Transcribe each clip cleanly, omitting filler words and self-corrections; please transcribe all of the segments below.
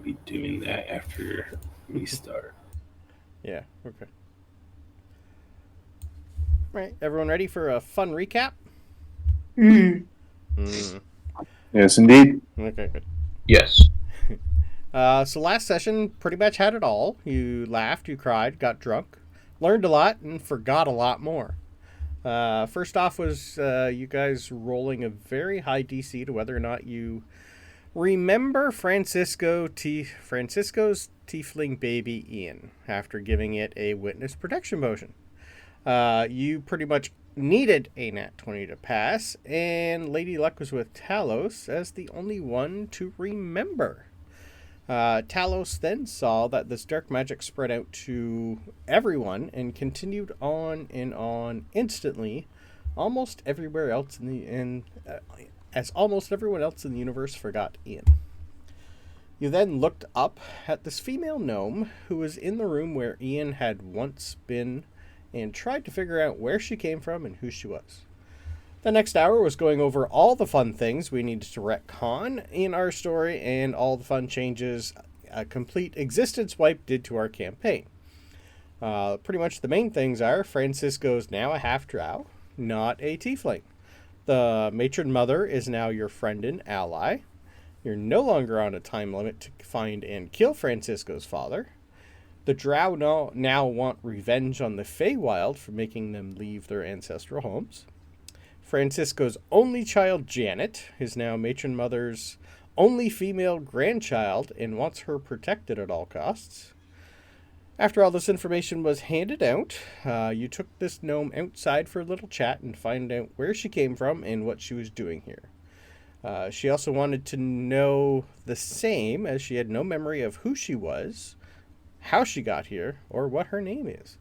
be doing that after we start. Yeah, okay. Right, everyone ready for a fun recap? Mm. Yes, indeed. Okay, good. Yes. So last session pretty much had it all. You laughed, you cried, got drunk, learned a lot, and forgot a lot more. First off was you guys rolling a very high DC to whether or not you remember Francisco's tiefling baby Ian after giving it a witness protection potion. You pretty much needed a nat 20 to pass, and Lady Luck was with Talos as the only one to remember. Talos then saw that this dark magic spread out to everyone and continued on and on instantly, almost everywhere else as almost everyone else in the universe forgot Ian. You then looked up at this female gnome who was in the room where Ian had once been and tried to figure out where she came from and who she was. The next hour was going over all the fun things we needed to retcon in our story and all the fun changes a complete existence wipe did to our campaign. Pretty much the main things are Francisco's now a half-drow, not a tiefling. The matron mother is now your friend and ally. You're no longer on a time limit to find and kill Francisco's father. The Drow now want revenge on the Feywild for making them leave their ancestral homes. Francisco's only child, Janet, is now matron mother's only female grandchild and wants her protected at all costs. After all this information was handed out, you took this gnome outside for a little chat and find out where she came from and what she was doing here. She also wanted to know the same, as she had no memory of who she was, how she got here, or what her name is.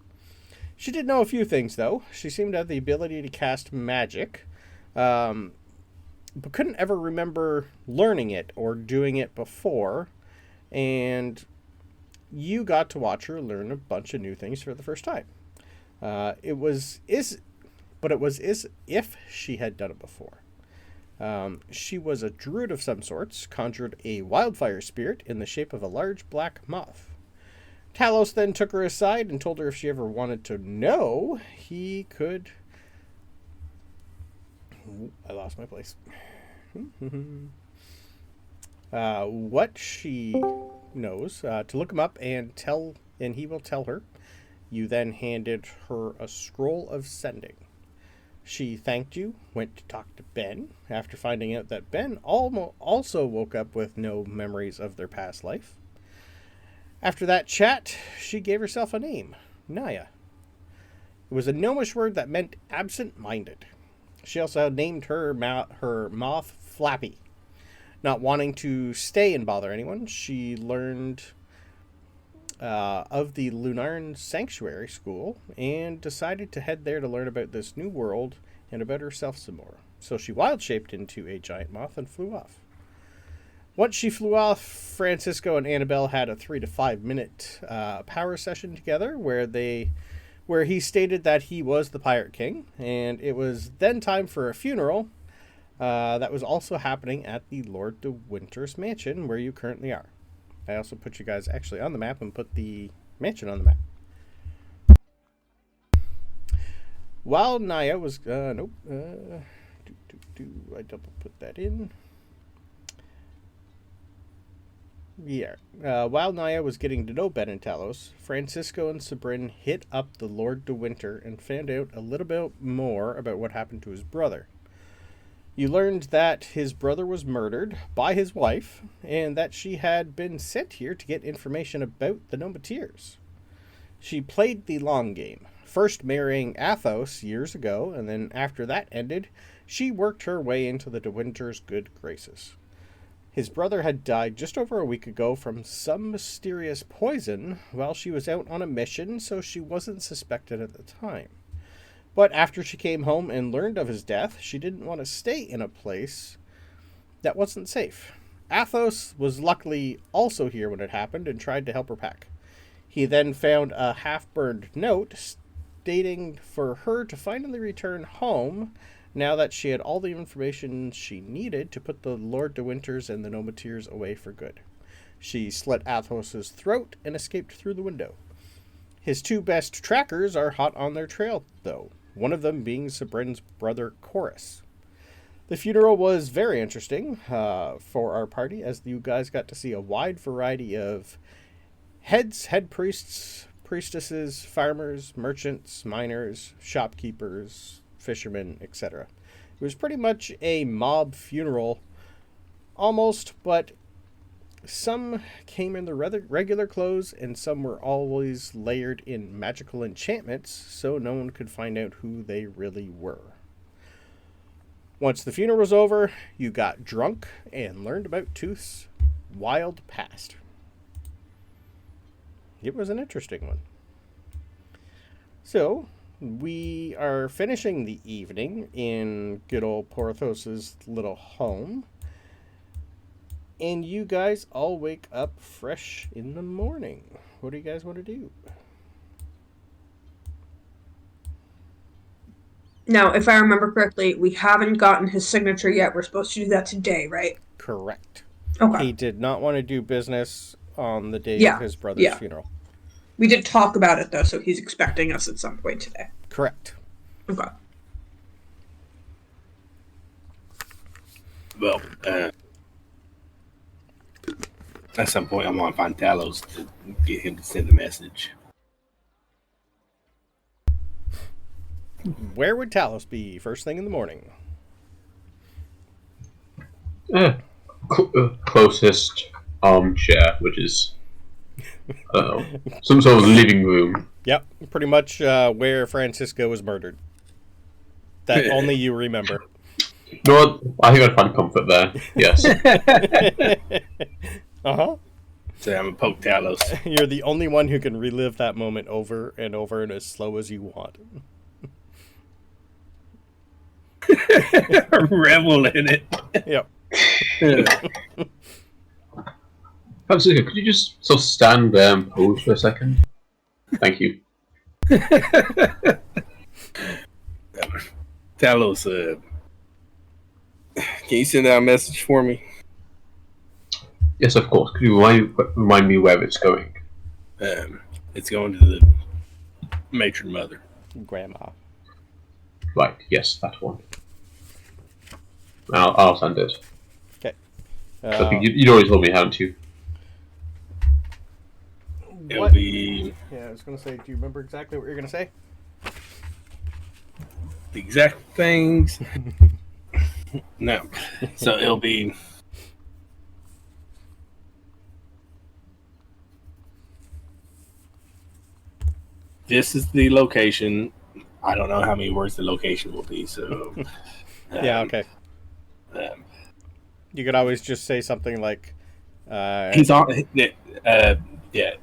She did know a few things, though. She seemed to have the ability to cast magic, but couldn't ever remember learning it or doing it before, and you got to watch her learn a bunch of new things for the first time. It was as if she had done it before. She was a druid of some sorts, conjured a wildfire spirit in the shape of a large black moth. Talos then took her aside and told her if she ever wanted to know, he could... I lost my place. What she knows, to look him up and he will tell her. You then handed her a scroll of sending. She thanked you, went to talk to Ben, after finding out that Ben also woke up with no memories of their past life. After that chat, she gave herself a name, Naya. It was a gnomish word that meant absent-minded. She also named her moth Flappy. Not wanting to stay and bother anyone, she learned of the Lunarn Sanctuary School and decided to head there to learn about this new world and about herself some more. So she wild-shaped into a giant moth and flew off. Once she flew off, Francisco and Annabelle had a 3 to 5 minute power session together where he stated that he was the Pirate King, and it was then time for a funeral that was also happening at the Lord de Winter's mansion, where you currently are. I also put you guys actually on the map and put the mansion on the map. While Naya was... I double put that in. Yeah. While Naya was getting to know Ben and Talos, Francisco and Sabryn hit up the Lord de Winter and found out a little bit more about what happened to his brother. You learned that his brother was murdered by his wife, and that she had been sent here to get information about the Gnometeers. She played the long game, first marrying Athos years ago, and then after that ended, she worked her way into the de Winter's good graces. His brother had died just over a week ago from some mysterious poison while she was out on a mission, so she wasn't suspected at the time. But after she came home and learned of his death, she didn't want to stay in a place that wasn't safe. Athos was luckily also here when it happened and tried to help her pack. He then found a half-burned note stating for her to finally return home now that she had all the information she needed to put the Lord de Winters and the Gnometeers away for good. She slit Athos's throat and escaped through the window. His two best trackers are hot on their trail, though, one of them being Sabryn's brother Chorus. The funeral was very interesting for our party, as you guys got to see a wide variety of head priests, priestesses, farmers, merchants, miners, shopkeepers, fishermen, etc. It was pretty much a mob funeral, almost, but some came in the regular clothes, and some were always layered in magical enchantments, so no one could find out who they really were. Once the funeral was over, you got drunk and learned about Tooth's wild past. It was an interesting one. So, we are finishing the evening in good old Porthos's little home. And you guys all wake up fresh in the morning. What do you guys want to do? Now, if I remember correctly, we haven't gotten his signature yet. We're supposed to do that today, right? Correct. Okay. He did not want to do business on the day of his brother's funeral. We did talk about it, though, so he's expecting us at some point today. Correct. Okay. Well, at some point, I'm going to find Talos to get him to send a message. Where would Talos be first thing in the morning? Closest armchair, which is, I don't know, some sort of living room. Yep, pretty much where Francisco was murdered. That only you remember. No, I think I'd find comfort there, yes. Uh-huh. So I'm going to poke Talos. You're the only one who can relive that moment over and over and as slow as you want. Revel in it. Yep. Francisco, could you just sort of stand there and pose for a second? Thank you. Talos, can you send out a message for me? Yes, of course. Could you remind me where it's going? It's going to the matron mother. Grandma. Right, yes, that one. I'll send it. Okay. I think you'd already told me, haven't you? It'll be Yeah, I was going to say, do you remember exactly what you're going to say? the exact things. No. So it'll be... This is the location. I don't know how many words the location will be, so... Yeah, okay. You could always just say something like... he's on... yeah.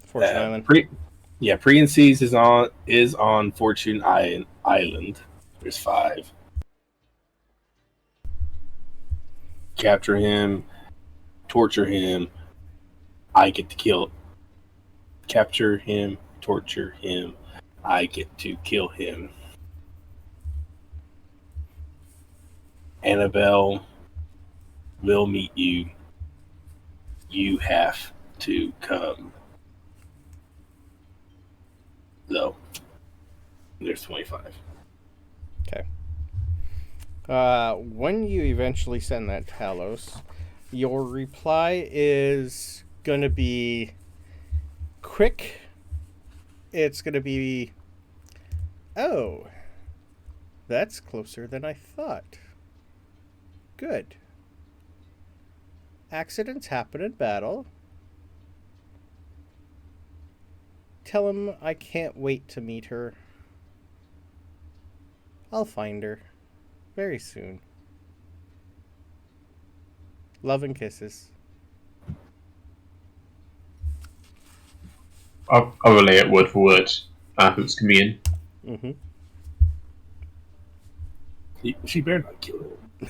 Fortune Island. Pre and Seas is on Fortune Island. There's 5. Capture him, torture him. I get to kill. Capture him, torture him. I get to kill him. Annabelle will meet you. You have to come. So, there's 25. Okay. When you eventually send that Talos, your reply is going to be quick. It's going to be, oh, that's closer than I thought. Good. Accidents happen in battle. Tell him I can't wait to meet her. I'll find her very soon. Love and kisses. I'll relay it word for word. Who's coming in? Mm-hmm. She better not kill him.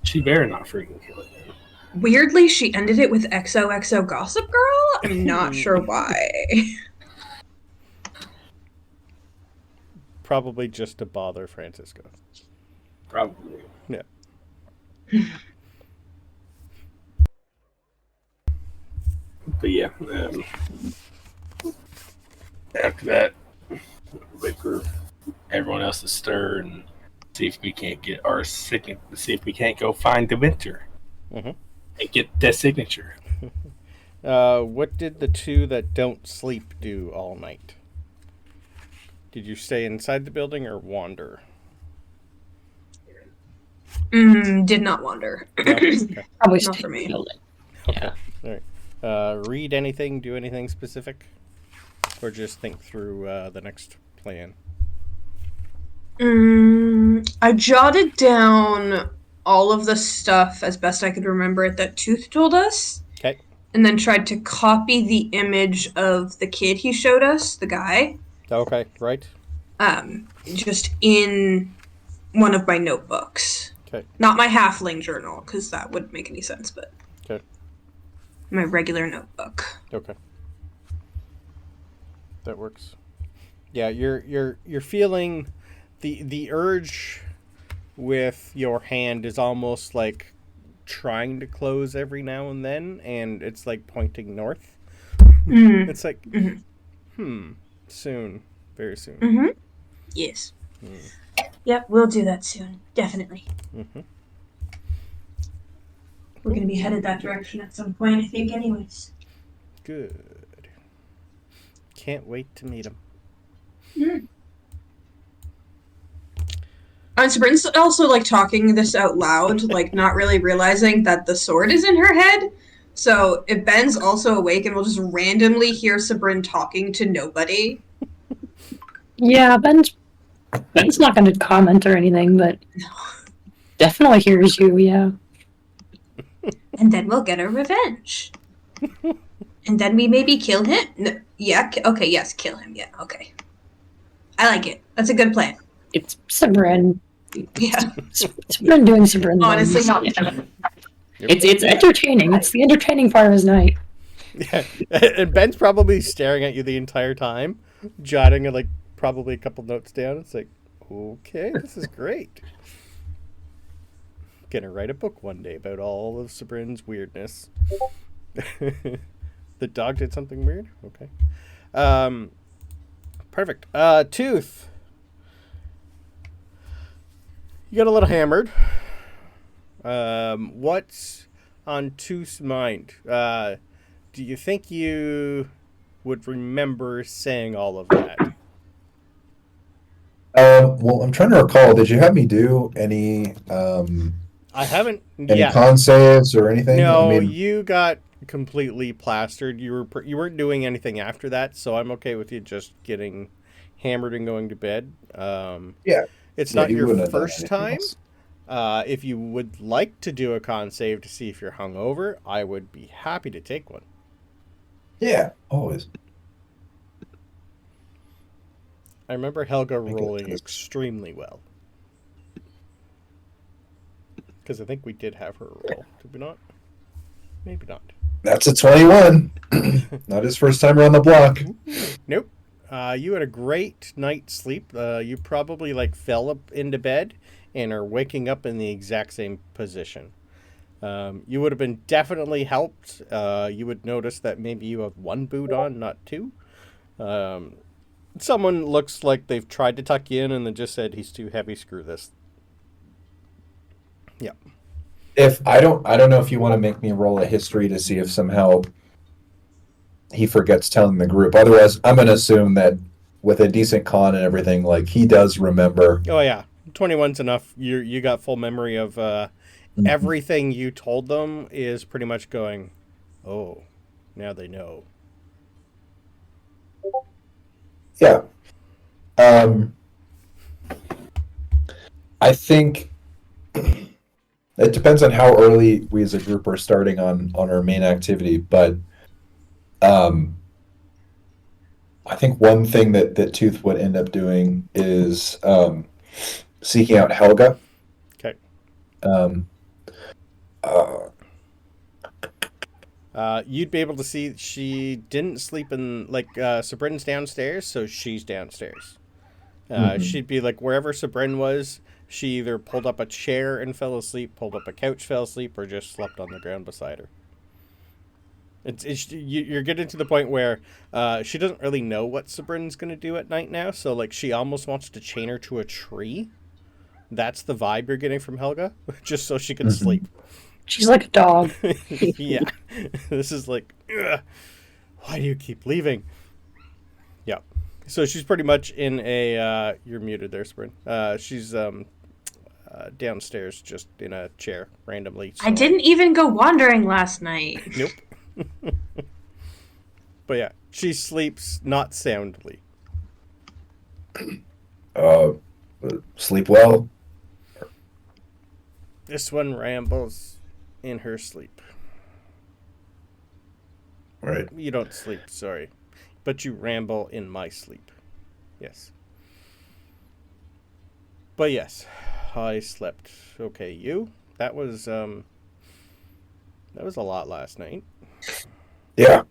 She better not freaking kill him. Weirdly, she ended it with XOXO Gossip Girl. I'm not sure why. Probably just to bother Francisco. Probably. Yeah. But yeah, after that, wait for everyone else to stir and see if we can't get our signature. See if we can't go find the winter and get that signature. What did the two that don't sleep do all night? Did you stay inside the building or wander? Did not wander. No? Okay. Probably Not stay for in me. the building. Okay. All right. Read anything? Do anything specific? Or just think through the next plan? I jotted down all of the stuff as best I could remember it that Tooth told us. Okay. And then tried to copy the image of the kid he showed us, the guy. Okay, right. Just in one of my notebooks. Okay. Not my halfling journal, because that wouldn't make any sense, but Okay. my regular notebook. Okay. That works. Yeah, you're feeling the urge with your hand is almost like trying to close every now and then, and it's like pointing north. It's like soon, very soon. Yes. Yep, we'll do that soon. Definitely. We're going to be headed that direction at some point, I think, anyways. Good. Can't wait to meet him. And Sabryn's also, like, talking this out loud, like, not really realizing that the sword is in her head. So if Ben's also awake and we'll just randomly hear Sabryn talking to nobody. Yeah, Ben's not going to comment or anything, but definitely hears you, yeah. And then we'll get our revenge. And then we maybe kill him? No, yeah, okay, yes, kill him, yeah, okay. I like it. That's a good plan. It's Sabryn. Yeah. Sabryn doing Sabryn. Honestly, It's entertaining. It's the entertaining part of his night. Yeah, and Ben's probably staring at you the entire time, jotting like probably a couple notes down. It's like, okay, this is great. Gonna write a book one day about all of Sabryn's weirdness. The dog did something weird? Okay. Perfect. Tooth. You got a little hammered. What's on Tooth's mind? Do you think you would remember saying all of that? Well, I'm trying to recall. Did you have me do any I haven't any yet. con saves or anything? No, I mean, you got completely plastered. You weren't doing anything after that, so I'm okay with you just getting hammered and going to bed. yeah, It's yeah, not you your wouldn't have done first anything time. else. If you would like to do a con save to see if you're hungover, I would be happy to take one. Yeah, always. I remember Helga think rolling it was- extremely well. Because I think we did have her roll. Did we not? Maybe not. That's a 21. Not his first time around the block. Nope. You had a great night's sleep. You probably fell up into bed and are waking up in the exact same position. You would have been definitely helped. You would notice that maybe you have one boot on, not two. Someone looks like they've tried to tuck you in and then just said, he's too heavy, screw this. Yeah. If I don't know if you want to make me roll a history to see if somehow he forgets telling the group. Otherwise, I'm going to assume that with a decent con and everything, he does remember. Oh, yeah. 21's enough. You got full memory of everything you told them is pretty much going, oh, now they know. Yeah. I think it depends on how early we as a group are starting on our main activity, but I think one thing that Tooth would end up doing is seeking out Helga. Okay. You'd be able to see she didn't sleep in, Sabryn's downstairs, so she's downstairs. She'd be wherever Sabryn was, she either pulled up a chair and fell asleep, pulled up a couch, fell asleep, or just slept on the ground beside her. You're getting to the point where she doesn't really know what Sabryn's going to do at night now, so like she almost wants to chain her to a tree. That's the vibe you're getting from Helga, just so she can sleep. She's like a dog. Yeah. This is like, ugh, why do you keep leaving? Yeah. So she's pretty much in a, you're muted there, Sabryn. She's downstairs just in a chair randomly. I didn't even go wandering last night. Nope. But yeah, she sleeps not soundly. Sleep well. This one rambles in her sleep. Right. You don't sleep, sorry. But you ramble in my sleep. Yes. But yes, I slept. Okay, you? That was a lot last night. Yeah.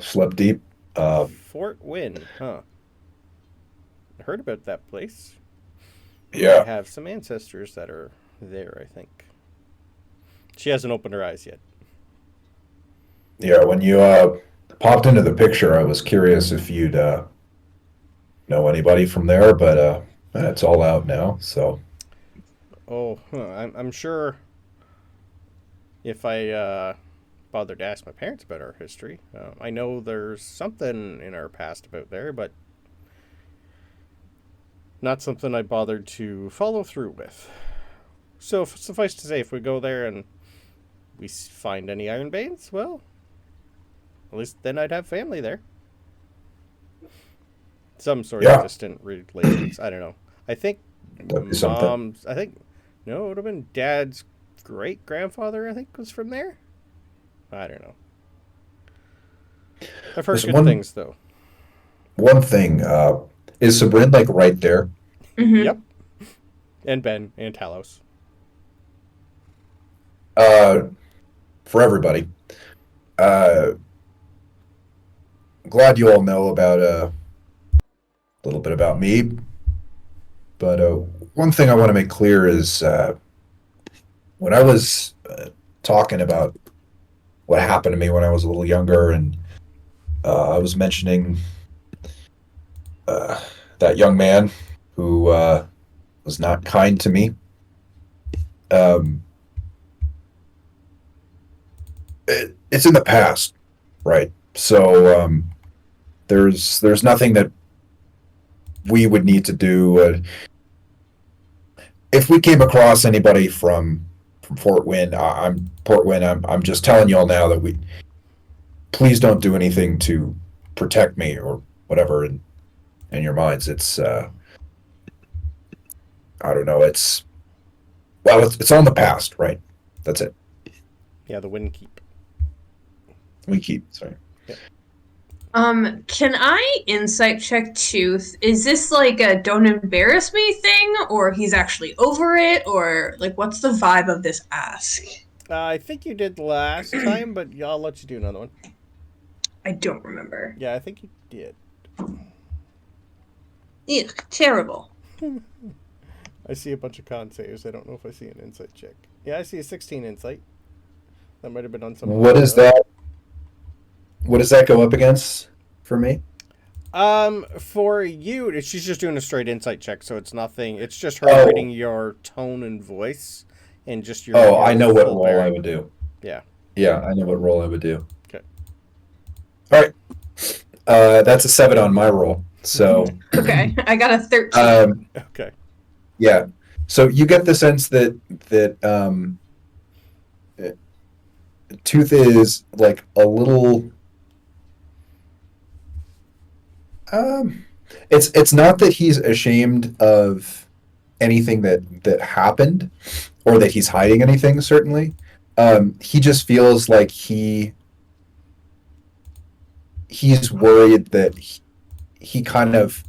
Slept deep. Fort Wynn, huh? I heard about that place. I Yeah. have some ancestors that are there, I think. She hasn't opened her eyes yet. Yeah. When you popped into the picture, I was curious if you'd know anybody from there, but it's all out now. So. Oh, I'm sure if I bothered to ask my parents about our history, I know there's something in our past about there, but not something I bothered to follow through with. So suffice to say, if we go there and we find any Iron Veins, well, at least then I'd have family there. Some sort of distant relations. I don't know. I think That'd be something. No, it would have been Dad's great-grandfather, I think, was from there. I don't know. I've heard There's good things, though. One thing, is Sabryn like right there? Mm-hmm. Yep. And Ben and Talos. For everybody. Glad you all know about a little bit about me. But one thing I want to make clear is when I was talking about what happened to me when I was a little younger, and I was mentioning that young man who was not kind to me. It's in the past, right? So there's nothing that we would need to do. If we came across anybody from Fort Wynn, I'm just telling y'all now that please don't do anything to protect me or whatever in your minds. It's I don't know. It's all in the past, right? That's it. Yeah, the Wind Keep. Sorry. Yeah. Can I insight check Tooth? Is this like a don't embarrass me thing, or he's actually over it, or like what's the vibe of this ask? I think you did last time, but I'll let you do another one. I don't remember. Yeah, I think you did. Ew, terrible. I see a bunch of con saves. I don't know if I see an insight check. Yeah, I see a 16 insight. That might have been on some. What is that? What does that go up against for me? For you, she's just doing a straight insight check, so it's nothing. It's just her reading your tone and voice, and just your. Oh, I know what roll I would do. Yeah. Yeah, I know what roll I would do. Okay. All right. That's a 7 on my roll. So. Okay, I got a 13. Okay. Yeah. So you get the sense that Tooth is like a little. It's not that he's ashamed of anything that happened, or that he's hiding anything. Certainly, he just feels like he's worried that he kind of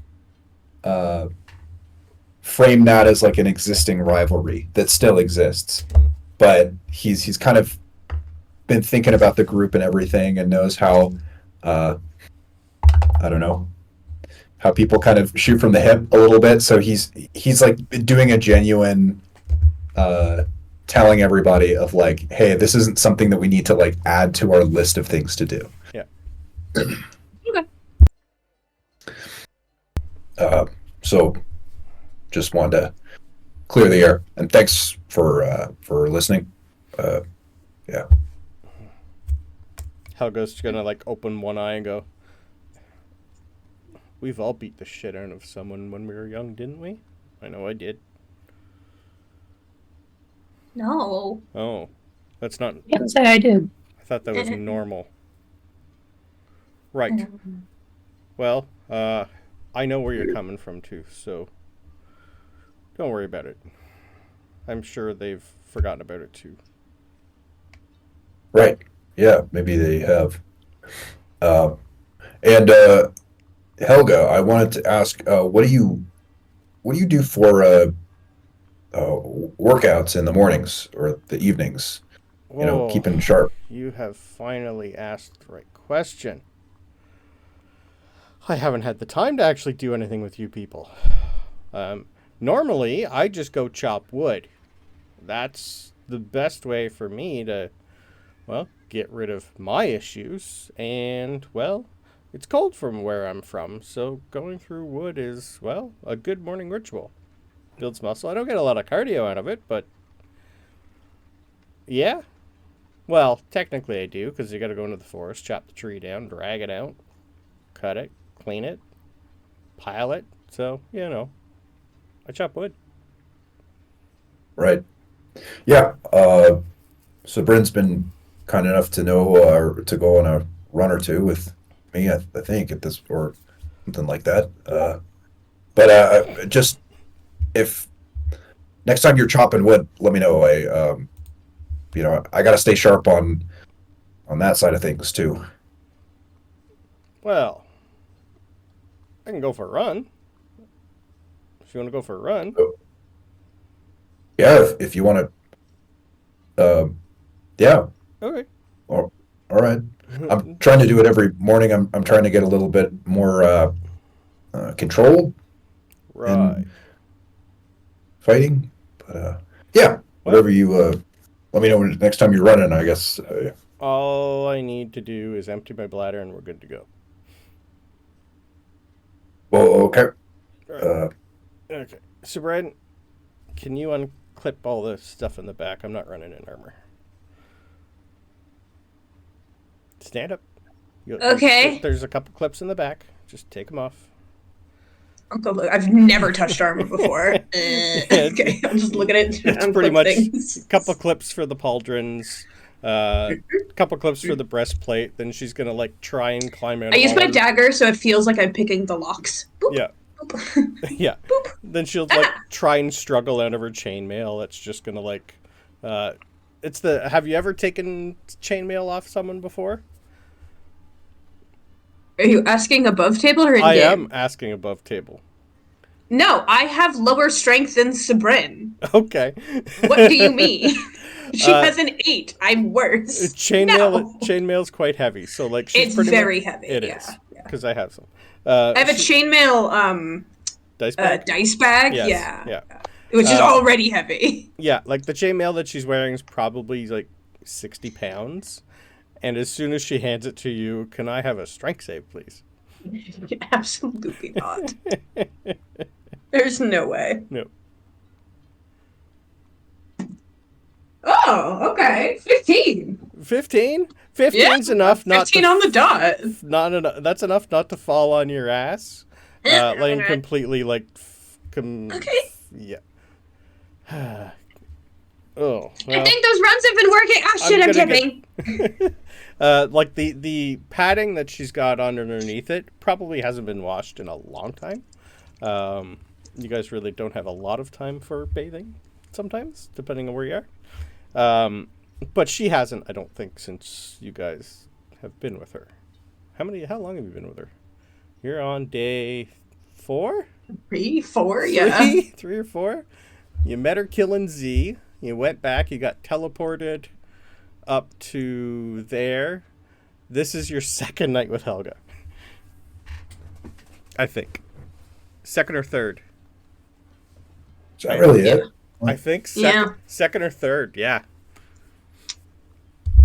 framed that as like an existing rivalry that still exists, but he's kind of been thinking about the group and everything, and knows how I don't know, how people kind of shoot from the hip a little bit. So he's like doing a genuine telling everybody of like, hey, this isn't something that we need to like add to our list of things to do. Yeah. Okay. So just wanted to clear the air, and thanks for listening. Yeah. Helga's gonna like open one eye and go, "We've all beat the shit out of someone when we were young, didn't we? I know I did." No. Oh, that's not. Can't say I did. I thought that was normal. Right. Well, I know where you're coming from too, so don't worry about it. I'm sure they've forgotten about it too. Right. Yeah, maybe they have. And Helga, I wanted to ask, what do you do for workouts in the mornings or the evenings? You know, keeping sharp. You have finally asked the right question. I haven't had the time to actually do anything with you people. Normally, I just go chop wood. That's the best way for me to, well, get rid of my issues. And, well, it's cold from where I'm from, so going through wood is, well, a good morning ritual. Builds muscle. I don't get a lot of cardio out of it, but yeah. Well, technically I do, because you got to go into the forest, chop the tree down, drag it out, cut it, clean it, pile it. So, you know, I chop wood. Right. Yeah. Sabryn's been kind enough to know to go on a run or two with me, I think, at this, or something like that. But just if next time you're chopping wood, let me know. I got to stay sharp on that side of things too. Well, I can go for a run. If you want to go for a run. Yeah, if you want to. Yeah. Okay. All right. I'm trying to do it every morning. I'm trying to get a little bit more controlled. Right. In fighting, but yeah, whatever you let me know next time you're running. I guess. All I need to do is empty my bladder, and we're good to go. Well, okay. Okay. Sabryn, can you unclip all the stuff in the back? I'm not running in armor. Stand up. Okay. There's a couple clips in the back. Just take them off. Uncle Luke, I've never touched armor before. Okay, I'm just looking at it. It's pretty much a couple clips for the pauldrons, a couple clips for the breastplate. Then she's gonna like try and climb out. I use my dagger so it feels like I'm picking the locks. Boop. Yeah. Boop. Yeah. Boop. Then she'll like try and struggle out of her chainmail. That's just gonna like, it's the. Have you ever taken chainmail off someone before? Are you asking above table or in I game? am asking above table. No, I have lower strength than Sabryn. Okay. What do you mean? She has an 8. I'm worse. Chainmail's quite heavy, so like she's it's very heavy. It yeah, is yeah. because I have some. I have a chainmail dice bag. Yes, Yeah. Which is already heavy. Yeah, like the chainmail that she's wearing is probably like 60 pounds. And as soon as she hands it to you, can I have a strength save, please? Absolutely not. There's no way. No. Oh, okay. 15. 15? 15's enough not 15 on the dot. Not enough. That's enough not to fall on your ass. Laying completely like. Okay. Yeah. Oh. Well, I think those runs have been working. Oh shit! I'm tipping. Like the padding that she's got underneath it probably hasn't been washed in a long time. You guys really don't have a lot of time for bathing sometimes, depending on where you are. But she hasn't, I don't think, since you guys have been with her. How long have you been with her? You're on day 4? 3, 4, yeah. 3 or 4? You met her killing Z. You went back. You got teleported up to there. This is your second night with Helga. I think. Second or third. Is that really it? I think Yeah. second or third. Yeah.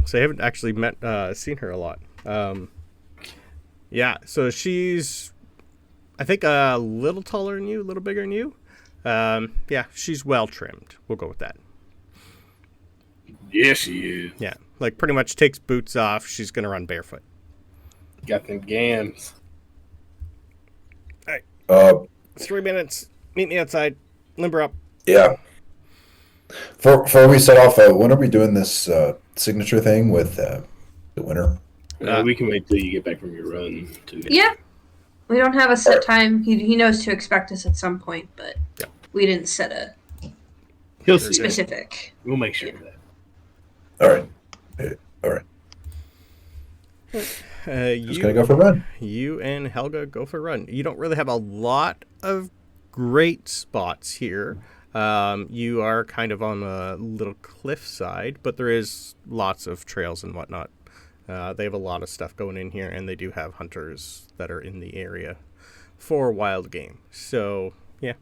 So I haven't actually seen her a lot. Yeah. So she's, I think, a little taller than you, a little bigger than you. Yeah, she's well trimmed. We'll go with that. Yes, she is. Yeah, like pretty much takes boots off. She's gonna run barefoot. Got them gams. 3 minutes. Meet me outside. Limber up. Yeah. Before we set off, when are we doing this signature thing with the winner? We can wait till you get back from your run. Yeah. We don't have a set time. He knows to expect us at some point, but we didn't set a He'll see. specific. We'll make sure of that. All right. All right. Just gonna go for a run. You and Helga go for a run. You don't really have a lot of great spots here. You are kind of on a little cliff side, but there is lots of trails and whatnot. They have a lot of stuff going in here, and they do have hunters that are in the area for wild game. So, yeah.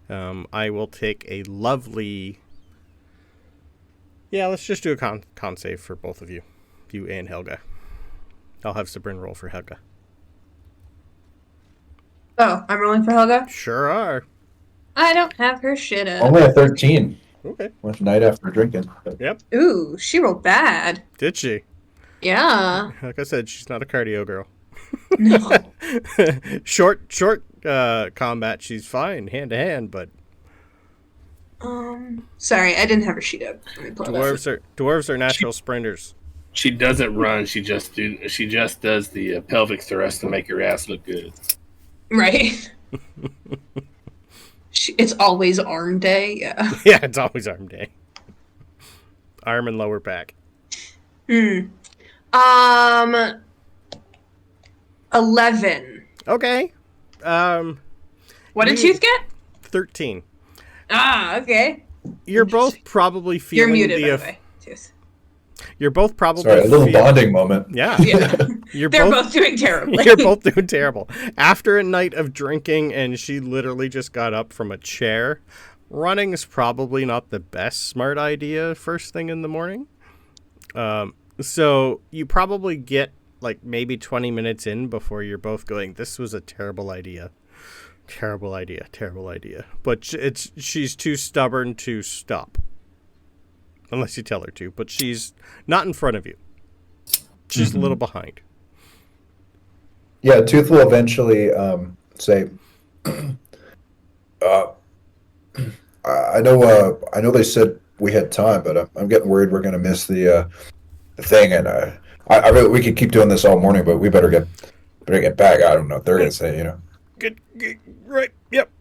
I will take a lovely... Yeah, let's just do a con save for both of you. You and Helga. I'll have Sabryn roll for Helga. Oh, I'm rolling for Helga? Sure are. I don't have her shit up. Only a 13. Okay. One night after drinking. Yep. Ooh, she rolled bad. Did she? Yeah. Like I said, she's not a cardio girl. No. short combat, she's fine, hand to hand, but Sorry, I didn't have her sheet up. Let me pull it up. dwarves are natural sprinters. She doesn't run. She just does the pelvic thrust to make her ass look good. Right. It's always arm day. Yeah. Yeah, it's always arm day. Arm and lower back. 11. Okay. What did Tooth get? 13. Ah, okay. You're both probably You're feeling muted, by the way, Tooth. You're both probably Sorry, a little bonding moment. Yeah. Yeah. You're They're both doing terribly. You're both doing terrible. After a night of drinking and she literally just got up from a chair, running is probably not the best smart idea first thing in the morning. So you probably get like maybe 20 minutes in before you're both going, this was a terrible idea. Terrible idea. Terrible idea. But she's too stubborn to stop. Unless you tell her to. But she's not in front of you. She's a little behind. Yeah, Tooth will eventually say, I know they said we had time, but I'm getting worried we're going to miss the thing, and I really, we could keep doing this all morning, but we better get back. I don't know what they're going to say, you know. Good. Right. Yep.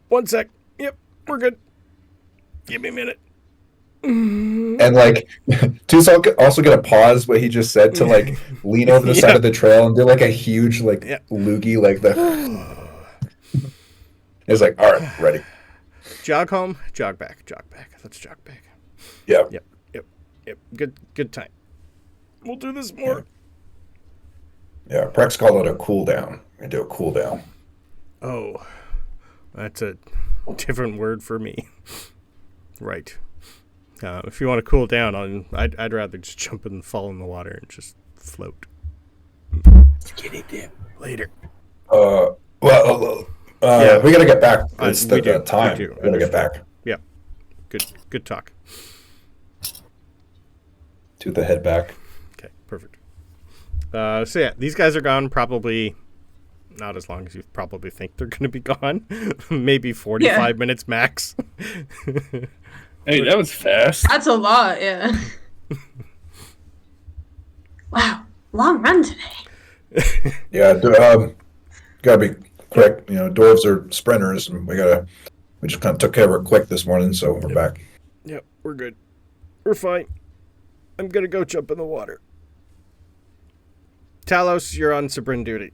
1 sec. Yep. We're good. Give me a minute. And like, Tooth's also going to pause what he just said to like lean over the side of the trail and do like a huge like loogie, like the. It's like, all right, ready. Jog home, jog back. Let's jog back. Yeah. Yep. Good time. We'll do this more. Yeah, Prex called it a cool down. We do a cool down. Oh, that's a different word for me. Right. If you want to cool down, I'd rather just jump and fall in the water and just float. Get it there. Later. We gotta get back. It's the time. We gotta get back. Yeah. Good talk. To the head back. Okay, perfect. So yeah, these guys are gone probably not as long as you probably think they're going to be gone. Maybe 45 minutes max. Hey, that was fast. That's a lot, yeah. Wow, long run today. Yeah, gotta be quick. You know, dwarves are sprinters, and we just kind of took care of it quick this morning, so we're back. Yep, we're good. We're fine. I'm gonna go jump in the water. Talos, you're on Sabryn duty.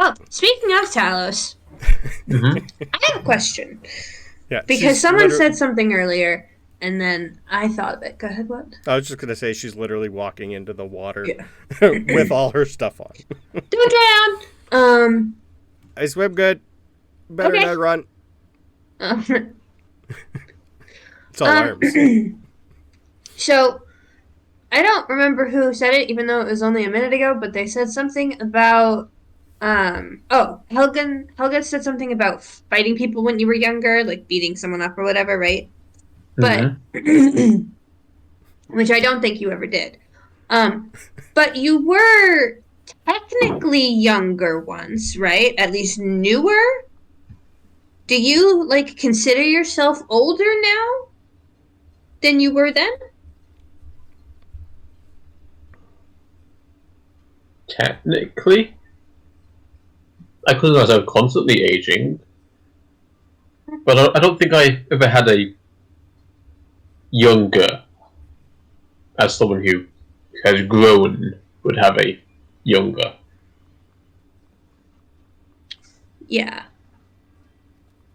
Oh, speaking of Talos, I have a question. Yeah, Because someone said something earlier, and then I thought of it. Go ahead, what? I was just gonna say she's literally walking into the water with all her stuff on. Don't drown! I swim good. Better Okay. not run. It's all arms. So, I don't remember who said it, even though it was only a minute ago, but they said something about, Helga said something about fighting people when you were younger, like beating someone up or whatever, right? But, which I don't think you ever did. But you were technically younger once, right? At least newer? Do you, like, consider yourself older now than you were then? Technically, I consider myself constantly aging, but I don't think I ever had a younger as someone who has grown would have a younger. Yeah.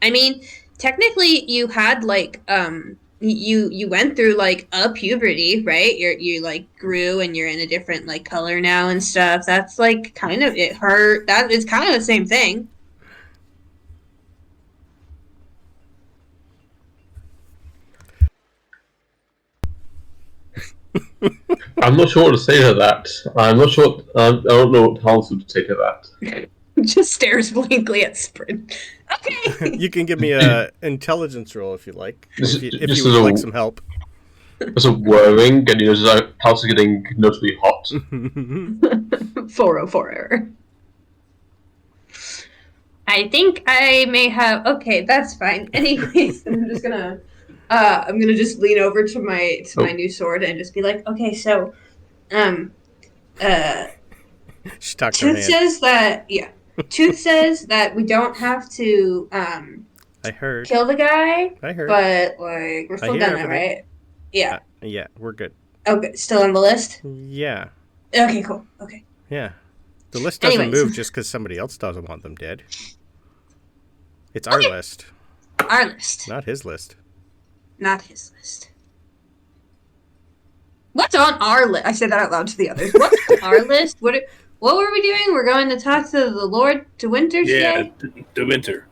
I mean, technically you had like you went through like a puberty, right? You like grew and you're in a different like color now and stuff. That's like kind of it hurt. That is kind of the same thing. I'm not sure what to say to that. I'm not sure. I don't know what Talos would say to that. Just stares blankly at Sprint. Okay. You can give me a intelligence roll if you like. This- If this you is would a- like some help. There's a whirring, and Talos is getting notably hot. 404 error. I think I may have. Okay, that's fine. Anyways, I'm gonna just lean over to my new sword and just be like, okay, so, She talked her Tooth hand. says that Tooth says that we don't have to I heard. kill the guy, I heard. but like we're still hear gonna, everything. right? Yeah. Yeah, we're good. Okay, still on the list. Yeah. Okay, cool. Okay. Yeah. The list doesn't Anyways. move just because somebody else doesn't want them dead. It's our Okay. list, Our list, not his list. not his list. What's on our list? I said that out loud to the others. What's on our list? What were we doing? We're going to talk to the Lord to Winter Yeah, today? the winter.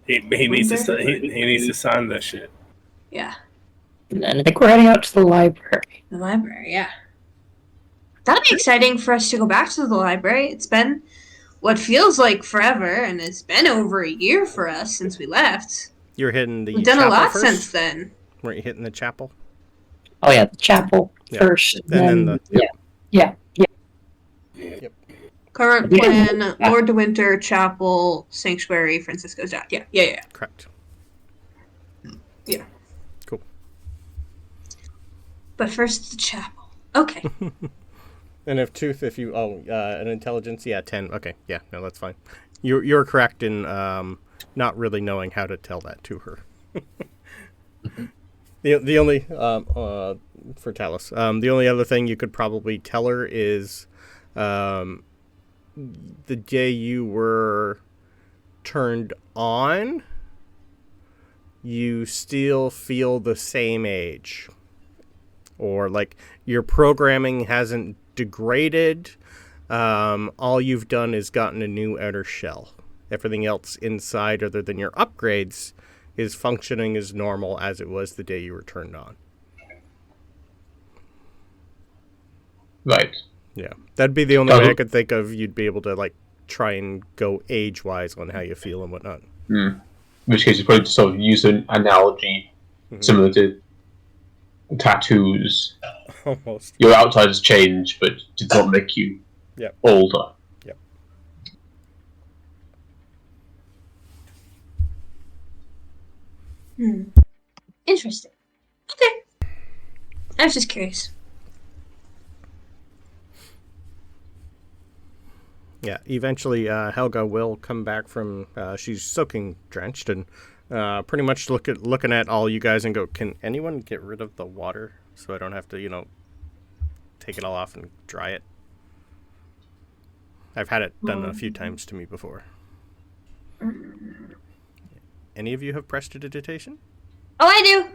He needs to he needs to sign that shit. Yeah, And then I think we're heading out to the library. the library. Yeah, that'll be exciting for us to go back to the library. It's been what feels like forever, and it's been over a year for us since we left. You're hitting the We've done a chapel lot first? since then. Weren't you hitting the chapel? Oh yeah, the chapel Yeah. first. And then the- yeah. Current Yeah. plan: Lord de Winter, Chapel, Sanctuary, Francisco's Dad. Yeah. Correct. Yeah. Cool. But first, the chapel. Okay. And if you an intelligence, 10. Okay, yeah, no, that's fine. You're correct in not really knowing how to tell that to her. the only for Talos, the only other thing you could probably tell her is the day you were turned on, you still feel the same age. Or like your programming hasn't degraded. All you've done is gotten a new outer shell. Everything else inside, other than your upgrades, is functioning as normal as it was the day you were turned on. Right. Yeah, that'd be the only way I could think of. You'd be able to like try and go age-wise on how you feel and whatnot. In which case, you probably sort of use an analogy similar to tattoos. Almost. Your outside has changed, but did not make you Yep. older. Yep. Interesting. Okay. I was just curious. Yeah, eventually Helga will come back from, she's soaking drenched and pretty much looking at all you guys and go, can anyone get rid of the water so I don't have to, take it all off and dry it? I've had it done a few times to me before. Any of you have prestidigitation? Oh, I do.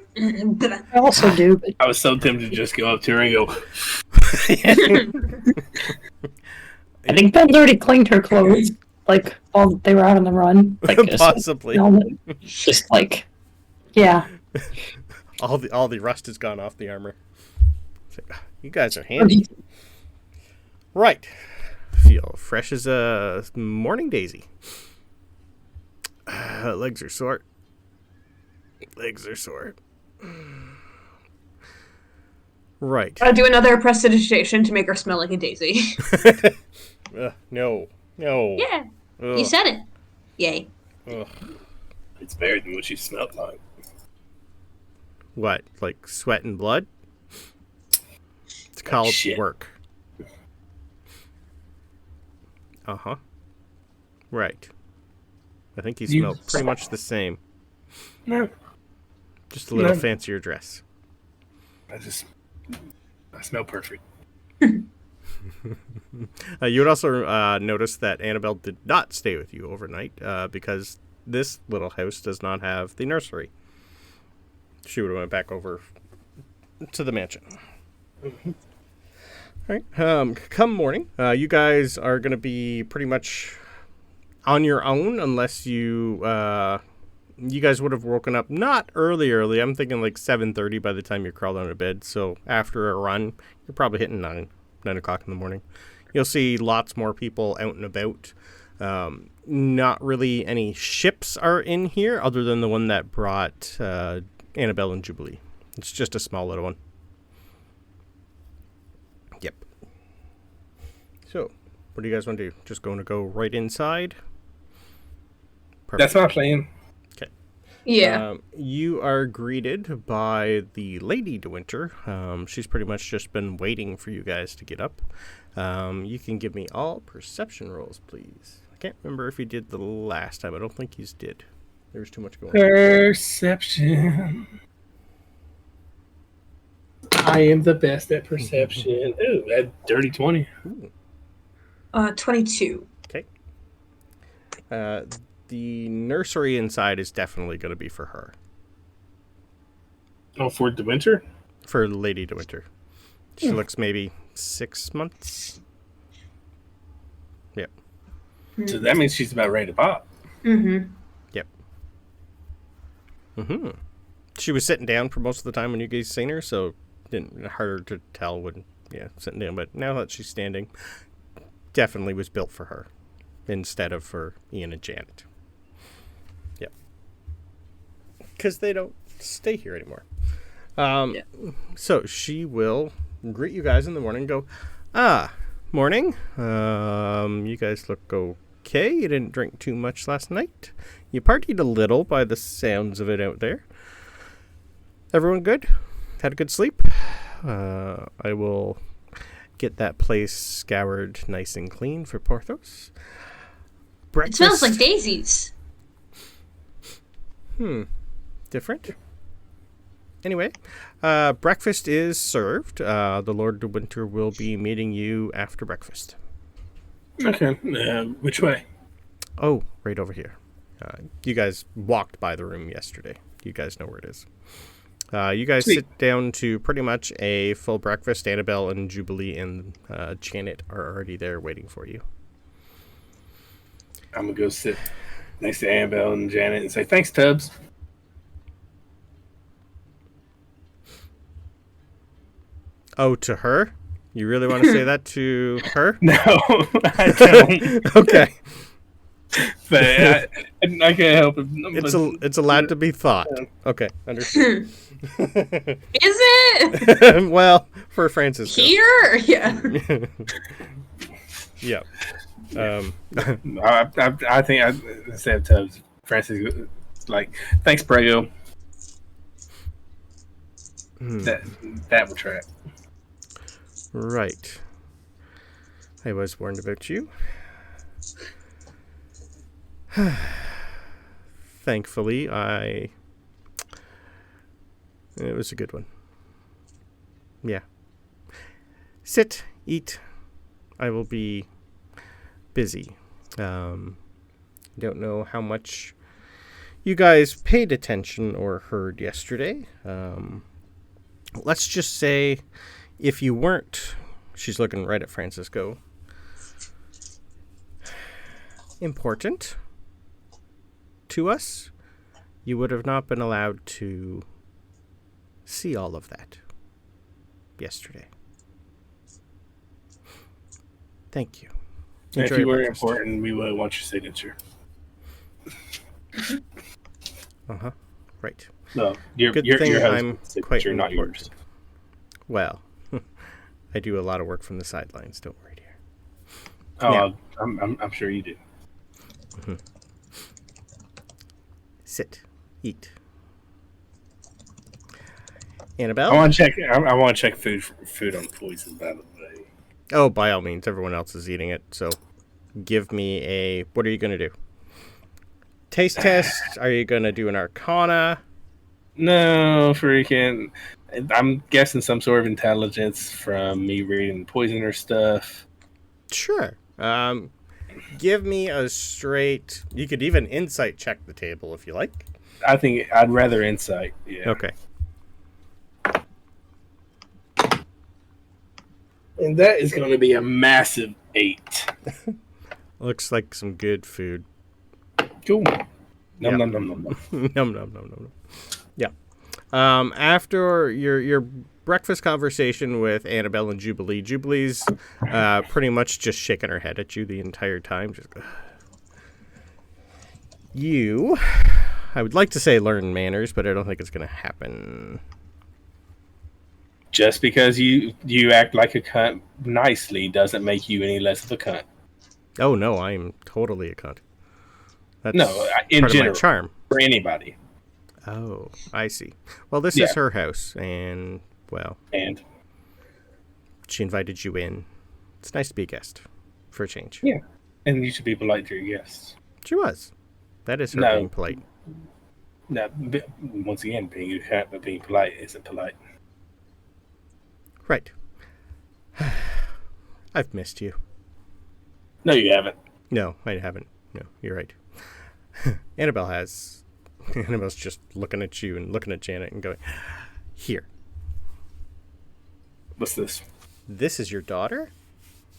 I also do, but I was so tempted to just go up to her and go, I think Ben's already cleaned her clothes, while they were out on the run. Like, Possibly. just like, yeah. All the rust has gone off the armor. It's like, you guys are handy. Right. Feel fresh as a morning daisy. Legs are sore. Right. I'll do another prestidigitation to make her smell like a daisy. No. Yeah. Ugh. You said it. Yay. Ugh. It's better than what she smelled like. What? Like sweat and blood? It's called shit. work. Uh-huh. Right. I think you smell pretty much the same. No. Just a little No. fancier dress. I smell perfect. You would also notice that Annabelle did not stay with you overnight because this little house does not have the nursery. She would have went back over to the mansion. Mm-hmm. All right. Come morning, you guys are going to be pretty much on your own unless you guys would have woken up not early. I'm thinking like 7:30 by the time you crawled out of bed. So after a run, you're probably hitting 9 o'clock in the morning. You'll see lots more people out and about. Not really any ships are in here other than the one that brought Annabelle and Jubilee. It's just a small little one. Yep. So, what do you guys want to do? Just going to go right inside? Perfect. That's my plan. Yeah. You are greeted by the Lady de Winter. She's pretty much just been waiting for you guys to get up. You can give me all perception rolls, please. I can't remember if you did the last time. I don't think you did. There was too much going on. Perception. I am the best at perception. Ooh, that dirty 20. Ooh. 22. Okay. The nursery inside is definitely going to be for her. Oh, for the winter? For Lady de Winter. She looks maybe 6 months. Yep. So that means she's about ready to pop. Mm-hmm. Yep. Mm-hmm. She was sitting down for most of the time when you guys seen her, so didn't harder to tell when sitting down. But now that she's standing, definitely was built for her instead of for Ian and Janet. Yep. Because they don't stay here anymore. So she will greet you guys in the morning and go, morning. You guys look okay. You didn't drink too much last night. You partied a little by the sounds of it out there. Everyone good? Had a good sleep? I will get that place scoured nice and clean for Porthos. Breakfast. It smells like daisies. Different. Anyway, breakfast is served. The Lord de Winter will be meeting you after breakfast. Okay. Which way? Oh, right over here. You guys walked by the room yesterday. You guys know where it is. You guys Sweet. sit down to pretty much a full breakfast. Annabelle and Jubilee and Janet are already there waiting for you. I'm going to go sit next to Annabelle and Janet and say, thanks, Tubbs. Oh, to her? You really want to say that to her? No, I don't. Okay. But I can't help it. It's allowed to be thought. Okay, understood. Is it? Well, for Francisco. Here? Yeah. Yeah. I think I said Tubbs. Francis, like, thanks, Prego. That would track. Right. I was warned about you. Thankfully, it was a good one. Yeah. Sit, eat. I will be busy. Don't know how much you guys paid attention or heard yesterday. Let's just say if you weren't, she's looking right at Francisco, important to us, you would have not been allowed to see all of that yesterday. Thank you. If Enjoy you your were breakfast. important, we would want your signature. Uh-huh. Right. No, your Good your thing your I'm husband's quite signature, not important. yours. Well, I do a lot of work from the sidelines. Don't worry, dear. Oh, Now. I'm sure you do. Sit. Eat. Annabelle? I want to check. I want to check food on poison. By the way, Oh, by all means. Everyone else is eating it. So give me a... What are you going to do? Taste test? Are you going to do an Arcana? no, freaking. I'm guessing some sort of intelligence from me reading poisoner stuff. Sure. Give me a straight... You could even insight check the table if you like. I think I'd rather insight. Yeah. Okay. And that is going to be a massive 8. Looks like some good food. Cool. Yeah. Nom nom nom nom nom. Nom, nom, nom, nom, nom. Yeah. After your breakfast conversation with Annabelle and Jubilee, Jubilee's pretty much just shaking her head at you the entire time. Just you, I would like to say learn manners, but I don't think it's going to happen. Just because you act like a cunt nicely doesn't make you any less of a cunt. Oh, no, I am totally a cunt. That's No, in part general, of my charm. for anybody. Oh, I see. Well, this Yeah. is her house, and, well, And she invited you in. It's nice to be a guest, for a change. yeah, and you should be polite to your guests. She was. That is her No. being polite. Now, once again, being a cunt but being polite isn't polite. Right. I've missed you. No, you haven't. No, I haven't. No, you're right. Annabelle has. Annabelle's just looking at you and looking at Janet and going, here. What's this? This is your daughter?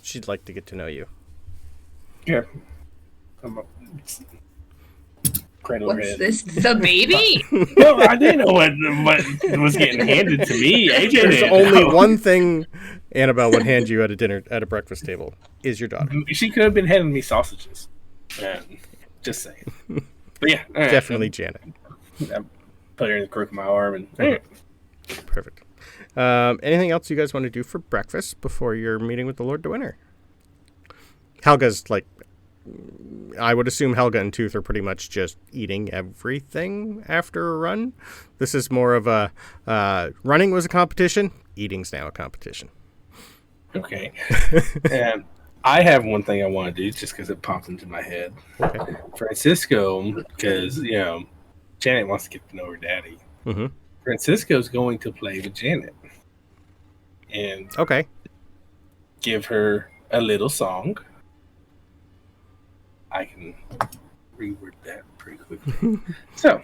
She'd like to get to know you. Yeah. Cradle her What's head. this? The baby? Well, I didn't know what was getting handed to me. AJ There's didn't only know. one thing Annabelle would hand you at a breakfast table is your daughter. She could have been handing me sausages. Just saying. But yeah, all right. Definitely Janet. I put her in the crook of my arm and Perfect. Anything else you guys want to do for breakfast before your meeting with the Lord de Winter? Helga's like, I would assume Helga and Tooth are pretty much just eating everything after a run. This is more of a running was a competition, eating's now a competition. okay. And I have one thing I want to do just because it popped into my head. Okay. Francisco, because Janet wants to get to know her daddy. Mm-hmm. Francisco's going to play with Janet and Okay. give her a little song. I can reword that pretty quickly. So,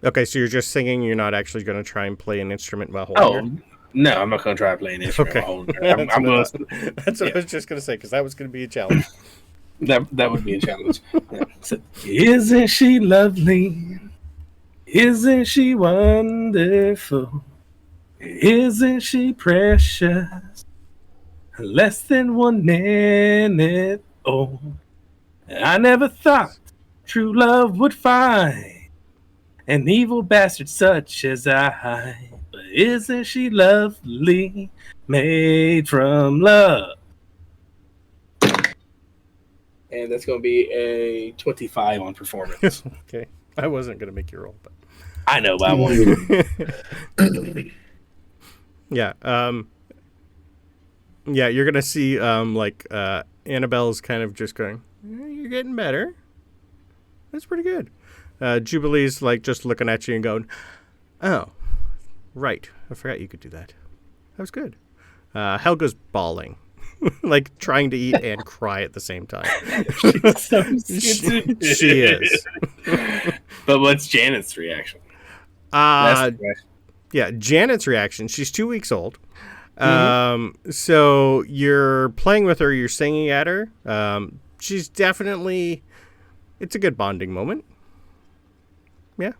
Okay, so you're just singing. You're not actually going to try and play an instrument while holding her? no, I'm not going to try to play an instrument. Okay. While holding her. I'm going to. That's what I was just going to say, because that was going to be a challenge. That would be a challenge. Yeah. So, isn't she lovely? Isn't she wonderful? Isn't she precious? Less than 1 minute old. I never thought true love would find an evil bastard such as I. But isn't she lovely? Made from love. And that's going to be a 25 on performance. Okay. I wasn't going to make you roll, but... I know, but I want to. Yeah. Yeah, you're going to see, Annabelle's kind of just going, you're getting better. That's pretty good. Jubilee's, just looking at you and going, oh, right. I forgot you could do that. That was good. Helga's bawling. Trying to eat and cry at the same time. She's so sensitive. She is. But what's Janet's reaction? Yeah, Janet's reaction. She's 2 weeks old. So you're playing with her. You're singing at her. She's definitely... It's a good bonding moment. Yeah,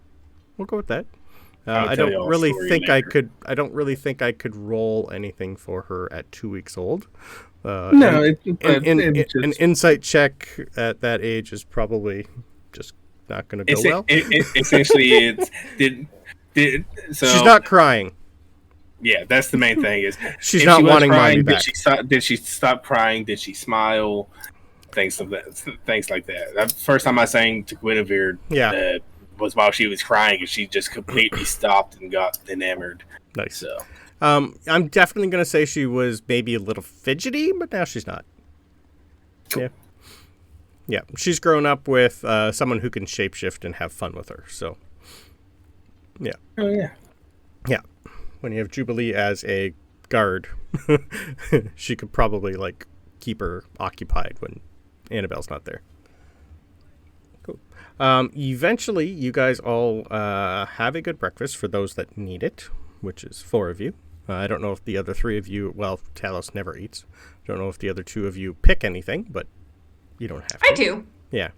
we'll go with that. I'll I tell don't y'all a really story think I later. could. I don't really think I could roll anything for her at 2 weeks old. No, An insight check at that age is probably just not going to go well. Essentially, so She's not crying. Yeah, that's the main thing. Is She's if not she was wanting crying, mommy back. Did she stop crying? Did she smile? Things like that. The first time I sang to Guinevere, was while she was crying, and she just completely stopped and got enamored. Nice. So, I'm definitely going to say she was maybe a little fidgety, but now she's not. Cool. Yeah. She's grown up with someone who can shapeshift and have fun with her. So, yeah. Oh yeah. Yeah. When you have Jubilee as a guard, she could probably like keep her occupied when Annabelle's not there. Cool. Eventually, you guys all have a good breakfast for those that need it, which is 4 of you. I don't know if the other 3 of you, well, Talos never eats. Don't know if the other 2 of you pick anything, but you don't have to. I do. Yeah.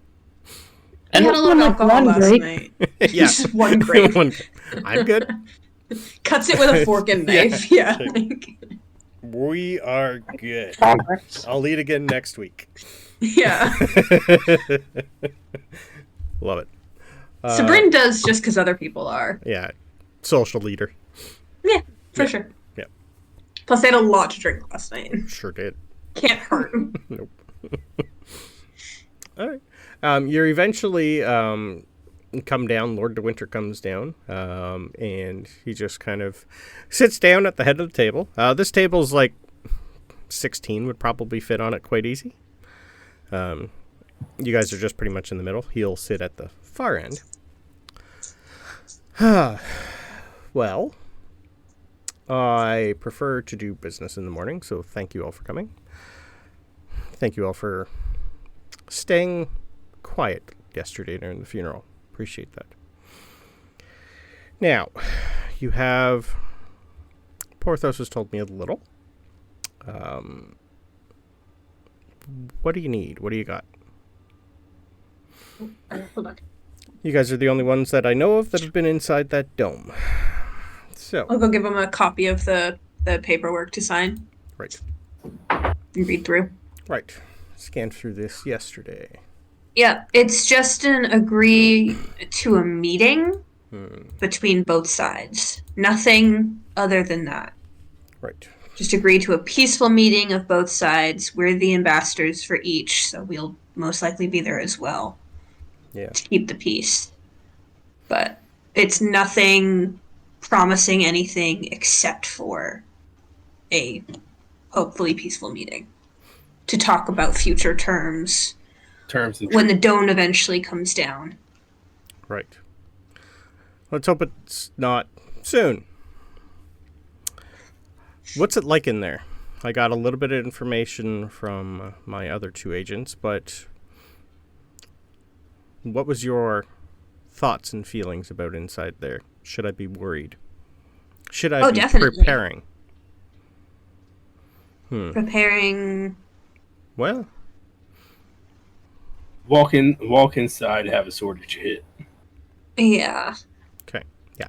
I had a little alcohol one last grape. night. Yeah. Just one grape. I'm good. Cuts it with a fork and knife. Yeah. We are good. I'll eat again next week. Yeah. Love it. Sabryn does just because other people are. Yeah. Social leader. Yeah, for sure. Yeah. Plus, I had a lot to drink last night. Sure did. Can't hurt. Nope. All right. You're eventually come down. Lord de Winter comes down, and he just kind of sits down at the head of the table. This table's like 16 would probably fit on it quite easy. You guys are just pretty much in the middle. He'll sit at the far end. Well, I prefer to do business in the morning, so thank you all for coming. Thank you all for staying quiet yesterday during the funeral. Appreciate that. Now, you have... Porthos has told me a little. What do you need? What do you got? Hold on. You guys are the only ones that I know of that have been inside that dome. So, I'll go give him a copy of the paperwork to sign right. and read through. Right. Scanned through this yesterday. Yeah, it's just an agree to a meeting between both sides. Nothing other than that. Right. Just agree to a peaceful meeting of both sides. We're the ambassadors for each, so we'll most likely be there as well. Yeah. To keep the peace. But it's nothing promising anything except for a hopefully peaceful meeting to talk about future terms when the dome eventually comes down. Right. Let's hope it's not soon. What's it like in there? I got a little bit of information from my other 2 agents, but what was your thoughts and feelings about inside there? Should I be worried? Should I be definitely. preparing? Preparing. Well, walk inside, have a sword at your head. Yeah. okay. Yeah.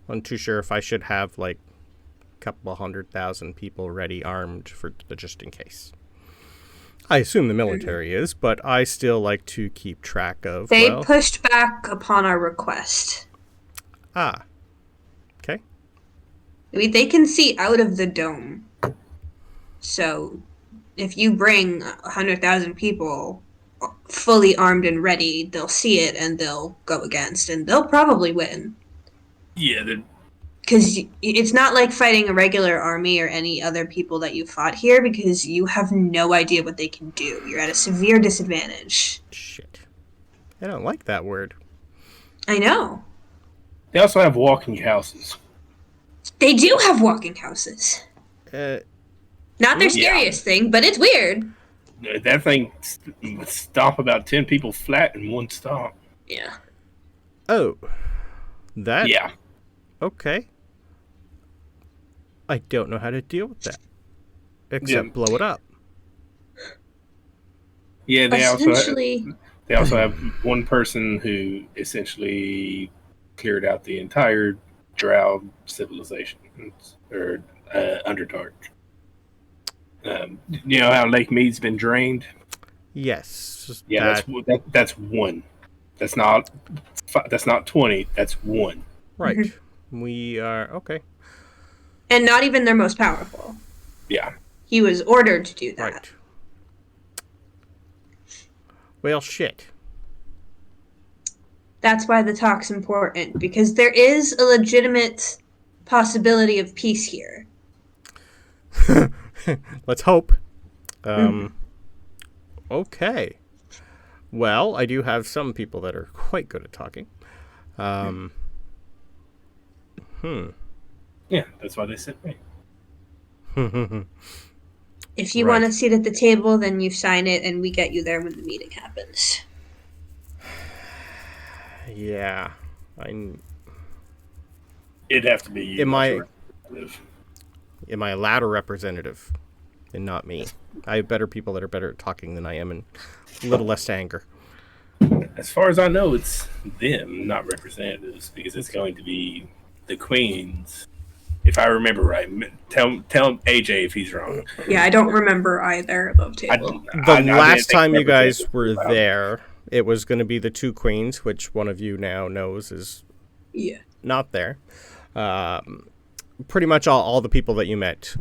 I'm too sure if I should have like a couple of 100,000 people ready armed for the just in case. I assume the military is, but I still like to keep track of. They pushed back upon our request. Ah. Okay. I mean, they can see out of the dome. So, if you bring 100,000 people fully armed and ready, they'll see it and they'll go against, and they'll probably win. Yeah, Because it's not like fighting a regular army or any other people that you fought here, because you have no idea what they can do. You're at a severe disadvantage. Shit. I don't like that word. I know. they also have walking houses. They do have walking houses. Not their scariest thing, but it's weird. That thing stomp about 10 people flat in one stomp. Yeah. Oh. That? Yeah. Okay. I don't know how to deal with that. Except blow it up. Yeah, they Essentially, also have one person who essentially cleared out the entire Drow civilization or Underdark. You know how Lake Mead's been drained? Yes. Yeah, that's one. That's not 20. That's one. Right. We are okay. And not even their most powerful. Yeah. He was ordered to do that. Right. Well, shit. That's why the talk's important, because there is a legitimate possibility of peace here. Let's hope. Okay. Well, I do have some people that are quite good at talking. Yeah, that's why they sent me. If you Right. want a seat at the table, then you sign it and we get you there when the meeting happens. Yeah. It'd have to be you. Am I- representative. Am I a louder representative and not me? I have better people that are better at talking than I am and a little less anger. As far as I know, it's them, not representatives, because it's going to be the queens. If I remember right, tell AJ if he's wrong. Yeah, I don't remember either above table. The I didn't last think time you guys representatives were allowed. there, it was going to be the two queens, which one of you now knows is Yeah. not there. Pretty much all the people that you met.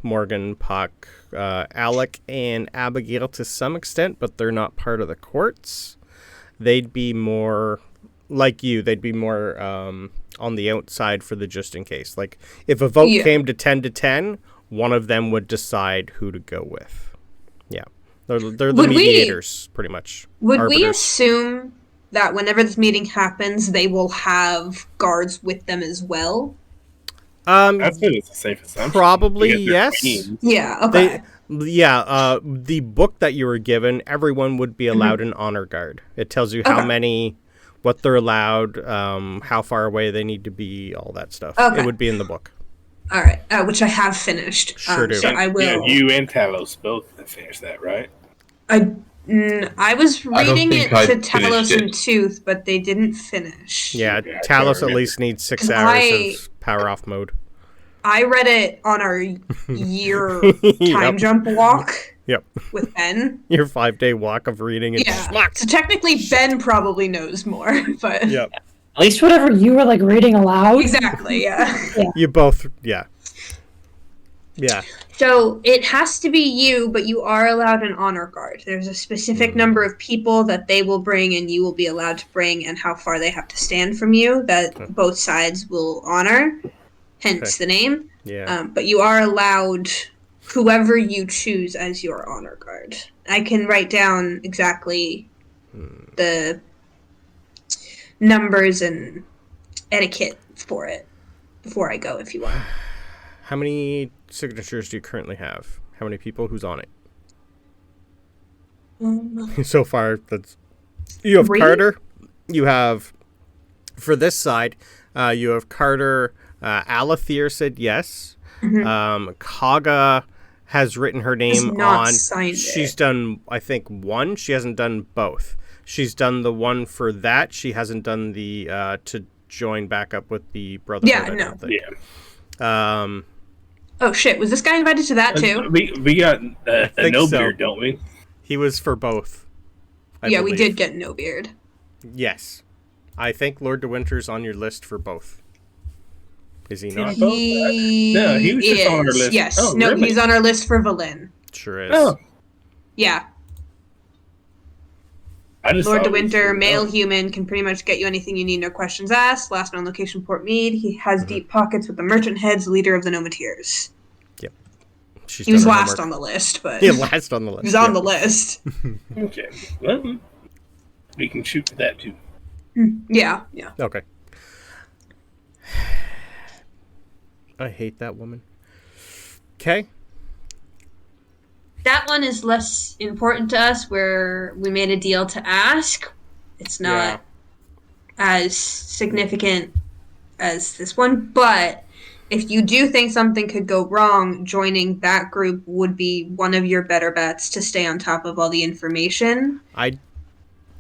Morgan, Puck, Alec, and Abigail to some extent, but they're not part of the courts. They'd be more like you. They'd be more on the outside for the just in case. Like, if a vote Yeah. came to 10 to 10, one of them would decide who to go with. Yeah. They're the Would we- mediators, pretty much. Would we Arbiters. assume that whenever this meeting happens, they will have guards with them as well? I think it's a safe assumption. Probably, because they're yes. queens. Yeah, okay. The book that you were given, everyone would be allowed an honor guard. It tells you how Okay. many, what they're allowed, how far away they need to be, all that stuff. Okay. It would be in the book. All right, which I have finished. Sure do. So I will. Yeah, you and Talos both finished that, right? I was I don't reading it think I to finished Talos it. and Tooth, but they didn't finish. Yeah, Okay, I Talos can't at remember. least needs 6 'Cause hours of power off mode. I read it on our year Yep. time jump walk Yep. with Ben. Your 5-day walk of reading and Yeah. schmuck. So technically, Ben probably knows more, but Yep. At least whatever you were like reading aloud. exactly, yeah. You both, yeah. Yeah. So it has to be you, but you are allowed an honor guard. There's a specific number of people that they will bring and you will be allowed to bring, and how far they have to stand from you that both sides will honor, hence the name. Yeah. But you are allowed whoever you choose as your honor guard. I can write down exactly the numbers and etiquette for it before I go if you want. How many signatures do you currently have? How many people? Who's on it? So far, that's you have 3? Carter. You have for this side. You have Carter. Alathir said yes. Kaga has written her name not on. signed She's it. done, I think, one. She hasn't done both. She's done the one for that. She hasn't done the to join back up with the Brotherhood. Yeah, I no. don't think. Yeah. Oh shit, was this guy invited to that too? We got a think no so. beard, don't we? He was for both. I Yeah, we believe. did get no beard. Yes. I think Lord de Winter's on your list for both. Is he not? No, he was just on our list. Yes, Oh, no, really? he's on our list for Valin. Sure is. Oh, Yeah, I just Lord thought de it was- Winter, male oh. human, can pretty much get you anything you need, no questions asked. Last known location, Port Mead. He has Mm-hmm. deep pockets with the merchant heads, leader of the Nometeers. She's He was done her last homework. on the list, but Yeah, last on the list. he was on yeah. the list. Okay. Well, we can shoot for that too. Yeah. Okay. I hate that woman. Okay. That one is less important to us, where we made a deal to ask. It's not as significant as this one, but if you do think something could go wrong, joining that group would be one of your better bets to stay on top of all the information I of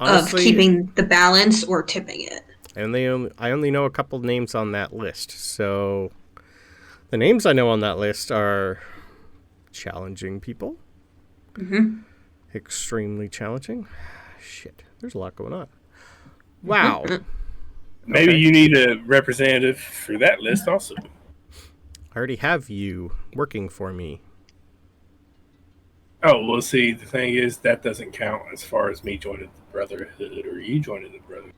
honestly keeping the balance or tipping it. And I only know a couple names on that list. So the names I know on that list are challenging people. Mm-hmm. Extremely challenging. Shit, there's a lot going on. Wow. Maybe Okay. you need a representative for that list also. I already have you working for me. Oh, well, see, the thing is, that doesn't count as far as me joining the Brotherhood or you joining the Brotherhood.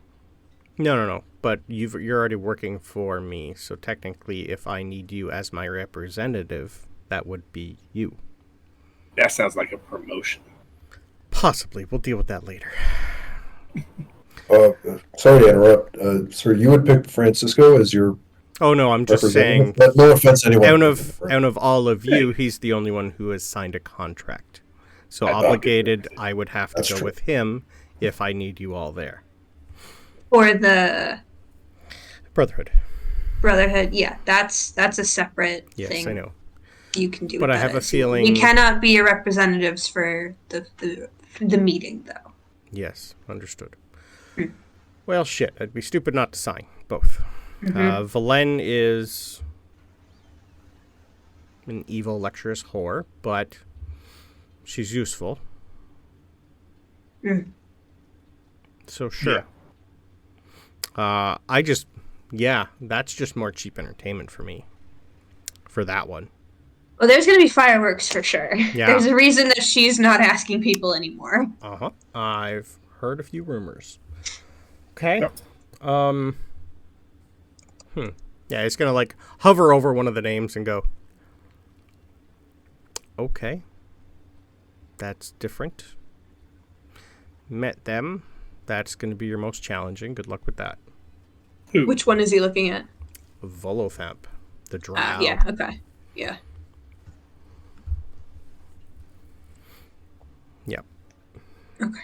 No. But you're already working for me, so technically, if I need you as my representative, that would be you. That sounds like a promotion. Possibly. We'll deal with that later. Sorry to interrupt, sir. You would pick Francisco as your Oh no, I'm just saying. representative? But no offense to anyone. Out of all of you, he's the only one who has signed a contract. So obligated, I would have to go with him if I need you all there. For the Brotherhood, yeah, that's a separate yes, thing. I know. You can do. But with I that have a as well. feeling- you cannot be your representatives for the meeting, though. Yes, understood. Well, shit, I'd be stupid not to sign both. Valen is an evil, lecherous whore, but she's useful. So sure. That's just more cheap entertainment for me. For that one. Well, there's going to be fireworks for sure. Yeah. There's a reason that she's not asking people anymore. I've heard a few rumors. Okay. Yep. Yeah, he's gonna like hover over one of the names and go, okay, that's different. Met them. That's gonna be your most challenging. Good luck with that. Which one is he looking at? Volothamp, the Drow. Yeah, okay. Yeah. Yep. Okay.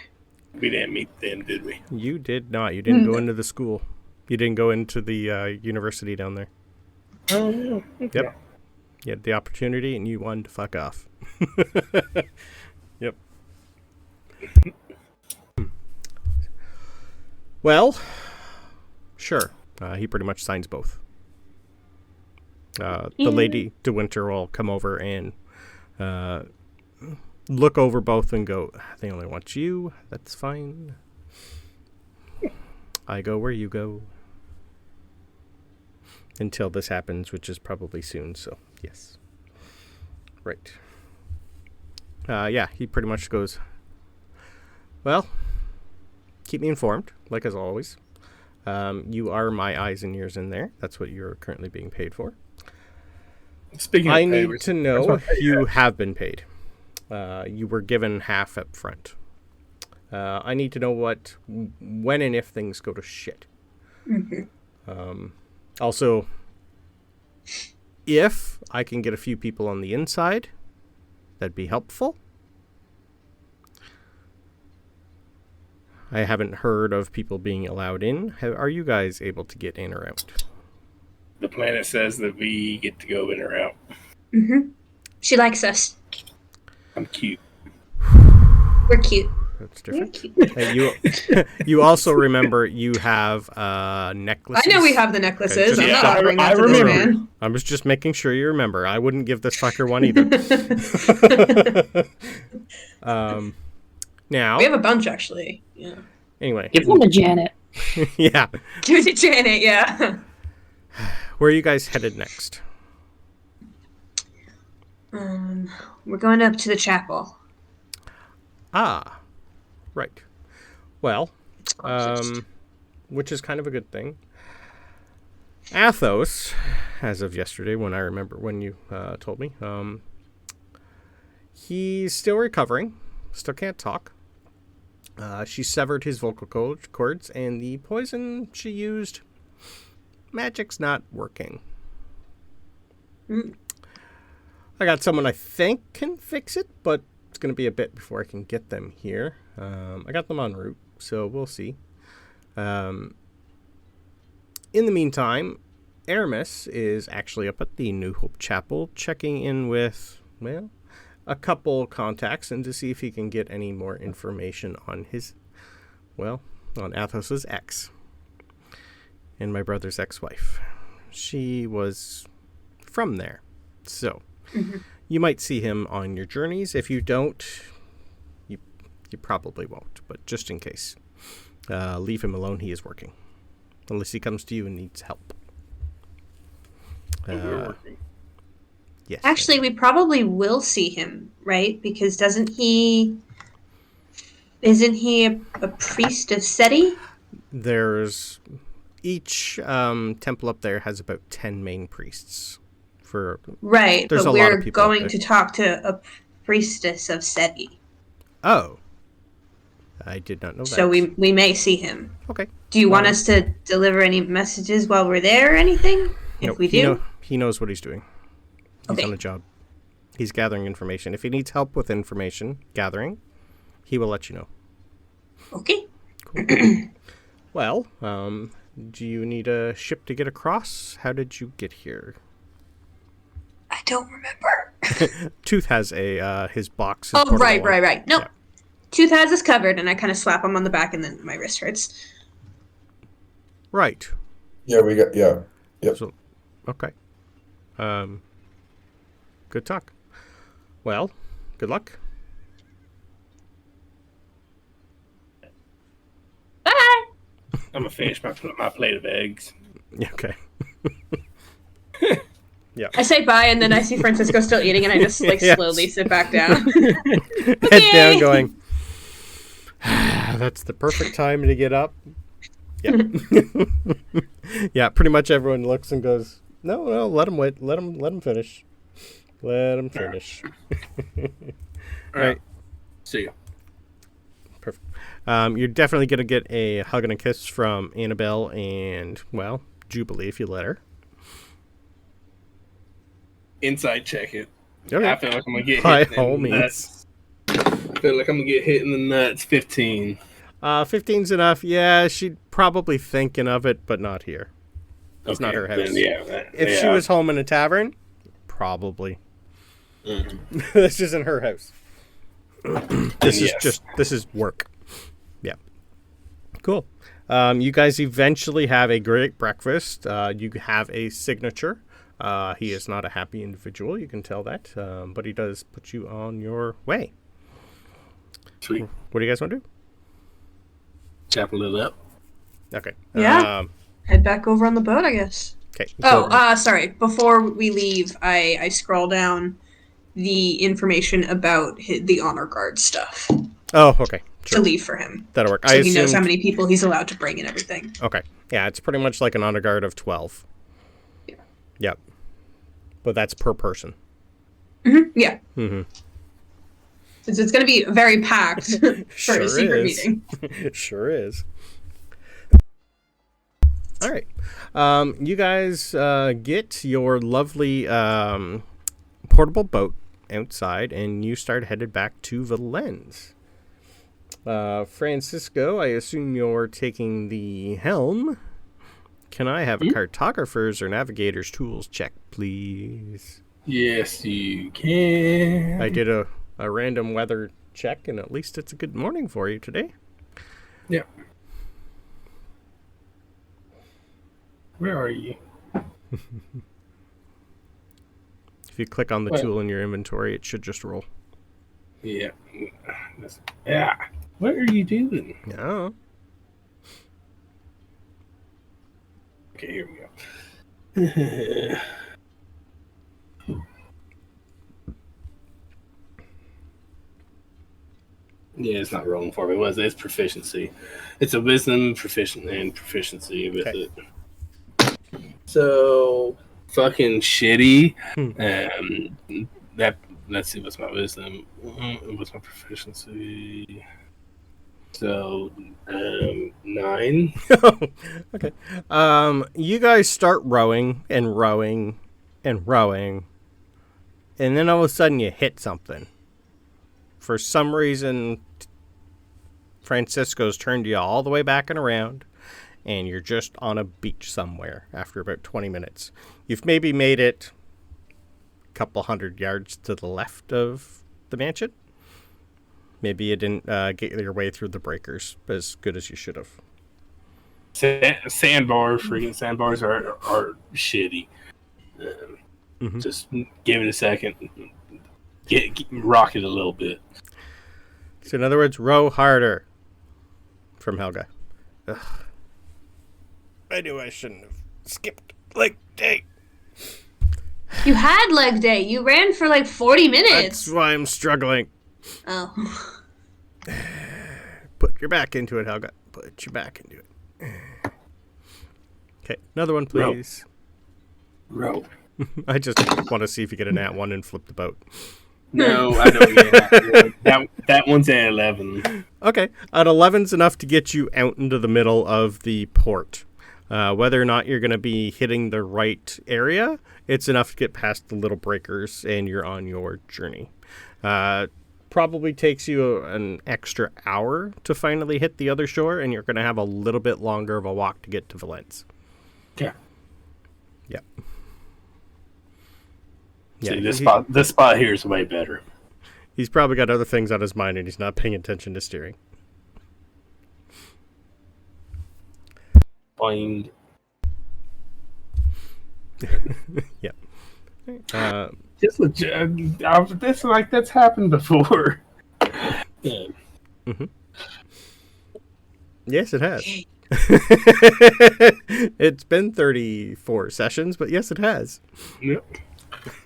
We didn't meet them, did we? You did not. You didn't go into the school. You didn't go into the university down there. Oh, yeah. Okay. Yep. You had the opportunity and you wanted to fuck off. Yep. Well, sure. He pretty much signs both. The Lady De Winter will come over and look over both and go, they only want you. That's fine. I go where you go. Until this happens, which is probably soon, so yes. Right. Yeah, he pretty much goes, well, keep me informed, like as always. You are my eyes and ears in there. That's what you're currently being paid for. Speaking of I pay, need to know you have been paid. You were given half up front. I need to know when and if things go to shit. Also, if I can get a few people on the inside, that'd be helpful. I haven't heard of people being allowed in. Are you guys able to get in or out? The planet says that we get to go in or out. She likes us. I'm cute. We're cute. That's different. You also remember you have necklaces. I know we have the necklaces. I'm Yeah, not offering that I to this remember. man. I was just making sure you remember. I wouldn't give this fucker one either. Now, We have a bunch, actually. Yeah. anyway, Give one to Janet. yeah. Give it to Janet, yeah. Where are you guys headed next? We're going up to the chapel. Ah, right. Well, which is kind of a good thing. Athos, as of yesterday, when you told me, he's still recovering, still can't talk. She severed his vocal cords, and the poison she used, magic's not working. I got someone I think can fix it, but it's going to be a bit before I can get them here. I got them en route, so we'll see. In the meantime, Aramis is actually up at the New Hope Chapel, checking in with, well, a couple contacts and to see if he can get any more information on on Athos's ex. and my brother's ex-wife. She was from there. So you might see him on your journeys. If you don't, you probably won't. But just in case, leave him alone. He is working. Unless he comes to you and needs help. We're working. Yes. Actually, we probably will see him, right? Because isn't he a priest of Seti? There's each temple up there has about 10 main priests. Right, there's but a lot of we're people up going there. to talk to a priestess of Seti. Oh. I did not know that. So we may see him. Okay. Do you want us to deliver any messages while we're there or anything? If we do? He knows what he's doing. He's on a job. He's gathering information. If he needs help with information gathering, he will let you know. Okay. Cool. Well, do you need a ship to get across? How did you get here? I don't remember. Tooth has his box. Oh, right. No. Yeah. Tooth has us covered, and I kind of slap him on the back, and then my wrist hurts. Right. Yeah, we got, yeah. Yep. So, okay. Good talk. Well, good luck. Bye! I'm gonna finish my plate of eggs. Okay. Yeah. I say bye, and then I see Francisco still eating, and I just Yes. slowly sit back down. Head down going, that's the perfect time to get up. Yeah. Yeah, pretty much everyone looks and goes, no, let him wait. Let him finish. Let him finish. All right. See you. Perfect. You're definitely going to get a hug and a kiss from Annabelle and, well, Jubilee if you let her. Inside check it. Okay. I feel like I'm gonna get By hit all in the means. nuts. I feel like I'm gonna get hit in the nuts. 15. 15's enough. Yeah, she'd probably thinking of it, but not here. It's not her house. Then, yeah, If she was home in a tavern, probably. Mm-hmm. This isn't her house. This is yes. this is work. Yeah. Cool. You guys eventually have a great breakfast. You have a signature. He is not a happy individual, you can tell that. But he does put you on your way. Sweet. What do you guys want to do? Chapel it up. Okay. Yeah. Head back over on the boat, I guess. Okay. Oh, sorry. Before we leave, I scroll down the information about the honor guard stuff Oh, okay. to Sure. leave for him. That'll work. So he knows how many people he's allowed to bring and everything. Okay. Yeah, it's pretty much like an honor guard of 12. Yeah. Yep. But that's per person. Mm-hmm. Yeah. Mm-hmm. So it's going to be very packed for Sure a secret is. meeting. Sure is. All right. You guys get your lovely portable boat outside, and you start headed back to Valens. Francisco, I assume you're taking the helm. Can I have a cartographer's or navigator's tools check, please? Yes, you can. I did a random weather check, and at least it's a good morning for you today. Yeah. Where are you? If you click on the tool in your inventory, it should just roll. Yeah. Yeah. What are you doing? No. Okay, here we go. Yeah, it's not rolling for me. What is it? It's proficiency. It's a wisdom proficiency with Okay. it. So fucking shitty. Let's see what's my wisdom. What's my proficiency? So 9. Okay. You guys start rowing and rowing and rowing, and then all of a sudden you hit something. For some reason, Francisco's turned you all the way back and around, and you're just on a beach somewhere after about 20 minutes. You've maybe made it a couple hundred yards to the left of the mansion. Maybe you didn't get your way through the breakers as good as you should have. Sandbars, freaking sandbars are shitty. Just give it a second. Rock it a little bit. So in other words, row harder. From Helga. Ugh. I knew I shouldn't have skipped leg day. You had leg day. You ran for like 40 minutes. That's why I'm struggling. Oh. Put your back into it, Helga. Put your back into it. Okay, another one, please. Row. I just want to see if you get a nat 1 and flip the boat. No, I don't get that. That one's at 11. Okay, an 11's enough to get you out into the middle of the port. Whether or not you're going to be hitting the right area, it's enough to get past the little breakers and you're on your journey. Probably takes you an extra hour to finally hit the other shore, and you're going to have a little bit longer of a walk to get to Valence. Okay. Yeah. See, this spot here is way better. He's probably got other things on his mind, and he's not paying attention to steering. Find. Yeah. That's happened before. Yeah. Mm-hmm. Yes, it has. It's been 34 sessions, but yes, it has. Yep.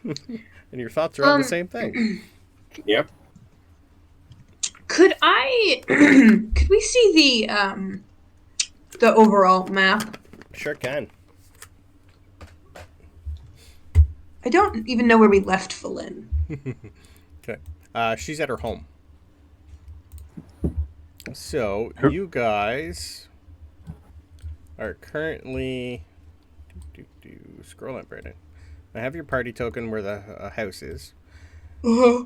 And your thoughts are on the same thing. Yep. Could we see the overall map? Sure can. I don't even know where we left Valin. Okay. She's at her home. So, you guys are currently... Scroll up, Brandon. I have your party token where the house is. Uh-huh.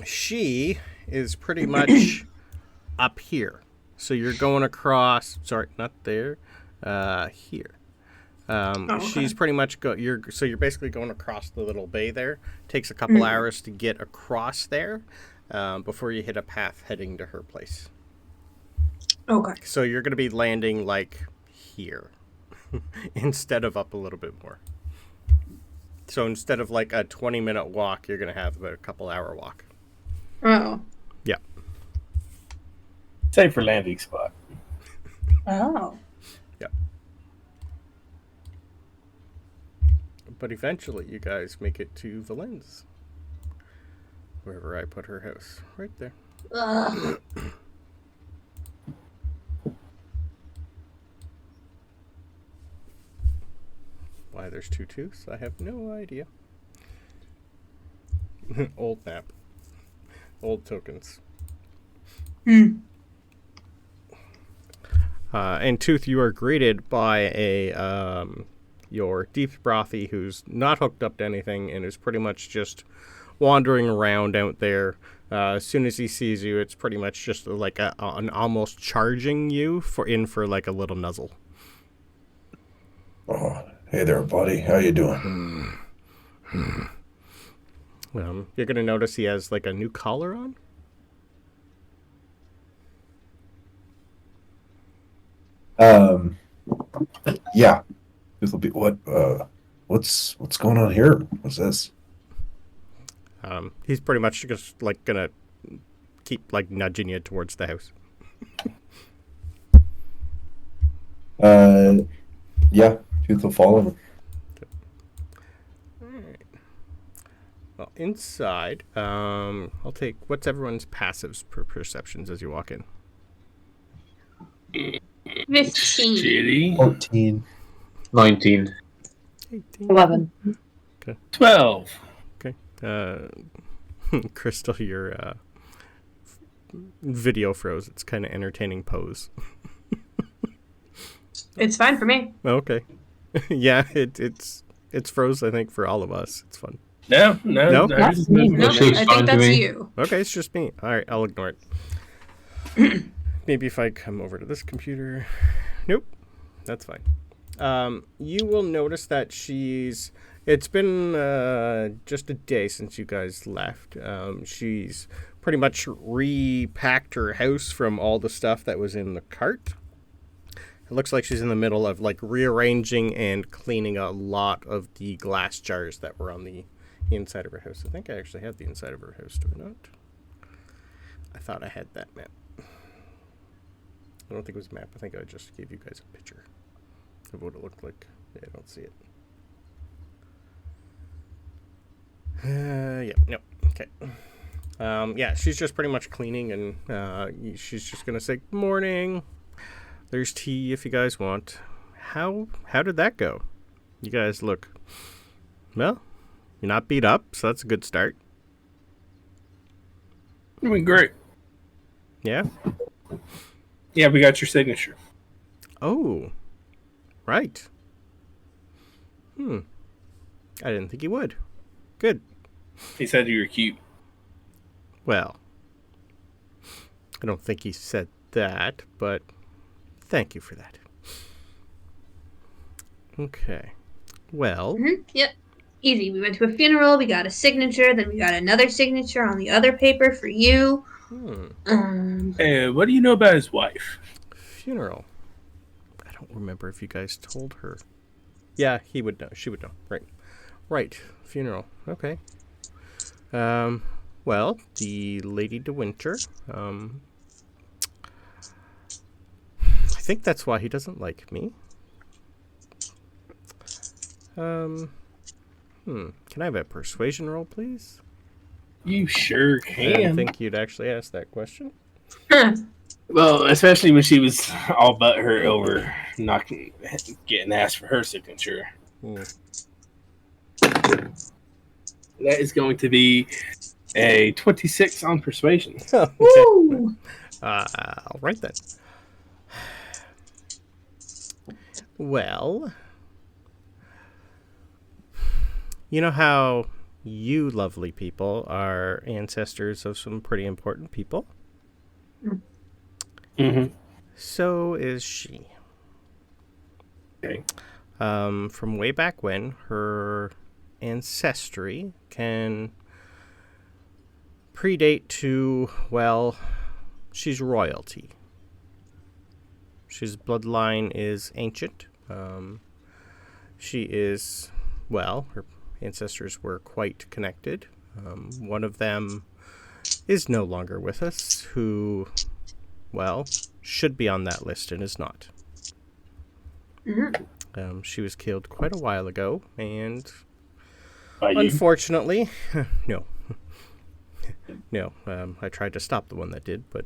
She is pretty much up here. So you're going across... Sorry, not there. Here. Okay. She's pretty much... You're basically going across the little bay there. Takes a couple hours to get across there before you hit a path heading to her place. Okay. So you're going to be landing, like, here. Instead of up a little bit more. So instead of like a 20-minute walk, you're going to have about a couple-hour walk. Oh. Yeah. Save for landing spot. Oh. Yeah. But eventually, you guys make it to Valence. Wherever I put her house. Right there. Why there's 2 tooths, I have no idea. Old map. Old tokens. And Tooth, you are greeted by your Deep Brothy who's not hooked up to anything and is pretty much just wandering around out there. As soon as he sees you, it's pretty much just like an almost charging you for like a little nuzzle. Oh, hey there, buddy. How you doing? You're going to notice he has like a new collar on. Yeah. This'll be what's going on here? What's this? He's pretty much just like gonna keep like nudging you towards the house. Yeah, Tooth will follow him. Alright. Well, inside, I'll take what's everyone's passives per perceptions as you walk in. 15. Shitty. 14. 19. 18. 11. 12. Okay. Crystal, your video froze. It's kind of entertaining pose. It's fine for me. Okay. Yeah, it's froze, I think, for all of us. It's fun. No. No, I think that's you. Okay, it's just me. All right, I'll ignore it. Maybe if I come over to this computer. Nope. That's fine. You will notice that it's been just a day since you guys left. She's pretty much repacked her house from all the stuff that was in the cart. It looks like she's in the middle of like rearranging and cleaning a lot of the glass jars that were on the inside of her house. I think I actually have the inside of her house, do I not? I thought I had that map. I don't think it was a map. I think I just gave you guys a picture of what it looked like. Yeah, I don't see it. Yeah, no, okay. Yeah, she's just pretty much cleaning, and she's just gonna say, "Morning. There's tea if you guys want." How did that go? You guys look, well, you're not beat up, so that's a good start. I mean, great. Yeah? Yeah, we got your signature. Oh, right. I didn't think you would. Good. He said you were cute. Well, I don't think he said that, but thank you for that. Okay. Well. Mm-hmm. Yep. Easy. We went to a funeral. We got a signature. Then we got another signature on the other paper for you. Hey, what do you know about his wife? Funeral. I don't remember if you guys told her. Yeah, he would know. She would know. Right. Right. Funeral. Okay. Well, the Lady de Winter. I think that's why he doesn't like me. Can I have a persuasion roll, please? You sure I can. didn't think you'd actually ask that question. Well, especially when she was all butthurt over not getting asked for her signature. That is going to be a 26 on persuasion. Okay. Woo! All right then. Well, you know how you lovely people are ancestors of some pretty important people? Mm-hmm. So is she. Okay. From way back when, her ancestry can predate to, well, she's royalty. She's bloodline is ancient. She is, well, her ancestors were quite connected. One of them is no longer with us, who, well, should be on that list and is not. Mm-hmm. She was killed quite a while ago, and By you? unfortunately, no. No, I tried to stop the one that did, but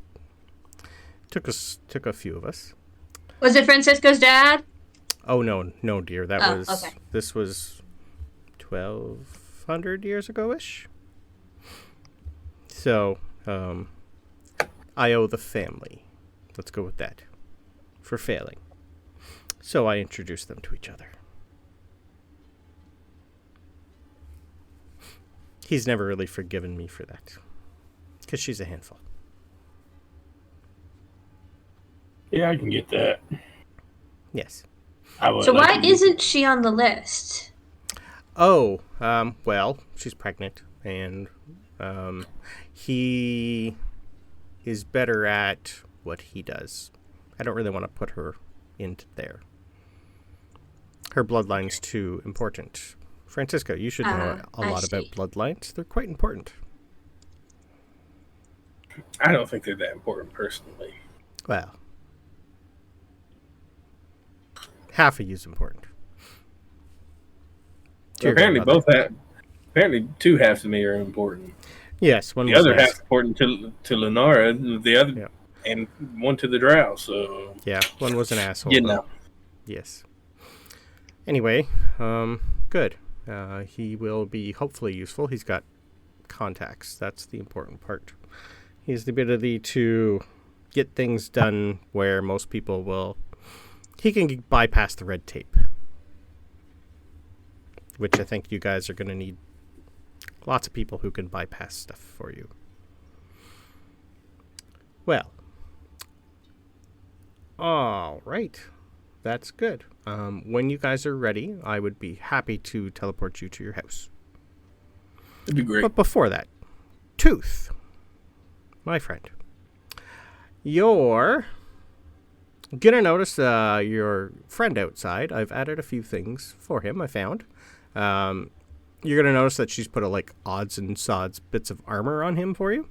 took a few of us. Was it Francisco's dad? Oh no, dear. Okay. This was 1,200 years ago-ish. So, I owe the family. Let's go with that. For failing. So I introduced them to each other. He's never really forgiven me for that. Because she's a handful. Yeah, I can get that. Yes. So why isn't she on the list? Oh, well, she's pregnant, and he is better at what he does. I don't really want to put her into there. Her bloodline's too important. Francisco, you should know a lot about bloodlines. They're quite important. I don't think they're that important personally. Well, half of you's important. Apparently, two halves of me are important. Yes, one The was other nice. half's important to Lenara, the other, Yeah. and one to the Drow. So Yeah, one was an asshole. you though. know, Yes. Anyway, good. He will be hopefully useful. He's got contacts. That's the important part. He has the ability to get things done where most people will. He can bypass the red tape, which I think you guys are going to need. Lots of people who can bypass stuff for you. Well. All right. That's good. When you guys are ready, I would be happy to teleport you to your house. it'd be great. But before that, Tooth, my friend, your Gonna notice your friend outside. I've added a few things for him, I found. You're gonna notice that she's put odds and sods bits of armor on him for you.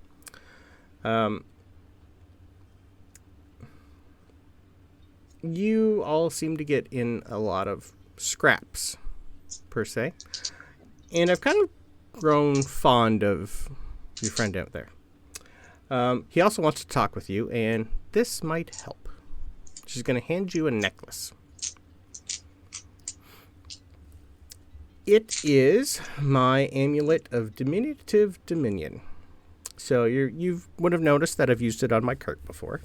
You all seem to get in a lot of scraps, per se. And I've kind of grown fond of your friend out there. He also wants to talk with you, and this might help. She's going to hand you a necklace. It is my amulet of diminutive dominion. So you would have noticed that I've used it on my cart before.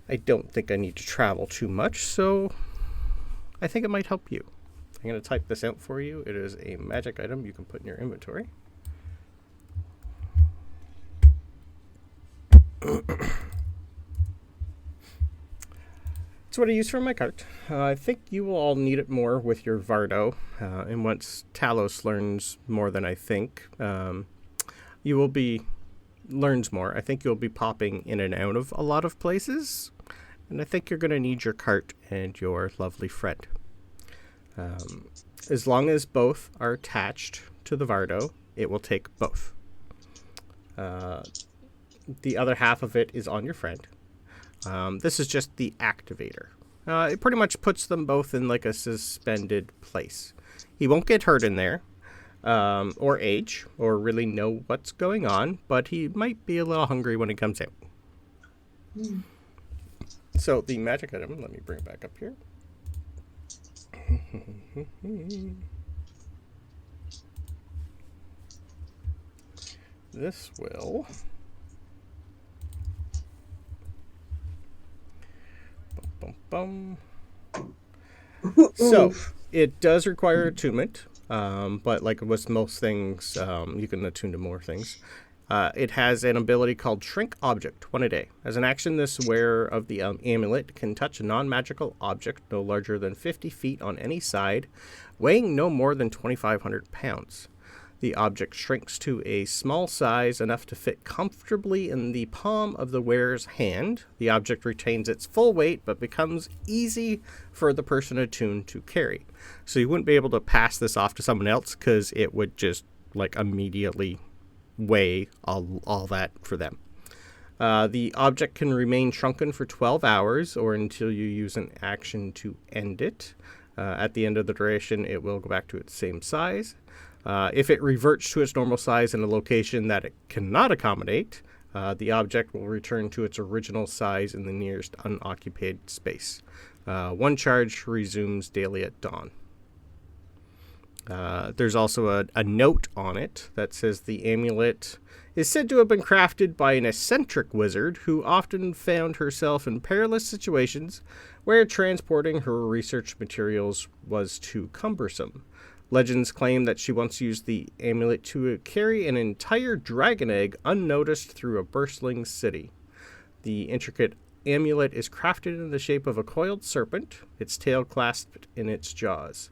I don't think I need to travel too much, so I think it might help you. I'm going to type this out for you. It is a magic item you can put in your inventory. It's what I use for my cart. I think you will all need it more with your Vardo. And once Talos learns more than I think, learns more. I think you'll be popping in and out of a lot of places. And I think you're going to need your cart and your lovely friend. As long as both are attached to the Vardo, it will take both. The other half of it is on your friend. This is just the activator. It pretty much puts them both in a suspended place. He won't get hurt in there, or age, or really know what's going on, but he might be a little hungry when he comes out. So the magic item, let me bring it back up here. This will... So, it does require attunement, but like with most things, you can attune to more things. It has an ability called Shrink Object, 1 a day. As an action, this wearer of the amulet can touch a non-magical object no larger than 50 feet on any side, weighing no more than 2,500 pounds. The object shrinks to a small size enough to fit comfortably in the palm of the wearer's hand. The object retains its full weight, but becomes easy for the person attuned to carry. So you wouldn't be able to pass this off to someone else because it would just immediately weigh all that for them. The object can remain shrunken for 12 hours or until you use an action to end it. At the end of the duration, it will go back to its same size. If it reverts to its normal size in a location that it cannot accommodate, the object will return to its original size in the nearest unoccupied space. 1 charge resumes daily at dawn. There's also a note on it that says the amulet is said to have been crafted by an eccentric wizard who often found herself in perilous situations where transporting her research materials was too cumbersome. Legends claim that she once used the amulet to carry an entire dragon egg unnoticed through a bustling city. The intricate amulet is crafted in the shape of a coiled serpent, its tail clasped in its jaws.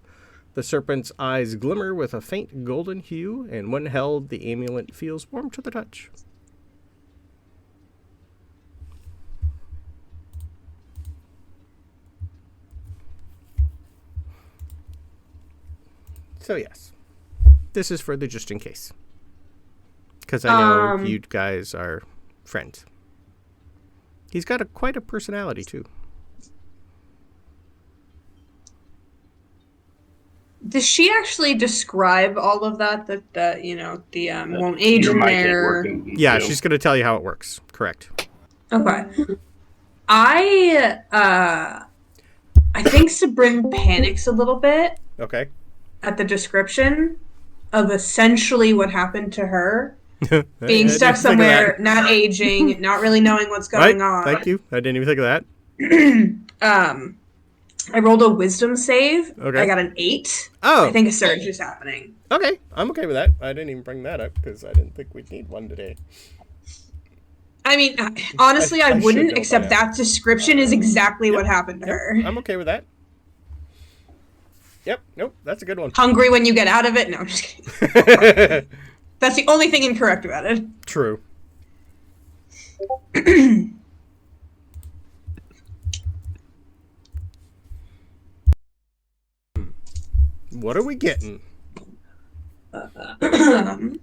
The serpent's eyes glimmer with a faint golden hue, and when held, the amulet feels warm to the touch. So yes, this is for the just in case. Because I know you guys are friends. He's got quite a personality, too. Does she actually describe all of that? That won't age in there. Yeah, she's going to tell you how it works. Correct. Okay. I think Sabryn panics a little bit. Okay. At the description of essentially what happened to her. Being stuck somewhere, not aging, not really knowing what's going on. Thank you. I didn't even think of that. I rolled a wisdom save. Okay. I got an 8. Oh. I think a surge is happening. Okay. I'm okay with that. I didn't even bring that up because I didn't think we'd need one today. I mean, honestly, I wouldn't, except that description is exactly what happened to her. I'm okay with that. Yep. Nope. That's a good one. Hungry when you get out of it? No, I'm just kidding. That's the only thing incorrect about it. True. What are we getting? I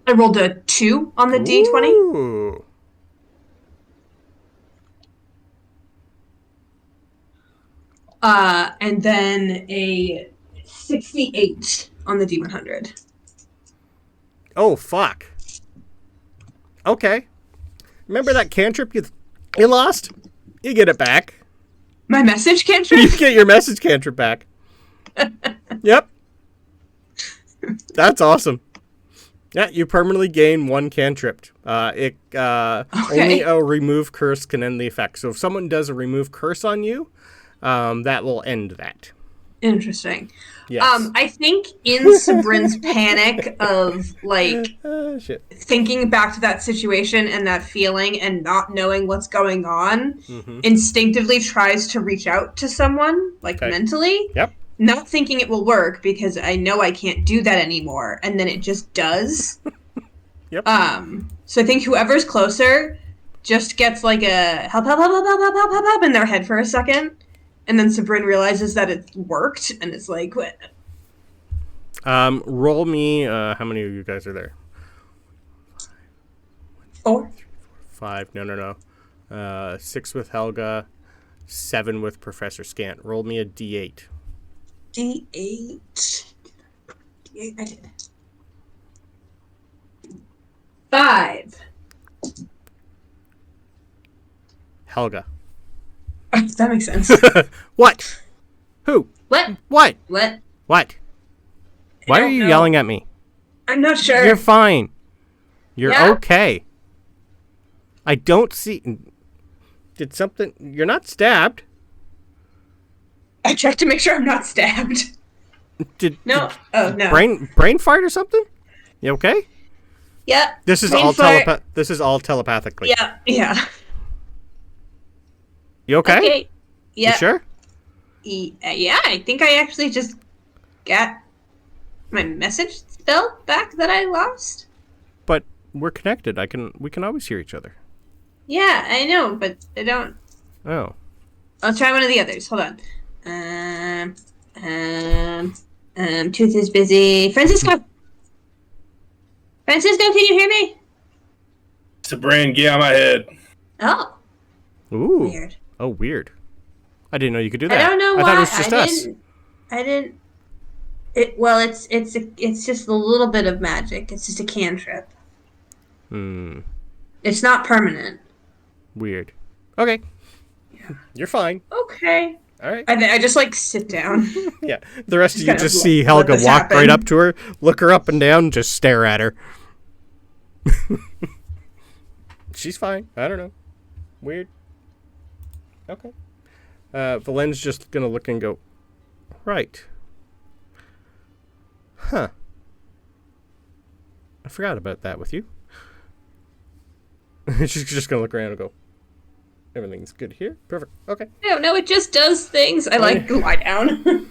rolled a 2 on the D20. Ooh. And then a 68 on the D100. Oh, fuck. Okay. Remember that cantrip you lost? You get it back. My message You cantrip? get your message cantrip back. Yep. That's awesome. Yeah, you permanently gain 1 cantrip. Only a remove curse can end the effect. So if someone does a remove curse on you, that will end that. Interesting. Yes. I think in Sabryn's panic of, like, Shit. thinking back to that situation and that feeling and not knowing what's going on, instinctively tries to reach out to someone, like, mentally. Yep. Not thinking it will work because I know I can't do that anymore, and then it just does. Yep. So I think whoever's closer just gets like a help, help, help, help, help, help, help, help, help in their head for a second, and then Sabryn realizes that it worked, and it's like, what? Roll me. How many of you guys are there? 4. 5. No. 6 with Helga. 7 with Professor Scant. Roll me a D8. D8. D8, I did. 5. Helga. That makes sense. What? Who? What? What? What? What? Why are you yelling at me? I'm not sure. You're fine. You're Yeah? okay. I don't see... Did something... You're not stabbed. I checked to make sure I'm not stabbed. No. Oh, no. Brain fart or something? You okay? Yeah. This is brain all fart. This is all telepathically. Yeah. You okay? Okay. Yeah. You sure? Yeah, I think I actually just got my message spell back that I lost. But we're connected. We can always hear each other. Yeah, I know, but I don't. Oh. I'll try one of the others. Hold on. Tooth is busy. Francisco, can you hear me? Sabryn, get out of my head. Oh, Ooh. weird. Oh, weird. I didn't know you could do that. I don't know why. I thought it was just us. I didn't. It's just a little bit of magic. It's just a cantrip. It's not permanent. Weird. Okay. Yeah. You're fine. Okay. All right. I just like sit down. Yeah. The rest of you kind of just see let Helga this walk happen. right up to her, look her up and down, just stare at her. She's fine. I don't know. Weird. Okay. Valen's just gonna look and go, right. Huh. I forgot about that with you. She's just gonna look around and go, everything's good here? Perfect. Okay. No, it just does things. I like to lie down.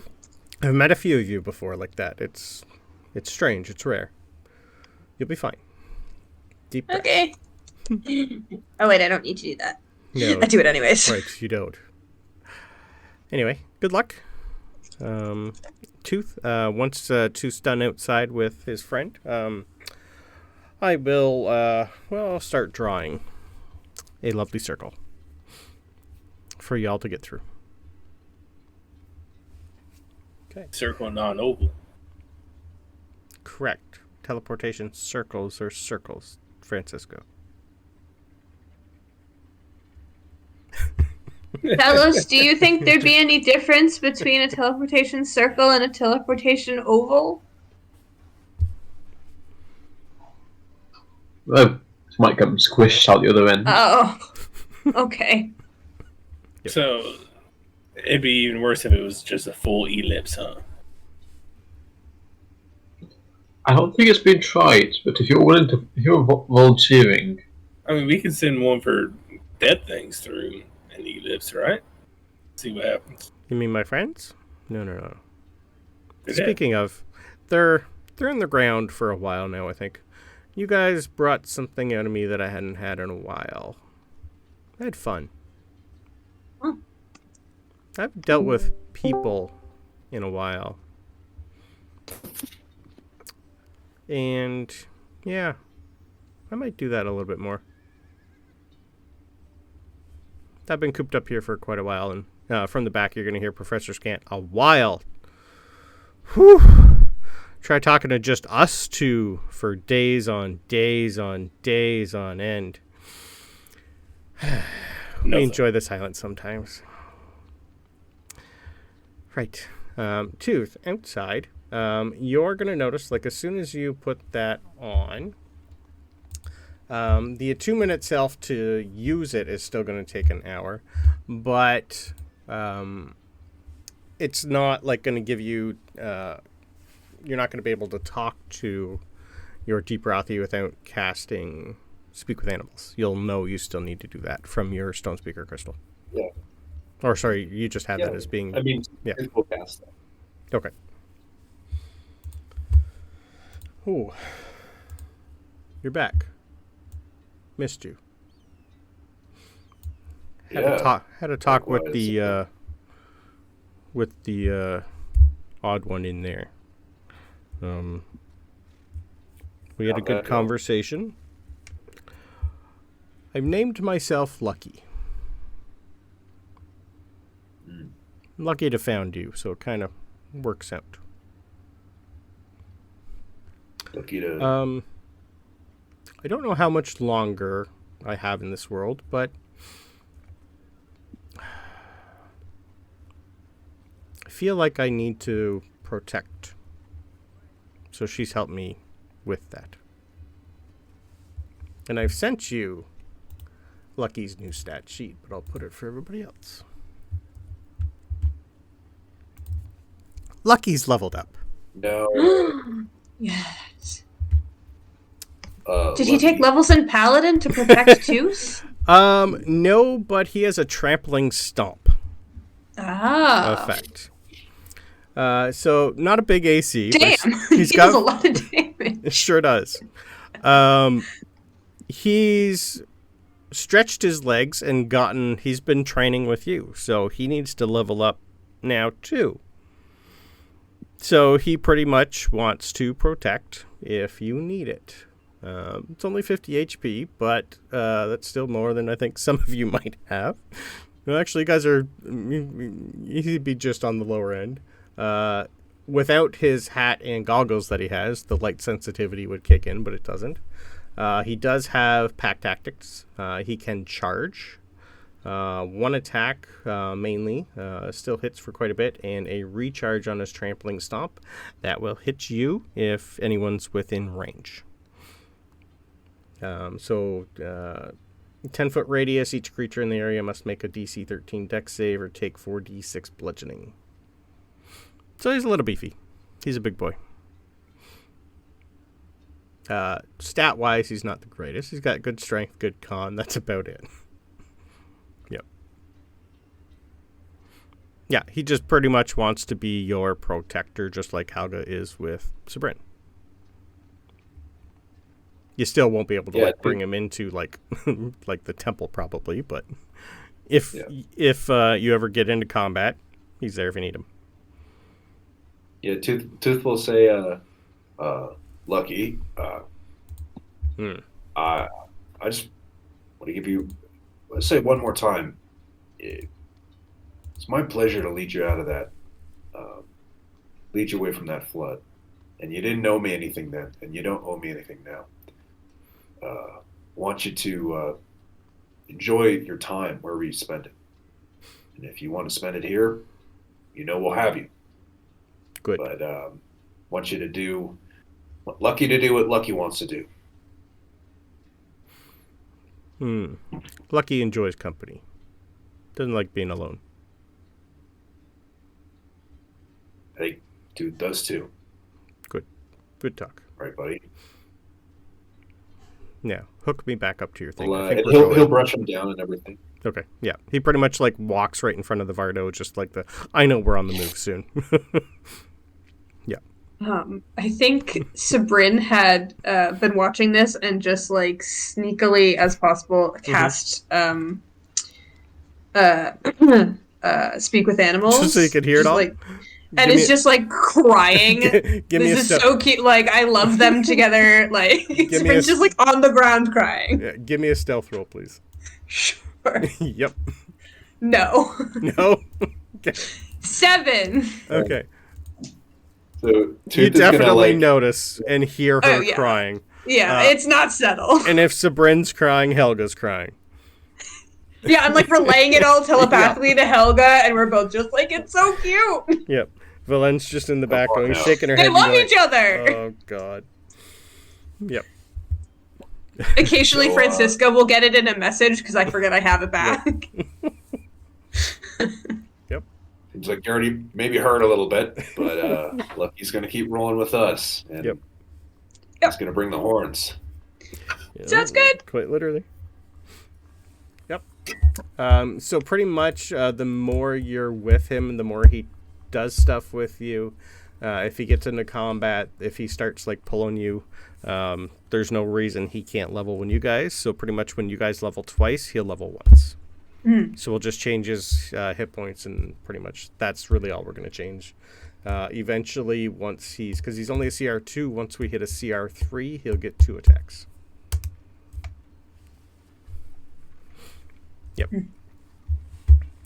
I've met a few of you before like that. It's strange. It's rare. You'll be fine. Deep breath. Okay. Oh, wait, I don't need to do that. No. I do it anyways. Right, you don't. Anyway, good luck. Tooth, once Tooth's done outside with his friend, I will, I'll start drawing a lovely circle for y'all to get through. Okay. Circle, non-oval. Correct. Teleportation circles are circles, Francisco. Talos, do you think there'd be any difference between a teleportation circle and a teleportation oval? Well, this might come squished out the other end. Oh, okay. Yep. So it'd be even worse if it was just a full ellipse, huh? I don't think it's been tried, but if you're volunteering, I mean, we could send one for dead things through an ellipse, right? See what happens. You mean my friends? No. They're dead. Speaking of, they're in the ground for a while now, I think. You guys brought something out of me that I hadn't had in a while. I had fun. Huh. I've dealt with people in a while. And, yeah, I might do that a little bit more. I've been cooped up here for quite a while, and from the back you're going to hear Professor Scant a while. Whew! Try talking to just us two for days on days on days on end. We enjoy the silence sometimes. Right. Tooth, outside. You're going to notice, like, as soon as you put that on, the attunement itself to use it is still going to take an hour, but it's not, like, going to give you... you're not going to be able to talk to your Deep Rothy without casting Speak with Animals. You'll know you still need to do that from your Stone Speaker Crystal. Yeah. Or, sorry, you just had that as being... I mean, yeah. we'll cast that. Okay. Ooh. You're back. Missed you. Had a talk with the odd one in there. We had a good conversation. I've named myself Lucky. Lucky to found you, so it kind of works out. Lucky to... I don't know how much longer I have in this world, but I feel like I need to protect. So she's helped me with that. And I've sent you Lucky's new stat sheet, but I'll put it for everybody else. Lucky's leveled up. No. Yes. Did he take levels in Paladin to protect Tooth? No, but he has a trampling stomp effect. So not a big AC. Damn, he does a lot of damage. It sure does. He's stretched his legs and he's been training with you, so he needs to level up now too. So he pretty much wants to protect if you need it. It's only 50 HP, but that's still more than I think some of you might have. No, actually, you guys he'd be just on the lower end. Without his hat and goggles that he has, the light sensitivity would kick in, but it doesn't. He does have pack tactics. He can charge. One attack, mainly, still hits for quite a bit, and a recharge on his trampling stomp. That will hit you if anyone's within range. 10-foot radius, each creature in the area must make a DC 13 dex save or take 4d6 bludgeoning. So he's a little beefy. He's a big boy. Stat-wise, he's not the greatest. He's got good strength, good con. That's about it. Yep. Yeah, he just pretty much wants to be your protector, just like Helga is with Sabryn. You still won't be able to bring him into like the temple probably, but if you ever get into combat, he's there if you need him. Yeah, Tooth will say, Lucky, I just want to give you, let's say one more time, it's my pleasure to lead you out of that, lead you away from that flood. And you didn't owe me anything then, and you don't owe me anything now. Want you to enjoy your time wherever you spend it. And if you want to spend it here, we'll have you. Good. But want you to do Lucky to do what Lucky wants to do. Lucky enjoys company. Doesn't like being alone. Hey, dude does too. Good talk. Right, buddy? Yeah, hook me back up to your thing. Well, he'll brush him down and everything. Okay, yeah. He pretty much walks right in front of the Vardo, just like I know we're on the move soon. Yeah. I think Sabryn had been watching this and just like sneakily as possible cast speak with animals. Just so you could hear it just, all? like, and it's just like crying. Give me a this is step. so cute. Like I love them together. Like Sabryn's just like on the ground crying. Yeah, give me a stealth roll, please. Sure. Yep. No. No. Okay. 7. Okay. So You Tooth is definitely gonna, like, notice and hear her yeah. crying. Yeah, it's not settled. And if Sabryn's crying, Helga's crying. Yeah, I'm like relaying it all telepathically to Helga, and we're both just like, it's so cute. Yep. Valen's just in the back going, shaking her They head. love going, each other. Oh, God. Yep. Occasionally, So, Francisca will get it in a message because I forget I have it back. Yep. Seems like you already maybe hurt a little bit, but Lucky's going to keep rolling with us. And Yep. he's going to bring the horns. Yeah, Sounds good. Quite literally. Yep. So pretty much the more you're with him, the more he does stuff with you. If he gets into combat, if he starts like pulling you, there's no reason he can't level when you guys. So pretty much when you guys level twice, he'll level once. So we'll just change his hit points, and pretty much that's really all we're going to change. Eventually, once because he's only a CR2, once we hit a CR3, he'll get 2 attacks. Yep.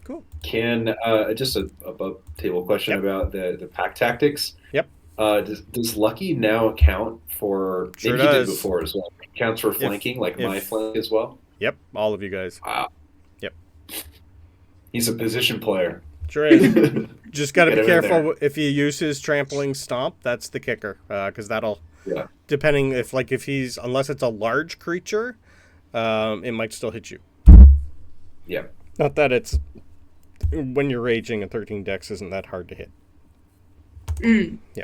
Cool. Can just a above table question Yep. about the pack tactics? Yep. Does Lucky now account for? Sure maybe he did does. before as well. Counts for flanking, like my flank as well. Yep. All of you guys. Wow. Yep. He's a position player. Sure is. Just got to Get be him in careful there. if you use his trampling stomp. That's the kicker, because that'll Yeah. depending if he's unless it's a large creature, it might still hit you. Yeah. Not that it's when you're raging, a 13 dex isn't that hard to hit. Yeah.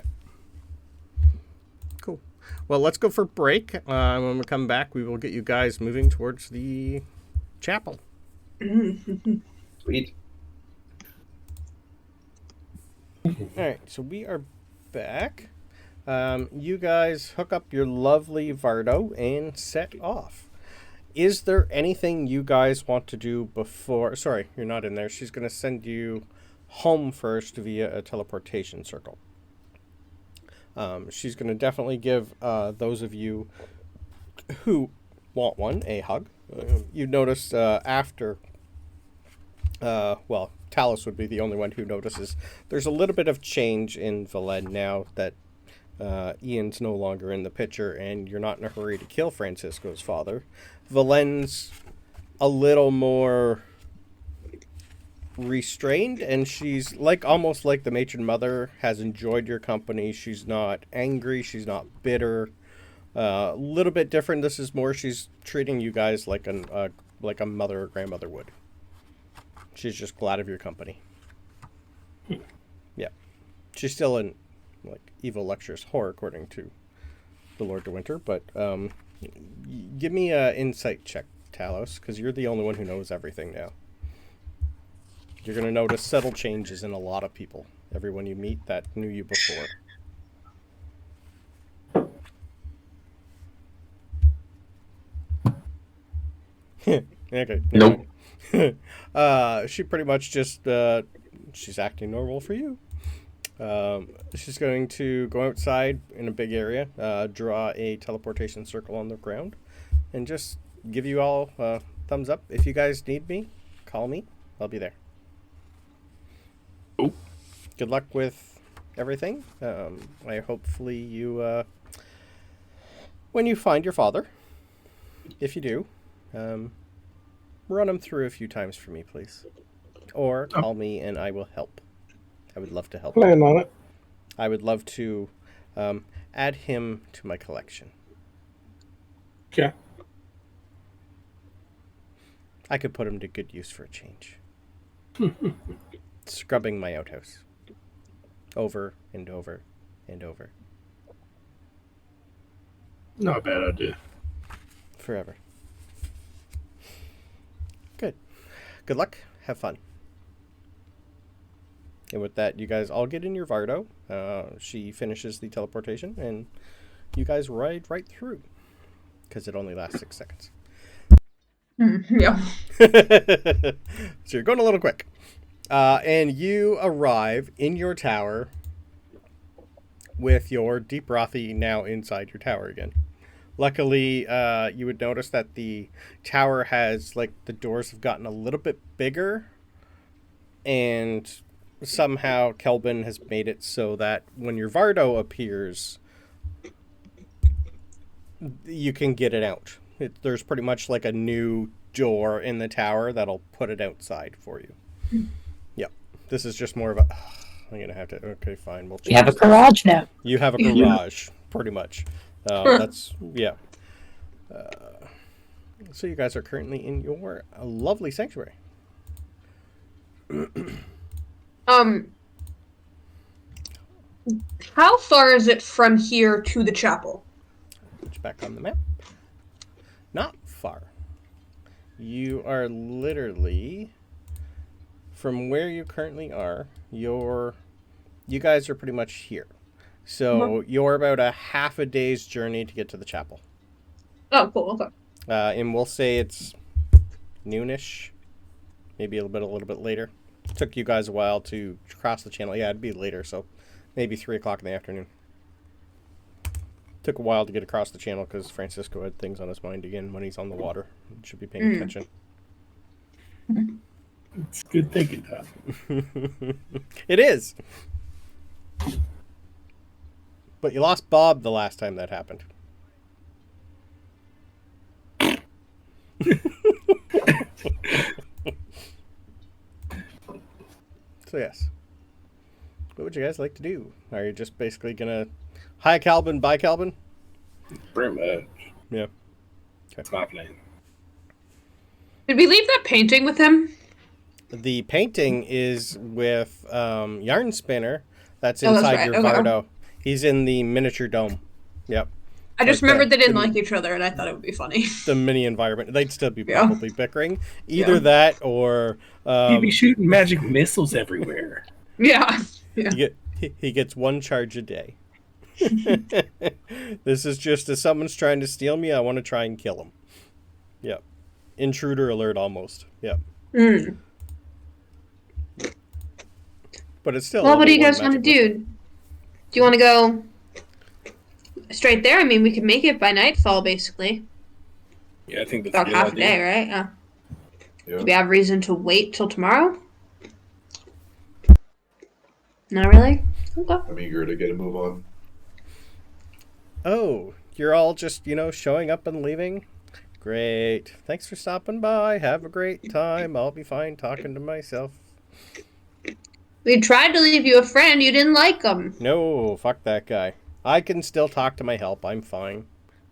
Cool. Well, let's go for break. When we come back, we will get you guys moving towards the chapel. Sweet. All right, so we are back. You guys hook up your lovely Vardo and set off. Is there anything you guys want to do before... Sorry, you're not in there. She's going to send you home first via a teleportation circle. She's going to definitely give those of you who want one a hug. You notice after... Talos would be the only one who notices. There's a little bit of change in Valen now that Ian's no longer in the picture and you're not in a hurry to kill Francisco's father. Valen's a little more restrained, and she's almost like the matron mother, has enjoyed your company. She's not angry, she's not bitter. A little bit different. This is more she's treating you guys like a mother or grandmother would. She's just glad of your company. Yeah. She's still in evil lectures whore, according to the Lord de Winter, but give me an insight check, Talos, because you're the only one who knows everything now. You're going to notice subtle changes in a lot of people. Everyone you meet that knew you before. Okay. Nope. She pretty much just she's acting normal for you. She's going to go outside in a big area, draw a teleportation circle on the ground, and just give you all a thumbs up. If you guys need me, call me. I'll be there. Oh. Good luck with everything. I hopefully you, when you find your father, if you do, run him through a few times for me, please. Or call me and I will help. I would love to help. Plan on it. I would love to add him to my collection. Okay. I could put him to good use for a change. Scrubbing my outhouse. Over and over and over. Not a bad idea. Forever. Good. Good luck. Have fun. And with that, you guys all get in your Vardo. She finishes the teleportation, and you guys ride right through. Because it only lasts 6 seconds. Yeah. So you're going a little quick. And you arrive in your tower with your Deep Rothy now inside your tower again. Luckily, you would notice that the tower has, like, the doors have gotten a little bit bigger. And somehow Kelvin has made it so that when your Vardo appears, you can get it out. There's pretty much like a new door in the tower that'll put it outside for you. Yep. This is just more of a... I'm going to have to... Okay, fine. We'll You have a garage now. You have a garage, pretty much. That's... Yeah. So you guys are currently in your lovely sanctuary. How far is it from here to the chapel? Put you back on the map. Not far. You are literally, from where you currently are, you guys are pretty much here. So you're about a half a day's journey to get to the chapel. Oh, cool. Okay. And we'll say it's noonish, maybe a little bit later. It took you guys a while to cross the channel. Yeah, it'd be later, so maybe 3 o'clock in the afternoon. Took a while to get across the channel because Francisco had things on his mind again when he's on the water. Should be paying attention. It's good thinking, Tom. It is. But you lost Bob the last time that happened. So yes. What would you guys like to do? Are you just basically gonna hi Calvin, bye Calvin? Pretty much. Yeah. That's my plan. Did we leave that painting with him? The painting is with Yarn Spinner. That's Oh, that's inside right. your Okay. Vardo. He's in the miniature dome. Yep. I just Like remembered the- they didn't the- like each other, and I thought it would be funny. The mini environment. They'd still be Yeah. probably bickering. Either Yeah. that or He'd be shooting magic missiles everywhere. Yeah. Yeah. he gets 1 charge a day. This is just as someone's trying to steal me, I want to try and kill him. Yep. Intruder alert almost. Yep. Mm. But it's still. Well, what do you level guys 1 want to magic do? Do you want to go straight there? I mean, we could make it by nightfall, basically. Yeah, I think that's About a good half a idea. day, right? Yeah. Yeah. Do we have reason to wait till tomorrow? Not really? Okay. I'm eager to get a move on. Oh, you're all just, showing up and leaving? Great. Thanks for stopping by. Have a great time. I'll be fine talking to myself. We tried to leave you a friend. You didn't like him. No, fuck that guy. I can still talk to my help. I'm fine.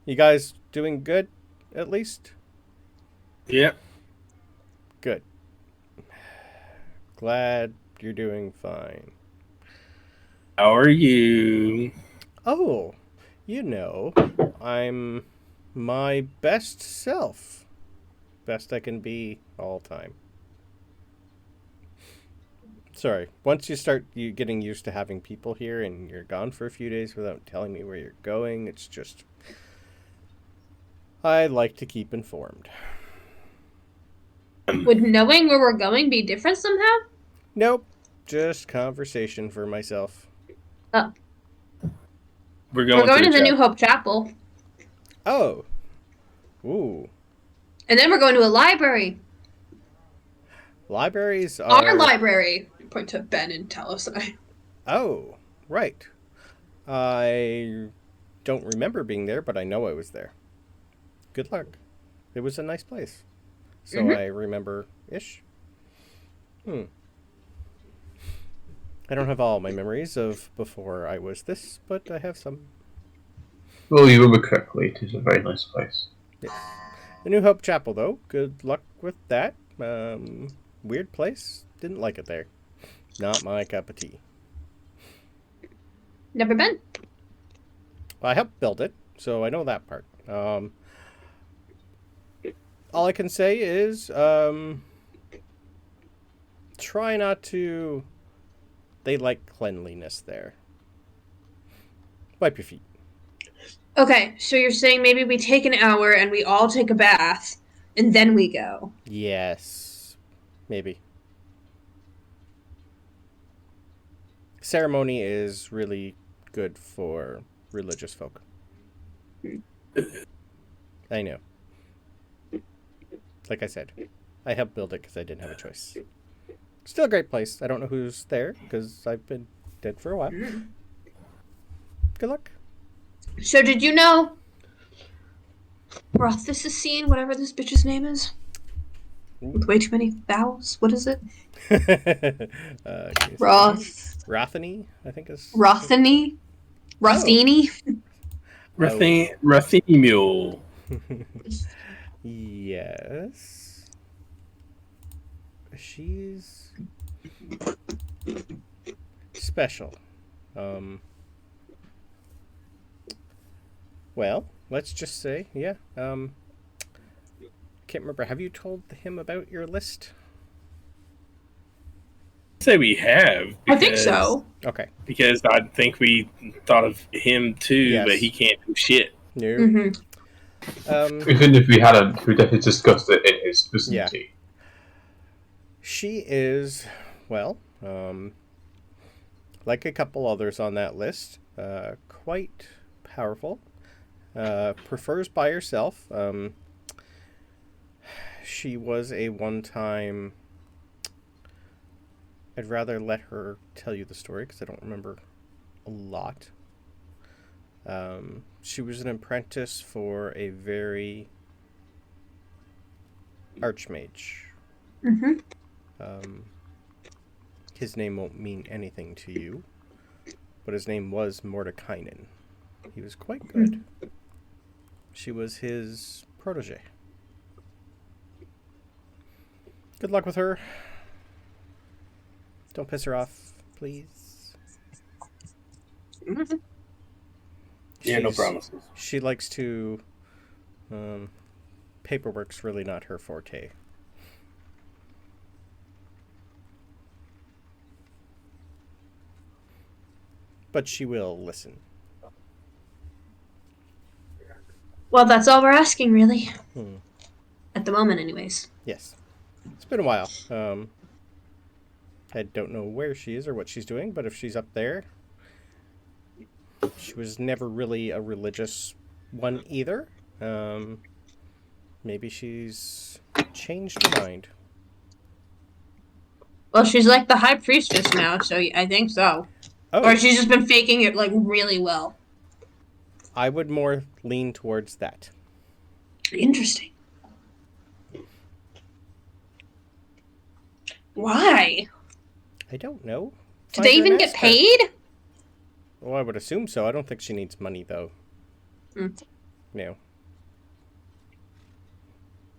You guys doing good, at least? Yep. Good. Glad you're doing fine. How are you? Oh, I'm my best self. Best I can be all time. Sorry, once you start getting used to having people here and you're gone for a few days without telling me where you're going, it's just... I like to keep informed. Would knowing where we're going be different somehow? Nope, just conversation for myself. Oh. We're going We're going to the the New chapel. Hope Chapel. Oh. Ooh. And then we're going to a library. Libraries are... Our library. Point to Ben and Talos and I. Oh, right. I don't remember being there, but I know I was there. Good luck. It was a nice place. So I remember-ish. I don't have all my memories of before I was this, but I have some. Well, you remember correctly. It is a very nice place. Yes. The New Hope Chapel, though. Good luck with that. Weird place. Didn't like it there. Not my cup of tea. Never been. I helped build it, so I know that part. All I can say is, try not to They like cleanliness there. Wipe your feet. Okay, so you're saying maybe we take an hour and we all take a bath, and then we go. Yes. Maybe. Ceremony is really good for religious folk. I know. Like I said, I helped build it because I didn't have a choice. Still a great place. I don't know who's there because I've been dead for a while. Good luck. So did you know Rothicine, whatever this bitch's name is? With way too many vowels. What is it? Rothany, I think is. Rothany? Rothini? Ratheniel. Yes. She's special. Well, let's just say, yeah. Can't remember. Have you told him about your list? Say we have. I think so. Okay. Because I think we thought of him too, Yes. but he can't do shit. No. Mm-hmm. Even if we hadn't, we definitely discussed it in his vicinity. She is, well, like a couple others on that list, quite powerful. Prefers by herself. She was a one-time... I'd rather let her tell you the story because I don't remember a lot. She was an apprentice for a very archmage. Mm-hmm. His name won't mean anything to you, but his name was Mordekainen. He was quite good. She was his protege. Good luck with her. Don't piss her off, please. Mm-hmm. Yeah, no promises. She likes to... paperwork's really not her forte. But she will listen. Well, that's all we're asking, really. At the moment, anyways. Yes. It's been a while. I don't know where she is or what she's doing, but if she's up there... She was never really a religious one either. Maybe she's changed her mind. Well, she's like the high priestess now, so I think so. Oh, Or she's just been faking it, like, really well. I would more lean towards that. Interesting. Why? I don't know. Do they even get paid? Well, I would assume so. I don't think she needs money, though. No.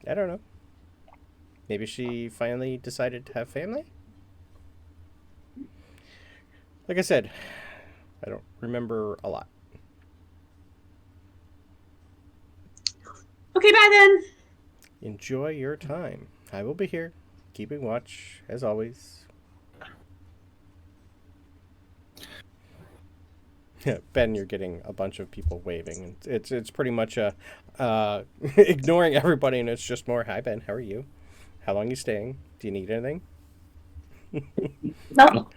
I don't know. Maybe she finally decided to have family? Like I said, I don't remember a lot. Okay, bye then. Enjoy your time. I will be here, keeping watch, as always. Ben, you're getting a bunch of people waving. It's pretty much a ignoring everybody, and it's just more, hi, Ben, how are you? How long are you staying? Do you need anything? No.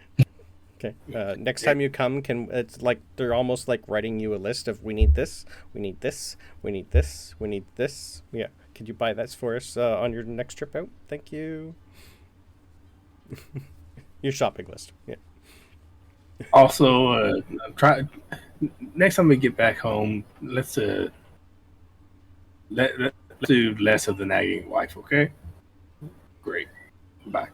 Okay. Next time you come, it's like they're almost like writing you a list of we need this, we need this, we need this, we need this. Yeah. Could you buy that for us on your next trip out? Thank you. Your shopping list. Yeah. Also, try next time we get back home. Let's do less of the nagging wife. Okay. Great. Bye.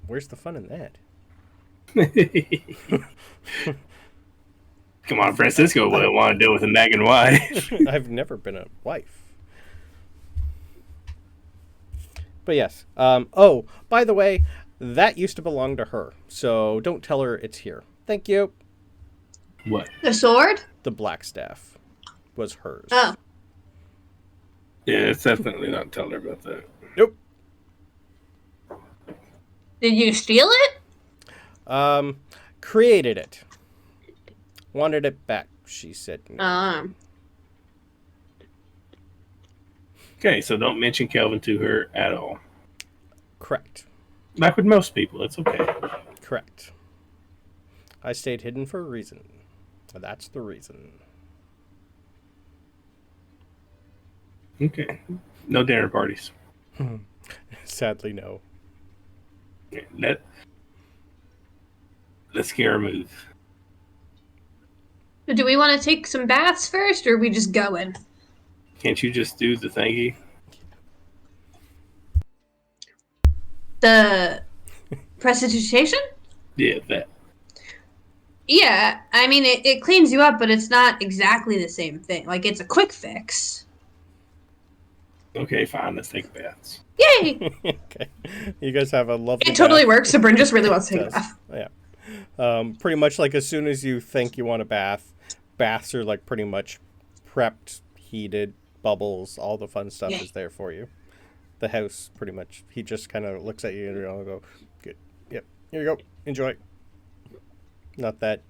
Where's the fun in that? Come on, Francisco wouldn't want to deal with a nagging wife. I've never been a wife. But yes. Oh, by the way, that used to belong to her. So don't tell her it's here. Thank you. What? The sword? The black staff was hers. Oh. Yeah, it's definitely not telling her about that. Nope. Did you steal it? Created it. Wanted it back, she said. No. Okay, so don't mention Kelvin to her at all. Correct. Like with most people, it's okay. Correct. I stayed hidden for a reason. That's the reason. Okay. No dinner parties. Sadly, no. Okay, let's get our move. Do we want to take some baths first, or are we just going? Can't you just do the thingy? The prestidigitation? Yeah, that. Yeah, I mean, it cleans you up, but it's not exactly the same thing. Like, it's a quick fix. Okay, fine. Let's take baths. Yay! Okay. You guys have a lovely It totally bath. works. Sabryn just really wants to take a Does. bath. Yeah. Pretty much like as soon as you think you want a bath, baths are like pretty much prepped, heated, bubbles, all the fun stuff is there for you. The house, pretty much, he just kind of looks at you and you'll go, good. Yep. Here you go. Enjoy. Not that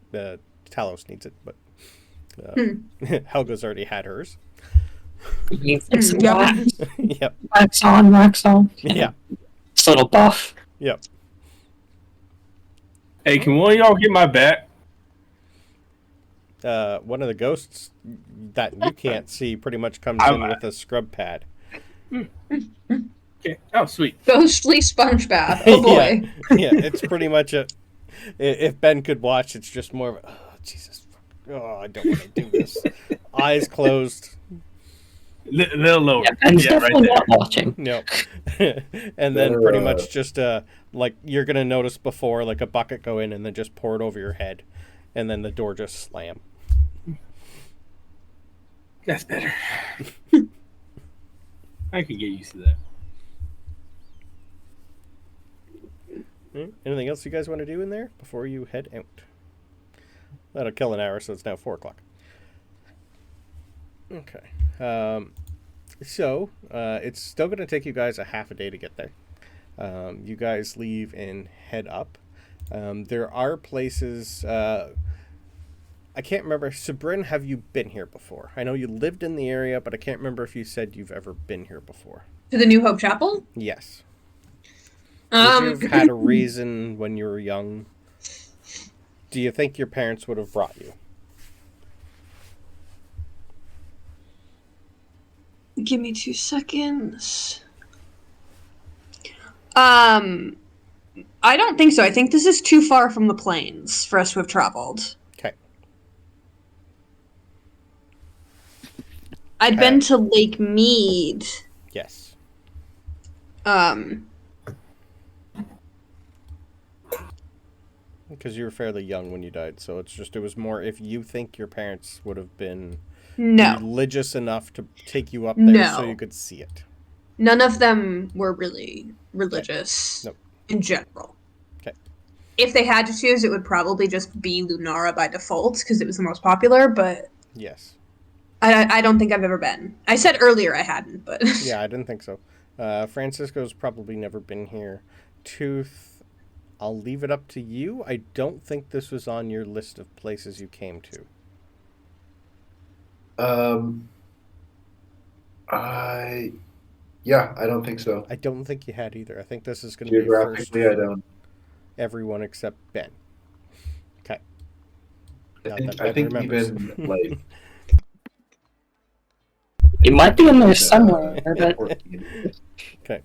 Talos needs it, but Helga's already had hers. You fix some Yep. wax. Yep. Wax on, wax off. Yeah. It's a little buff. Yep. Hey, can one of y'all get my back? One of the ghosts that you can't see pretty much comes in with a scrub pad. Okay. Oh, sweet. Ghostly sponge bath. Oh boy. Yeah, it's pretty much a. If Ben could watch, it's just more of a. Oh, Jesus. Oh, I don't want to do this. Eyes closed. Little lower. Yeah, Ben's Yeah, right definitely there. not watching. No. And then pretty much just like you're gonna notice before like a bucket go in and then just pour it over your head, and then the door just slam. That's better. I could get used to that. Anything else you guys want to do in there before you head out? That'll kill an hour, so it's now 4:00. Okay. So it's still going to take you guys a half a day to get there. You guys leave and head up. There are places. I can't remember. Sabryn, have you been here before? I know you lived in the area, but I can't remember if you said you've ever been here before. To the New Hope Chapel? Yes. Would you have had a reason when you were young? Do you think your parents would have brought you? Give me 2 seconds. I don't think so. I think this is too far from the plains for us to have traveled. Okay. I'd been to Lake Mead. Yes. Because you were fairly young when you died, so it was more if you think your parents would have been religious enough to take you up there so you could see it. None of them were really religious in general. Okay. If they had to choose, it would probably just be Lunara by default because it was the most popular, but yes. I don't think I've ever been. I said earlier I hadn't, but... Yeah, I didn't think so. Francisco's probably never been here. Tooth, I'll leave it up to you. I don't think this was on your list of places you came to. I don't think so. I don't think you had either. I think this is going to be first. Geographically, I don't. Everyone except Ben. Okay. I think even like It might be in there somewhere, but okay.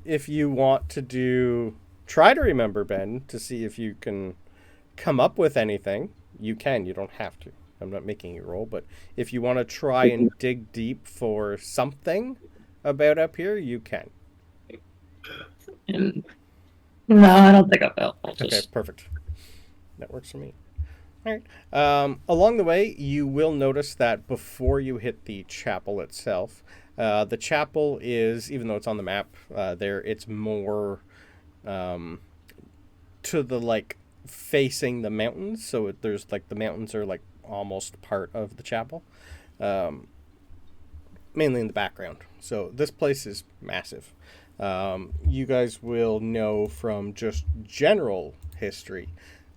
If you want to try to remember, Ben, to see if you can come up with anything, you can. You don't have to. I'm not making you roll, but if you want to try and dig deep for something about up here, you can. no, I don't think I will. Okay, perfect. That works for me. All right. Along the way, you will notice that before you hit the chapel itself, the chapel is, even though it's on the map, it's more to the like facing the mountains. So there's like the mountains are like almost part of the chapel, mainly in the background. So this place is massive. You guys will know from just general history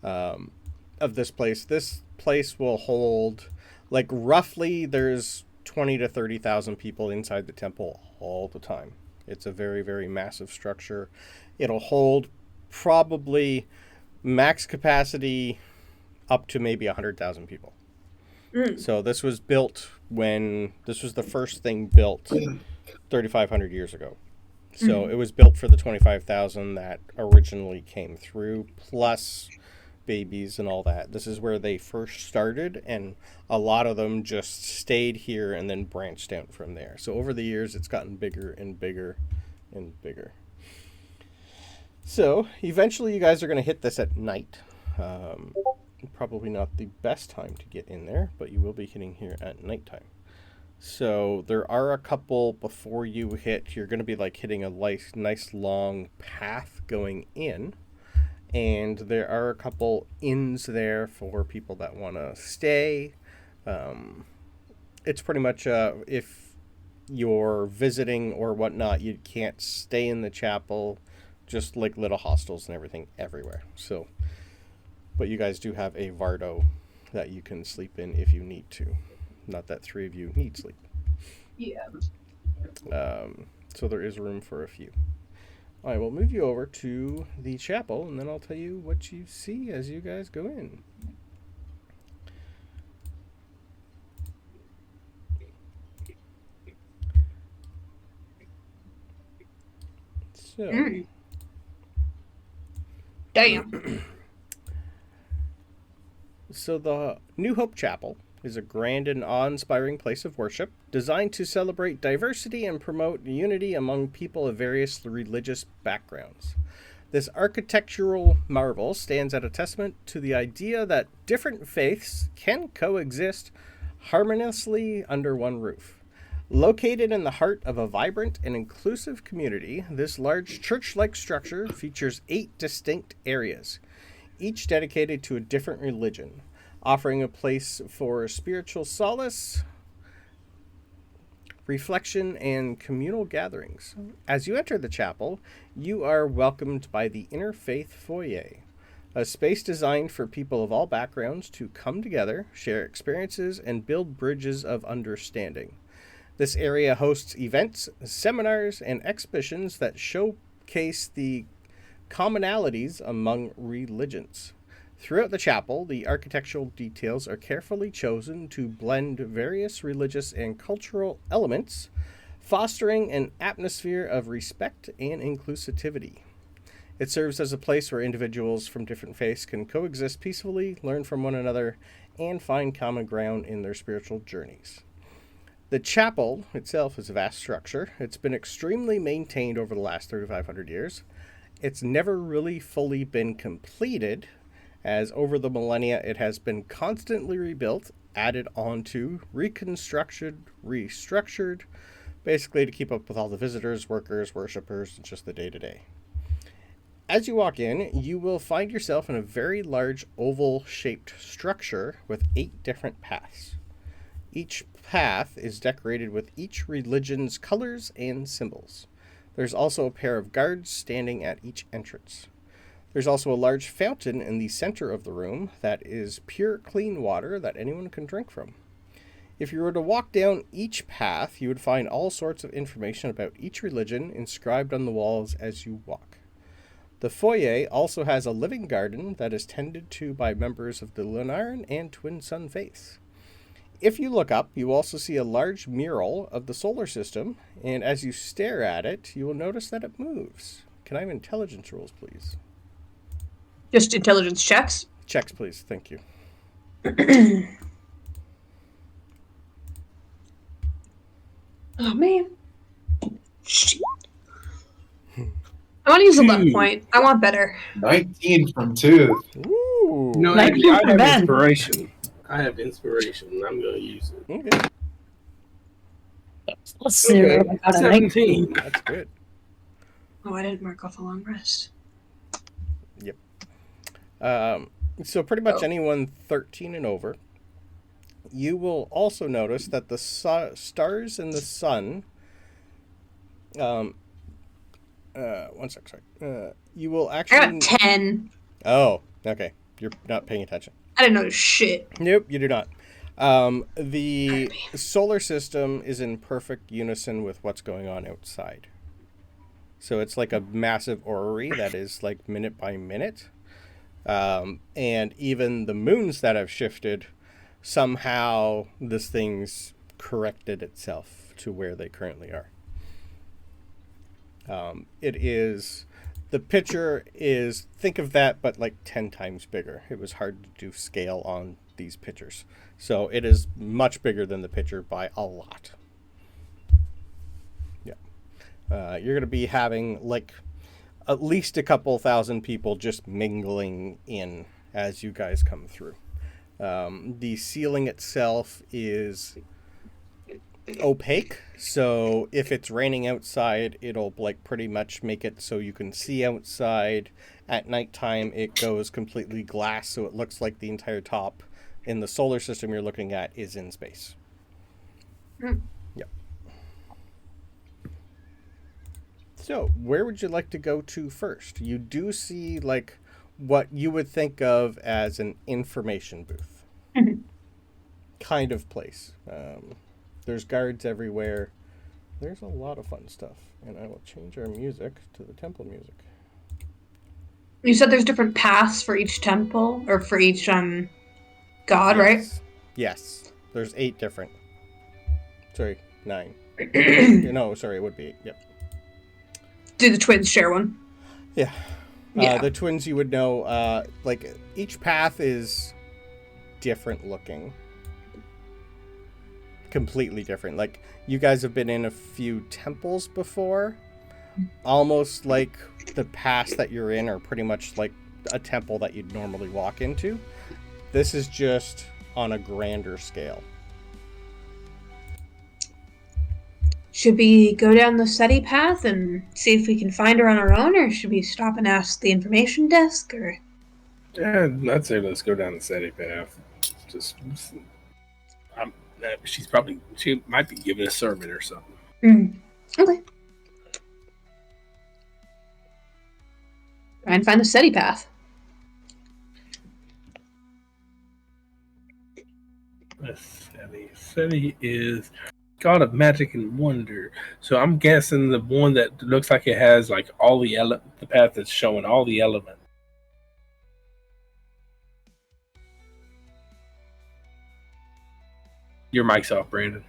of this place. This place will hold, like, roughly there's 20 to 30,000 people inside the temple all the time. It's a very, very massive structure. It'll hold probably max capacity up to maybe 100,000 people. So this was built this was the first thing built 3,500 years ago. So it was built for the 25,000 that originally came through, plus babies and all that. This is where they first started, and a lot of them just stayed here and then branched out from there. So over the years, it's gotten bigger and bigger and bigger. So eventually you guys are going to hit this at night. Probably not the best time to get in there, but you will be hitting here at nighttime. So there are a couple before you hit. You're going to be like hitting a nice long path going in. And there are a couple inns there for people that want to stay. It's pretty much if you're visiting or whatnot, you can't stay in the chapel. Just like little hostels and everything everywhere. So, but you guys do have a Vardo that you can sleep in if you need to. Not that 3 of you need sleep. Yeah. So there is room for a few. All right, we'll move you over to the chapel, and then I'll tell you what you see as you guys go in. So... Damn. So the New Hope Chapel is a grand and awe-inspiring place of worship designed to celebrate diversity and promote unity among people of various religious backgrounds. This architectural marvel stands as a testament to the idea that different faiths can coexist harmoniously under one roof. Located in the heart of a vibrant and inclusive community, this large church-like structure features 8 distinct areas, each dedicated to a different religion, offering a place for spiritual solace, reflection, and communal gatherings. As you enter the chapel, you are welcomed by the Interfaith Foyer, a space designed for people of all backgrounds to come together, share experiences, and build bridges of understanding. This area hosts events, seminars, and exhibitions that showcase the commonalities among religions. Throughout the chapel, the architectural details are carefully chosen to blend various religious and cultural elements, fostering an atmosphere of respect and inclusivity. It serves as a place where individuals from different faiths can coexist peacefully, learn from one another, and find common ground in their spiritual journeys. The chapel itself is a vast structure. It's been extremely maintained over the last 3,500 years. It's never really fully been completed, as over the millennia it has been constantly rebuilt, added onto, reconstructed, restructured, basically to keep up with all the visitors, workers, worshippers, and just the day-to-day. As you walk in, you will find yourself in a very large oval-shaped structure with 8 different paths. Each path is decorated with each religion's colors and symbols. There's also a pair of guards standing at each entrance. There's also a large fountain in the center of the room that is pure, clean water that anyone can drink from. If you were to walk down each path, you would find all sorts of information about each religion inscribed on the walls as you walk. The foyer also has a living garden that is tended to by members of the Lunaran and Twin Sun faiths. If you look up, you also see a large mural of the solar system, and as you stare at it, you will notice that it moves. Can I have intelligence rolls, please? Just intelligence checks? Checks, please. Thank you. Oh, man. Shit. I want to use a luck point. I want better. 19 from 2. Ooh. No, Like actually, I have Ben. inspiration. I'm going to use it. Okay. Let's see. Okay, I got a 19. 17. That's good. Oh, I didn't mark off a long rest. So pretty much anyone 13 and over. You will also notice that the stars and the sun 1 sec, sorry. You will I actually... got 10. Oh, okay. You're not paying attention. I didn't know shit. Nope, you do not. The solar system is in perfect unison with what's going on outside. So it's like a massive orrery that is like minute by minute. And even the moons that have shifted, somehow this thing's corrected itself to where they currently are. It is... The picture is, think of that, but like 10 times bigger. It was hard to do scale on these pictures. So it is much bigger than the picture by a lot. Yeah. You're going to be having like at least a couple thousand people just mingling in as you guys come through. The ceiling itself is opaque, so if it's raining outside, it'll like pretty much make it so you can see outside. At nighttime, it goes completely glass, so it looks like the entire top in the solar system you're looking at is in space. Yep. So, where would you like to go to first? You do see like what you would think of as an information booth kind of place. There's guards everywhere. There's a lot of fun stuff. And I will change our music to the temple music. You said there's different paths for each temple, or for each god, Yes. right? Yes. There's 8 different. Sorry, 9. No, sorry, it would be 8. Yep. Do the twins share one? Yeah. Yeah. The twins you would know, like, each path is different looking. Completely different. Like, you guys have been in a few temples before. Almost like the paths that you're in are pretty much like a temple that you'd normally walk into. This is just on a grander scale. Should we go down the SETI path and see if we can find her on our own, or should we stop and ask the information desk, or... Yeah, I'd say let's go down the SETI path. She might be giving a sermon or something. Okay. Try and find the SETI path. SETI is God of Magic and Wonder. So I'm guessing the one that looks like it has like all the the path that's showing all the elements. Your mic's off, Brandon.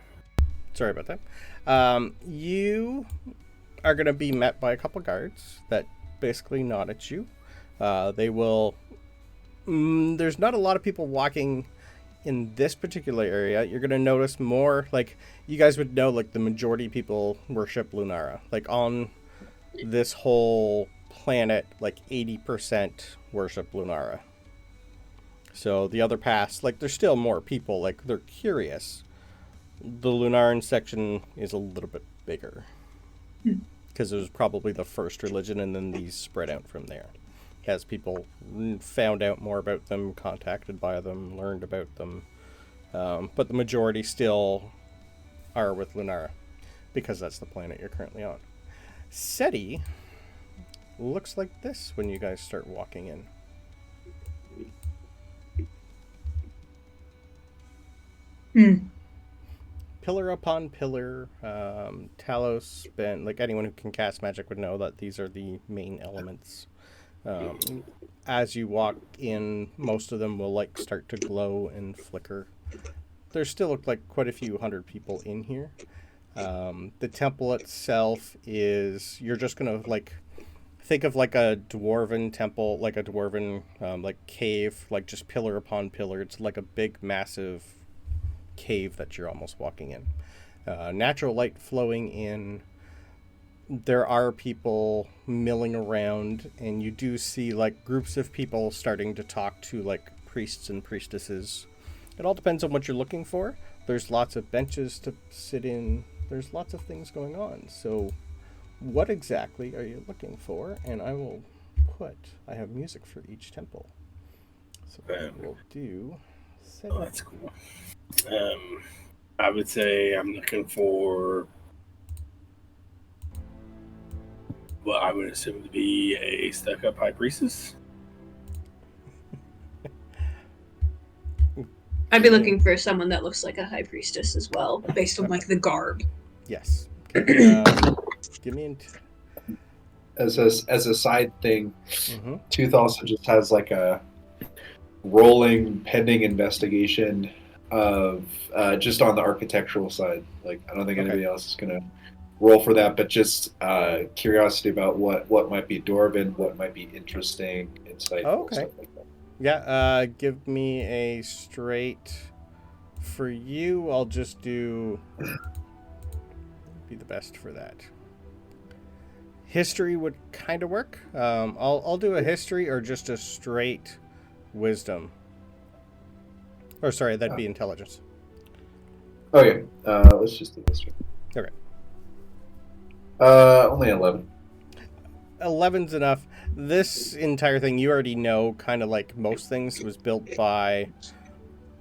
Sorry about that. You are going to be met by a couple guards that basically nod at you. They will... there's not a lot of people walking in this particular area. You're going to notice more, like, you guys would know, like, the majority of people worship Lunara. Like, on this whole planet, like, 80% worship Lunara. So the other paths, like, there's still more people, like, they're curious. The Lunaran section is a little bit bigger. Because it was probably the first religion, and then these spread out from there. As people found out more about them, contacted by them, learned about them. But the majority still are with Lunara, because that's the planet you're currently on. SETI looks like this when you guys start walking in. Pillar upon pillar. Talos, like anyone who can cast magic would know that these are the main elements. As you walk in, most of them will like start to glow and flicker. There still look like quite a few hundred people in here. The temple itself is, you're just gonna like think of like a dwarven temple, like a dwarven like cave, like just pillar upon pillar. It's like a big massive cave that you're almost walking in. Natural light flowing in. There are people milling around, and you do see like groups of people starting to talk to like priests and priestesses. It all depends on what you're looking for. There's lots of benches to sit in. There's lots of things going on. So what exactly are you looking for? And I have music for each temple. So we'll do... Oh, that's cool. I would say I'm looking for Well, I would assume to be a stuck-up high priestess. I'd be looking for someone that looks like a high priestess as well, based on like the garb. Yes. Okay. Give me As a side thing, mm-hmm. Tooth also just has like a rolling pending investigation of just on the architectural side. Like I don't think anybody else is gonna roll for that, but just curiosity about what might be Dwarven, what might be interesting, insightful, stuff like that. Yeah, give me a straight. For you, I'll just do. Be the best for that. History would kind of work. I'll do a history or just a straight wisdom. Or sorry, that'd be intelligence. Okay, let's just do this one. Okay. Only 11. 11's enough. This entire thing, you already know, kind of like most things, was built by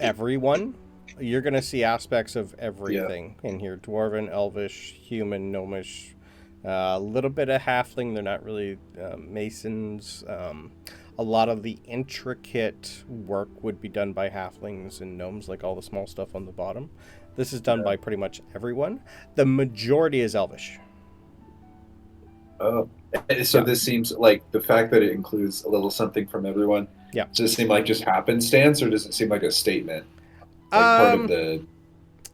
everyone. You're going to see aspects of everything in here. Dwarven, Elvish, human, gnomish, a little bit of halfling. They're not really masons. A lot of the intricate work would be done by halflings and gnomes, like all the small stuff on the bottom. This is done by pretty much everyone. The majority is Elvish. Oh, so this seems like the fact that it includes a little something from everyone. Yeah. Does it seem like just happenstance, or does it seem like a statement? Like part of the,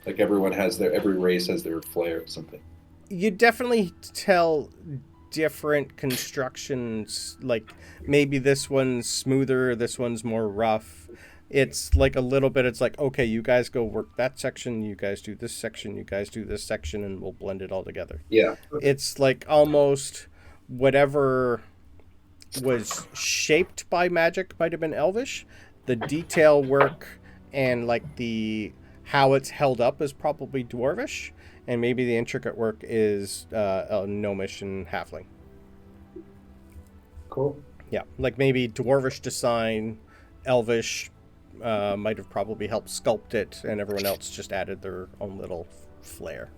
like every race has their flair or something. You definitely tell different constructions, like maybe this one's smoother, this one's more rough. It's like a little bit, it's like, okay, you guys go work that section, you guys do this section, you guys do this section, and we'll blend it all together. Yeah. It's like almost whatever was shaped by magic might have been Elvish. The detail work and like the how it's held up is probably Dwarvish, and maybe the intricate work is Gnomish and Halfling. Cool. Yeah, like maybe Dwarvish design, Elvish might have probably helped sculpt it, and everyone else just added their own little flair.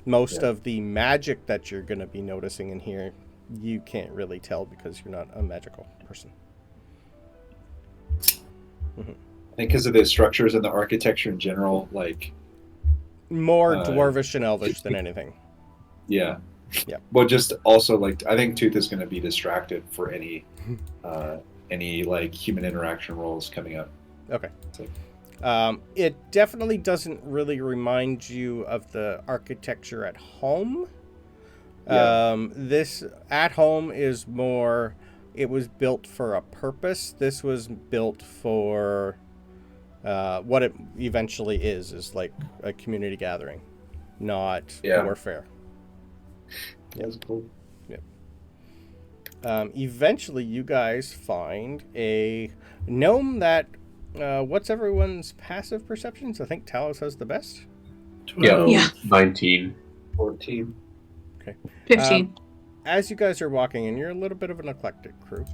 Most of the magic that you're going to be noticing in here, you can't really tell because you're not a magical person. Mm-hmm. I think because of the structures and the architecture in general, like more Dwarvish and Elvish than anything. Yeah. Yeah. Well, just also like I think Tooth is going to be distracted for any like human interaction roles coming up. Okay. So. It definitely doesn't really remind you of the architecture at home. Yeah. This at home is more. It was built for a purpose. This was built for what it eventually is like a community gathering, not warfare. Yeah, that's cool. Yep. Eventually, you guys find a gnome that. What's everyone's passive perceptions? I think Talos has the best. 12. Yeah. 19. 14. Okay. 15. As you guys are walking in, you're a little bit of an eclectic crew.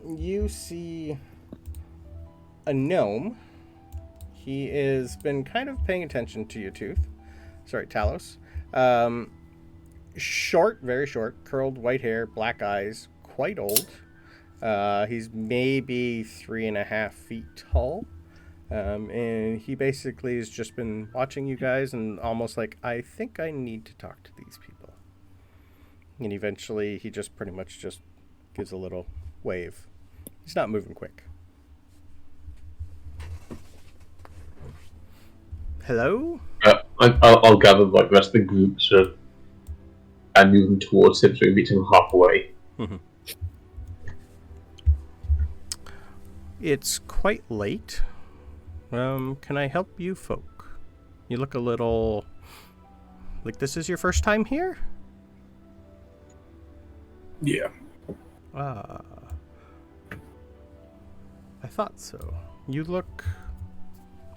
You see a gnome. He has been kind of paying attention to you, Tooth. Sorry, Talos. Short, very short, curled white hair, black eyes, quite old. He's maybe 3.5 feet tall. And he basically has just been watching you guys and almost like, I think I need to talk to these people. And eventually he just pretty much just gives a little wave. He's not moving quick. Hello? I'll gather like the rest of the group and move them towards him so we meet him halfway. Mm-hmm. It's quite late. Can I help you folk? You look a little like this is your first time here? Yeah. I thought so. You look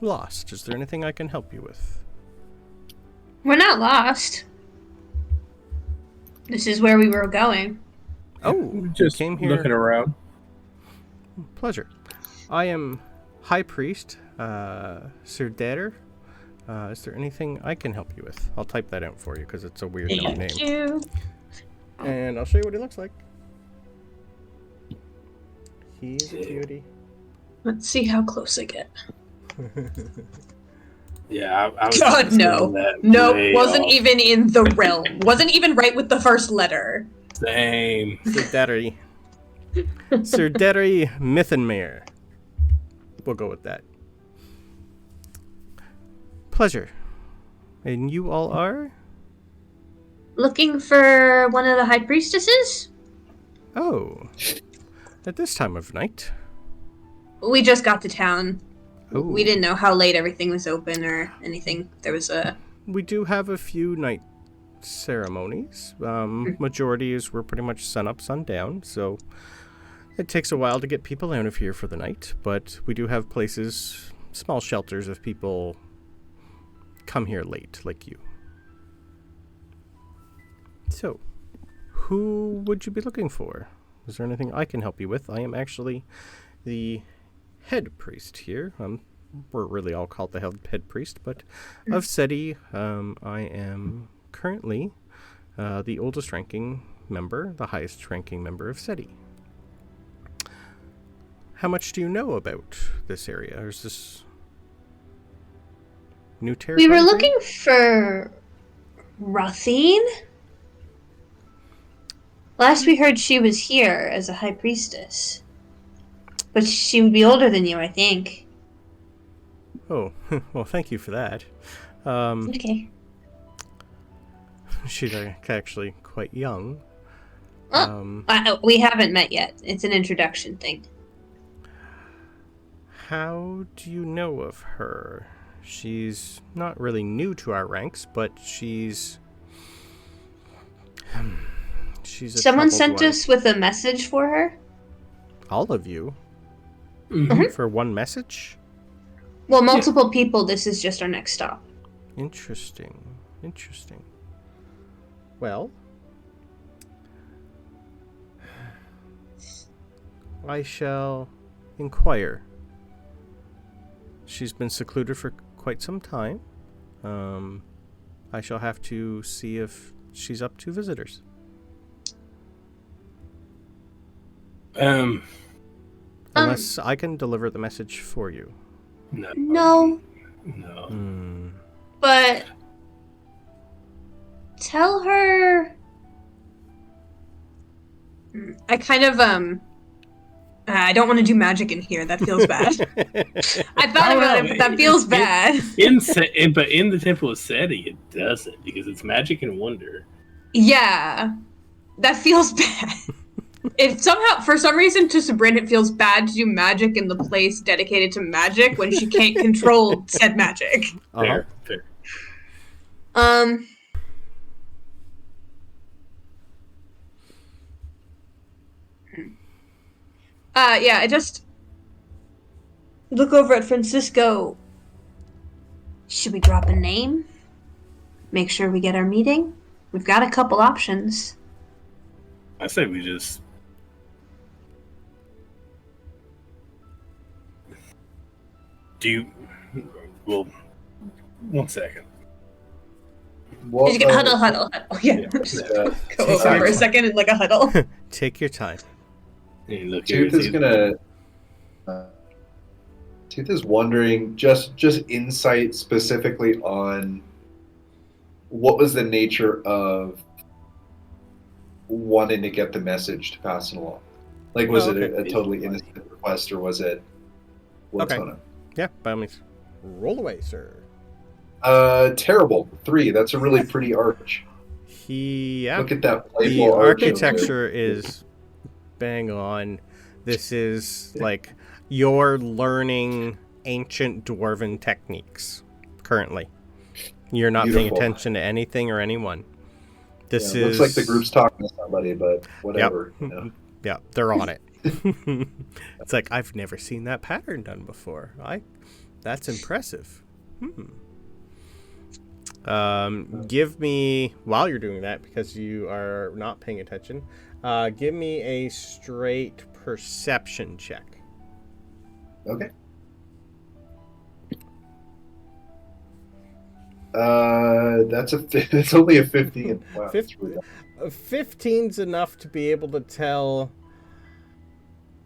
lost. Is there anything I can help you with? We're not lost. This is where we were going. Oh, Just came here. looking around. Pleasure. I am High Priest, Sir Dater. Is there anything I can help you with? I'll type that out for you because it's a weird name. Thank you. And I'll show you what he looks like. He's a cutie. Let's see how close I get. Yeah, I was God, considering no. that Nope, way wasn't off. even in the realm. Wasn't even right with the first letter. Same. Sir Derry. Sir Derry Mithenmere. We'll go with that. Pleasure. And you all are? Looking for one of the high priestesses? Oh. At this time of night. We just got to town. Oh. We didn't know how late everything was open or anything. There was a... We do have a few night ceremonies. Majorities were pretty much sun up, sun down, so it takes a while to get people out of here for the night, but we do have places, small shelters if people come here late, like you. So, who would you be looking for? Is there anything I can help you with? I am actually the head priest here. We're really all called the head priest, but of SETI, I am currently the oldest ranking member, the highest ranking member of SETI. How much do you know about this area? Or is this new territory? We were for you? looking for Ruthine. Last we heard she was here as a high priestess. But she would be older than you, I think. Oh, well, thank you for that. Okay. She's actually quite young. We haven't met yet. It's an introduction thing. How do you know of her? She's not really new to our ranks, but she's a Someone troubled sent one. us with a message for her. All of you? Mhm. For one message? Well, multiple people. This is just our next stop. Interesting. Well, I shall inquire. She's been secluded for quite some time. I shall have to see if she's up to visitors. Unless I can deliver the message for you. No, Hmm. but tell her. I kind of I don't want to do magic in here. That feels bad. I thought about it, but that feels bad. But in the Temple of Seti, it doesn't, because it's magic and wonder. Yeah, that feels bad. If somehow, for some reason, to Sabryn, it feels bad to do magic in the place dedicated to magic when she can't control said magic. Fair. Yeah, I just look over at Francisco. Should we drop a name? Make sure we get our meeting? We've got a couple options. I say we just... Well, one second. What, Did you get huddle? Yeah. Just go over for a second in like a huddle. Take your time. Hey, look, Tooth is gonna. Tooth is wondering just insight specifically on what was the nature of wanting to get the message to pass it along. Like, was it a totally innocent request, or was it what's Okay. on it? Yeah, by all means. Roll away, sir. Terrible 3. That's a really pretty arch. Look at that The playful arch. architecture is bang on. This is like you're learning ancient dwarven techniques currently. You're not paying Beautiful. attention to anything or anyone. This Looks like the group's talking to somebody, but whatever. Yep. You know. Yeah, they're on it. It's like, I've never seen that pattern done before. That's impressive. Give me, while you're doing that, because you are not paying attention, give me a straight perception check. Okay. It's only a 15. Wow, that's really bad. 15's enough to be able to tell.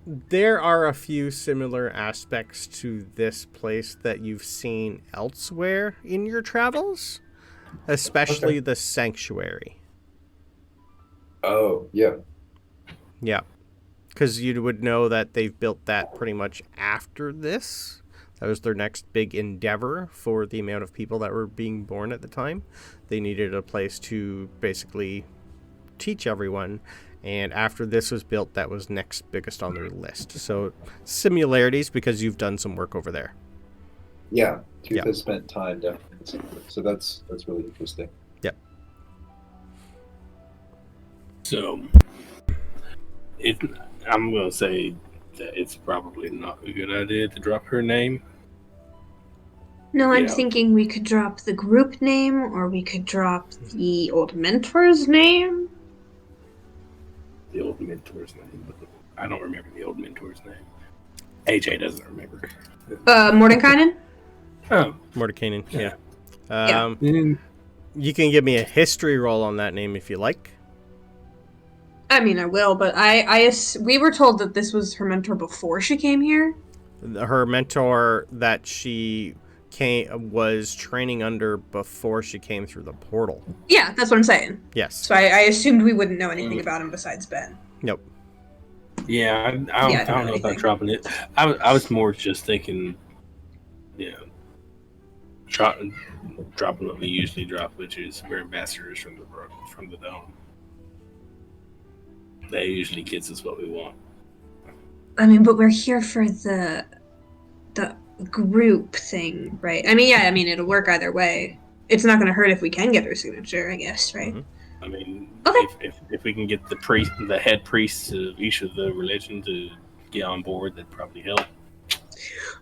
There are a few similar aspects to this place that you've seen elsewhere in your travels, especially Okay. the sanctuary. Oh, yeah. Yeah, because you would know that they've built that pretty much after this. That was their next big endeavor for the amount of people that were being born at the time. They needed a place to basically teach everyone. And after this was built, that was next biggest on their list. So similarities because you've done some work over there. Yeah. Tooth Yeah. has spent time definitely. So that's really interesting. Yep. So, I'm going to say that it's probably not a good idea to drop her name. No, I'm Yeah. thinking we could drop the group name, or we could drop the old mentor's name. The old mentor's name. But I don't remember the old mentor's name. AJ doesn't remember. Mordenkainen? Oh. Mordekainen, yeah. Yeah. You can give me a history roll on that name if you like. I mean, I will, but we were told that this was her mentor before she came here. Her mentor that she was training under before she came through the portal. Yeah, that's what I'm saying. Yes. So I assumed we wouldn't know anything about him besides Ben. Nope. Yeah, I don't know about anything. dropping it. I was more just thinking, dropping what we usually drop, which is we're ambassadors from the dome. That usually gets us what we want. I mean, but we're here for the group thing, right? I mean, yeah, it'll work either way. It's not going to hurt if we can get her signature, I guess, right? Mm-hmm. I mean, Okay. if we can get the head priests of each of the religion to get on board, that'd probably help.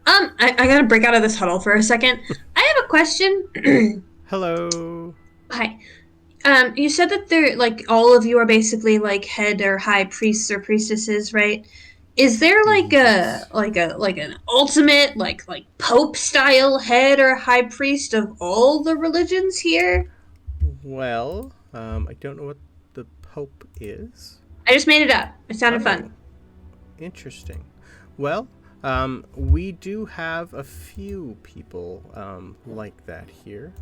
I gotta break out of this huddle for a second. I have a question. Hello. Hi. You said that they're like all of you are basically like head or high priests or priestesses, right? Is there like an ultimate like Pope style head or high priest of all the religions here? Well, I don't know what the Pope is. I just made it up. It sounded fun. Interesting. Well, we do have a few people like that here.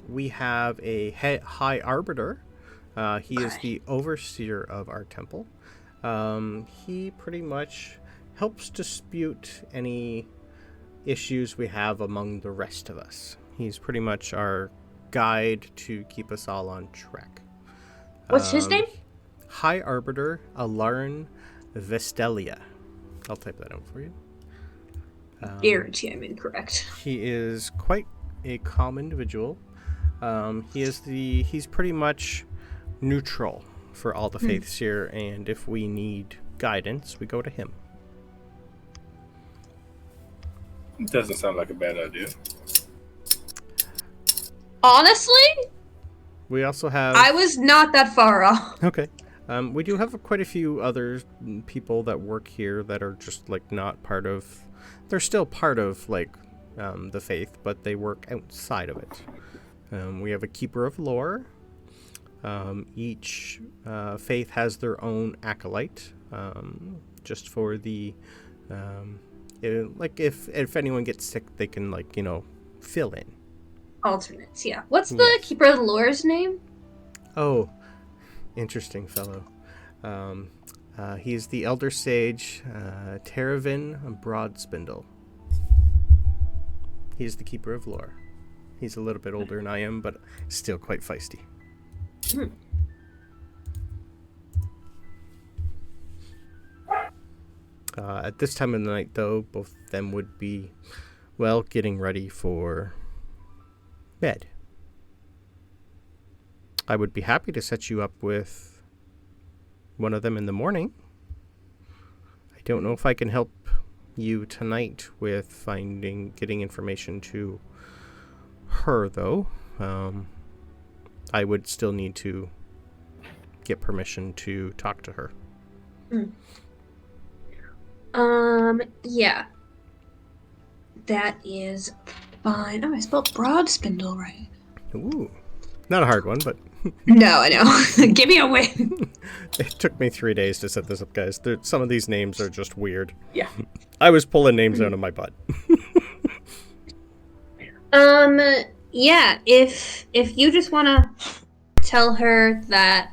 We have a High Arbiter. He is the overseer of our temple. He pretty much helps dispute any issues we have among the rest of us. He's pretty much our guide to keep us all on track. What's his name? High Arbiter Alarin Vestelia. I'll type that out for you. Guarantee I'm incorrect. He is quite a calm individual. He's pretty much neutral for all the faiths here, and if we need guidance, we go to him. It doesn't sound like a bad idea. Honestly, We also have... I was not that far off. Okay. We do have quite a few other people that work here that are just like not part of... They're still part of like the faith, but they work outside of it. We have a keeper of lore. Each faith has their own acolyte, just for the like if anyone gets sick, they can fill in. Alternates, yeah. What's the Keeper of the Lore's name? Oh, interesting fellow. He's the Elder Sage Teravin Broadspindle. He's the Keeper of Lore. He's a little bit older than I am, but still quite feisty. At this time of the night, though, both of them would be, getting ready for bed. I would be happy to set you up with one of them in the morning. I don't know if I can help you tonight with getting information to her, though. I would still need to get permission to talk to her. Yeah. That is Fine. Oh, I spelled broad spindle right. Ooh. Not a hard one, but No, I know. Give me a win. it took me 3 days to set this up, guys. Some of these names are just weird. Yeah. I was pulling names out of my butt. Yeah, if you just want to tell her that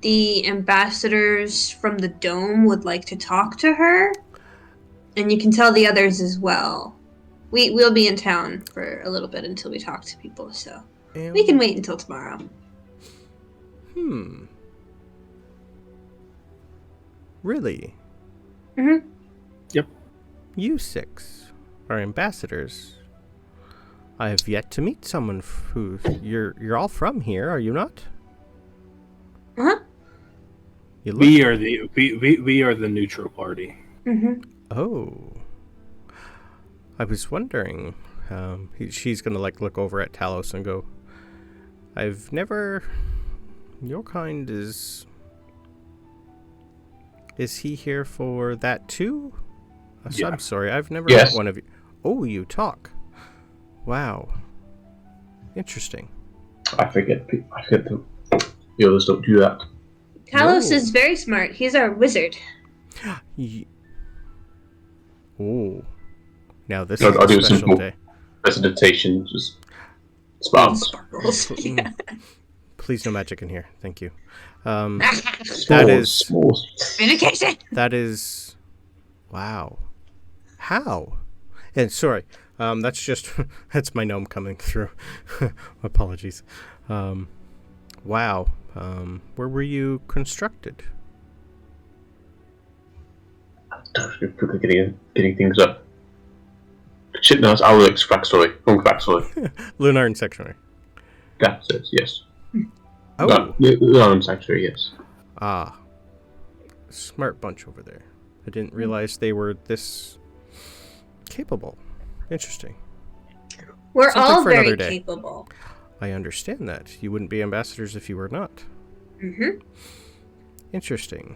the ambassadors from the dome would like to talk to her, and you can tell the others as well. We'll be in town for a little bit until we talk to people, so we can wait until tomorrow. Really? Mm-hmm. Yep. You 6 are ambassadors. I have yet to meet someone who you're all from here, are you not? Huh? You look... We are the neutral party. Mm-hmm. Oh. I was wondering. She's gonna look over at Talos and go, I've never... Your kind is he here for that too? Yeah. I'm sorry, I've never Yes. met one of you. Oh, you talk. Wow. Interesting. I forget the others don't do that. Talos No. is very smart. He's our wizard. Oh. Now this No, is I'll a do special simple. day. Presentation, just sparks. Sparkles. Yeah. Please no magic in here. Thank you. That is... Small. Relocation. That is... Wow. How? And sorry, that's just... that's my gnome coming through. Apologies. Wow. Where were you constructed? Quickly getting things up. Shit, no, it's Aurelic's backstory. Wrong backstory. Lunar Sanctuary. That's it, yes. Oh. Lunar Sanctuary, yes. Ah. Smart bunch over there. I didn't realize they were this capable. Interesting. We're Something all for another very day. capable. I understand that. You wouldn't be ambassadors if you were not. Mm-hmm. Interesting.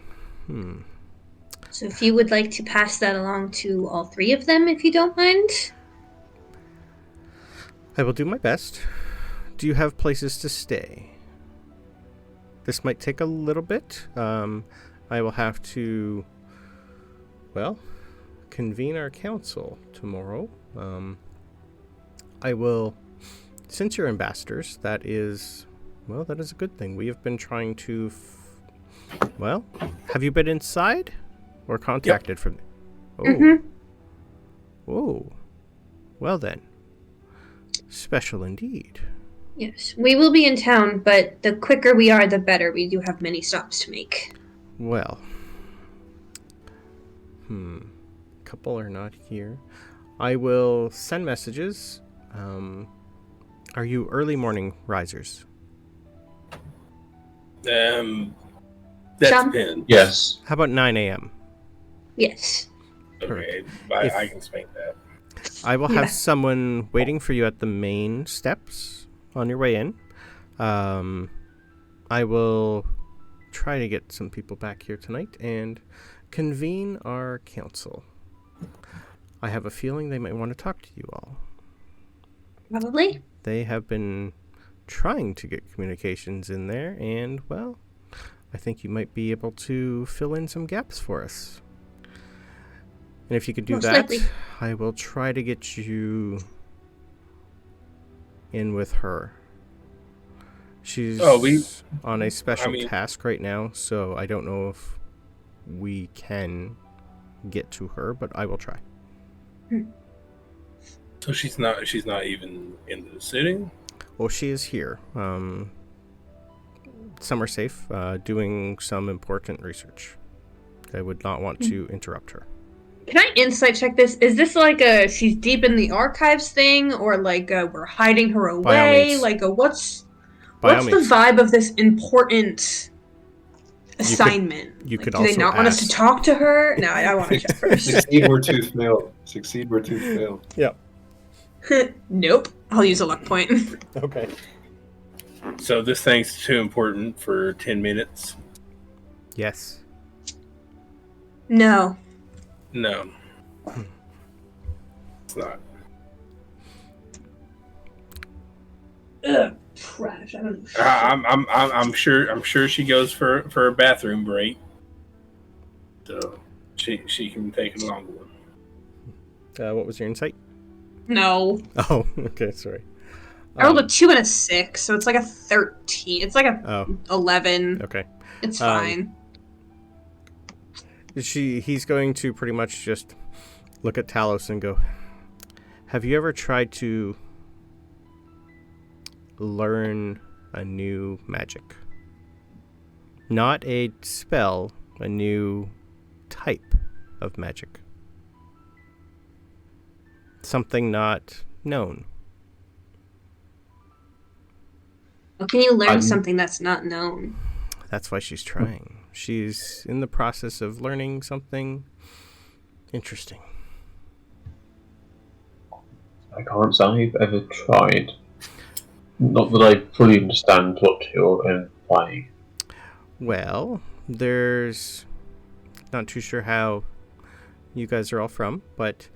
So if you would like to pass that along to all 3 of them, if you don't mind. I will do my best. Do you have places to stay? This might take a little bit. I will have to, well, convene our council tomorrow. I will, since you're ambassadors, that is a good thing. We have been trying to, well, have you been inside or contacted from? Oh. Mm-hmm. Whoa. Well then. Special indeed. Yes, we will be in town, but the quicker we are, the better. We do have many stops to make. Well. Couple are not here. I will send messages. Are you early morning risers? That Some? depends. Yes. How about 9 a.m.? Yes. Okay, If- I can spank that. I will Yeah. have someone waiting for you at the main steps on your way in. I will try to get some people back here tonight and convene our council. I have a feeling they might want to talk to you all. Probably. They have been trying to get communications in there, and, well, I think you might be able to fill in some gaps for us. And if you could do Most that, likely. I will try to get you in with her. She's on a special task right now, so I don't know if we can get to her, but I will try. So she's not even in the city? Well, she is here. Some are safe, doing some important research. I would not want to interrupt her. Can I insight check this? Is this like a she's deep in the archives thing, or like we're hiding her By all away? means. Like what's By all the means. vibe of this important assignment? you could Do they also not want us to ask. talk to her? No, I want to check first. Succeed where tooth failed. Succeed where tooth failed. Yeah. Nope. I'll use a luck point. Okay. So this thing's too important for 10 minutes? Yes. No. No. It's not. Ugh, trash. I don't know. Shit. I'm sure she goes for a bathroom break, so she can take a longer one. What was your insight? No. Oh, okay, sorry. I rolled a 2 and a 6, so it's like a 13. It's like a 11. Okay. It's fine. He's going to pretty much just look at Talos and go, have you ever tried to learn a new magic? Not a spell, a new type of magic. Something not known. How can you learn something that's not known? That's why she's trying. She's in the process of learning something interesting. I can't say I've ever tried. Not that I fully understand what you're implying. Well, there's... Not too sure how you guys are all from, but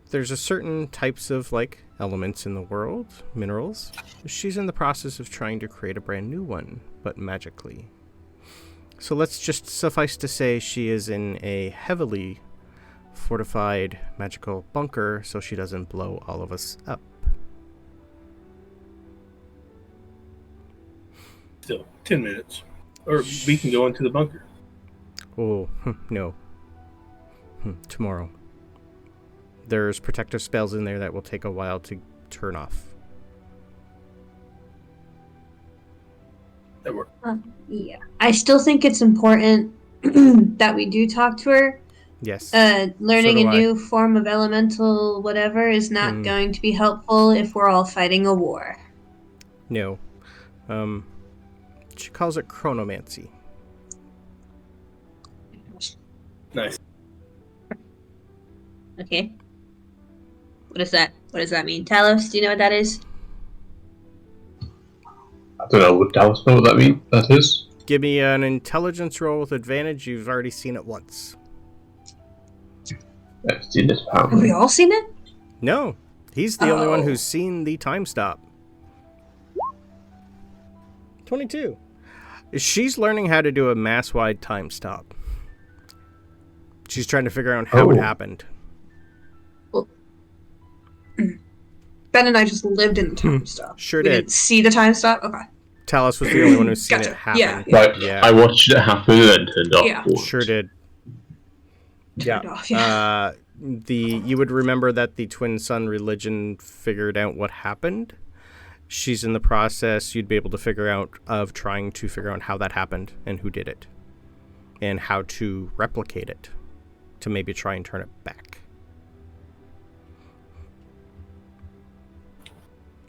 there's a certain types of, like, elements in the world, minerals. She's in the process of trying to create a brand new one, but magically. So let's just suffice to say she is in a heavily fortified magical bunker so she doesn't blow all of us up. Still, 10 minutes. Or we can go into the bunker. Oh, no. Tomorrow. There's protective spells in there that will take a while to turn off. That works. Yeah. I still think it's important that we do talk to her. Yes. Learning So a do I. new form of elemental whatever is not going to be helpful if we're all fighting a war. No. She calls it chronomancy. Nice. Okay. What is that? What does that mean? Talos, do you know what that is? I don't know. Would Dallas know what that is? Give me an intelligence roll with advantage. You've already seen it once. I've seen it Have we apparently. all seen it? No. He's the only one Oh. who's seen the time stop. 22. She's learning how to do a mass-wide time stop. She's trying to figure out how it happened. Ben and I just lived in the time stop. Sure we did. didn't see the time stop? Okay. Talos was the only one who's seen Gotcha. it happen. Yeah. Right. Yeah. I watched it happen and turned off. Yeah. once. Sure did. Turned off, yeah. You would remember that the twin sun religion figured out what happened. She's in the process, you'd be able to figure out, of trying to figure out how that happened and who did it. And how to replicate it. To maybe try and turn it back.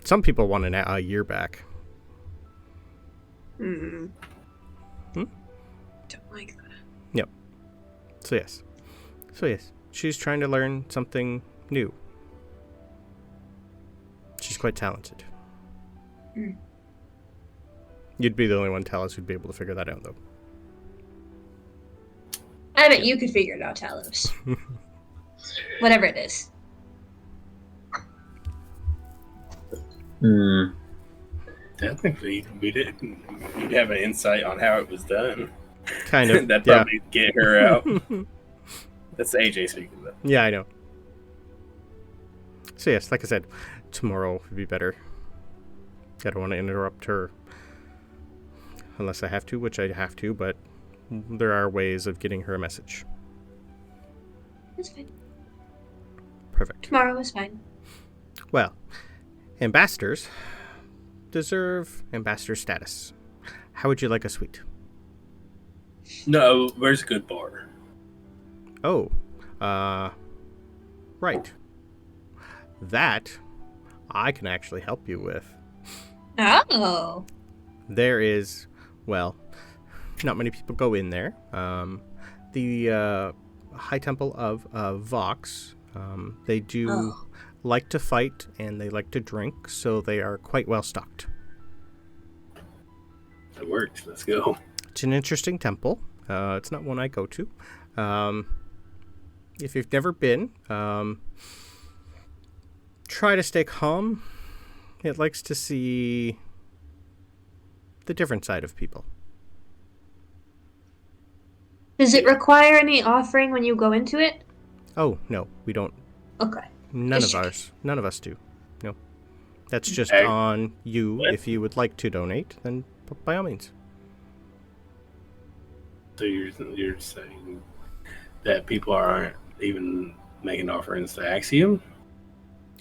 Some people want a year back. Don't like that. Yep. So yes. She's trying to learn something new. She's quite talented. You'd be the only one, Talos, who'd be able to figure that out, though. I bet you could figure it out, Talos. Whatever it is. Technically, we'd have an insight on how it was done. Kind of. That'd Yeah. probably get her out. That's AJ speaking, though. Yeah, I know. So yes, like I said, tomorrow would be better. I don't want to interrupt her. Unless I have to, which I have to, but there are ways of getting her a message. That's fine. Perfect. Tomorrow is fine. Well, ambassadors deserve ambassador status. How would you like a suite? No, where's a good bar? Oh, right. That I can actually help you with. Oh. There is, well, not many people go in there. The High Temple of Vox, they do like to fight and they like to drink, so they are quite well stocked. It works. Let's go. It's an interesting temple. It's not one I go to. If you've never been, try to stay calm. It likes to see the different side of people. Does it require any offering when you go into it? Oh, no, we don't. Okay. None Just of us do. No. That's just Hey. on you. What? If you would like to donate, then by all means. So you're saying that people aren't even making offerings to Axiom?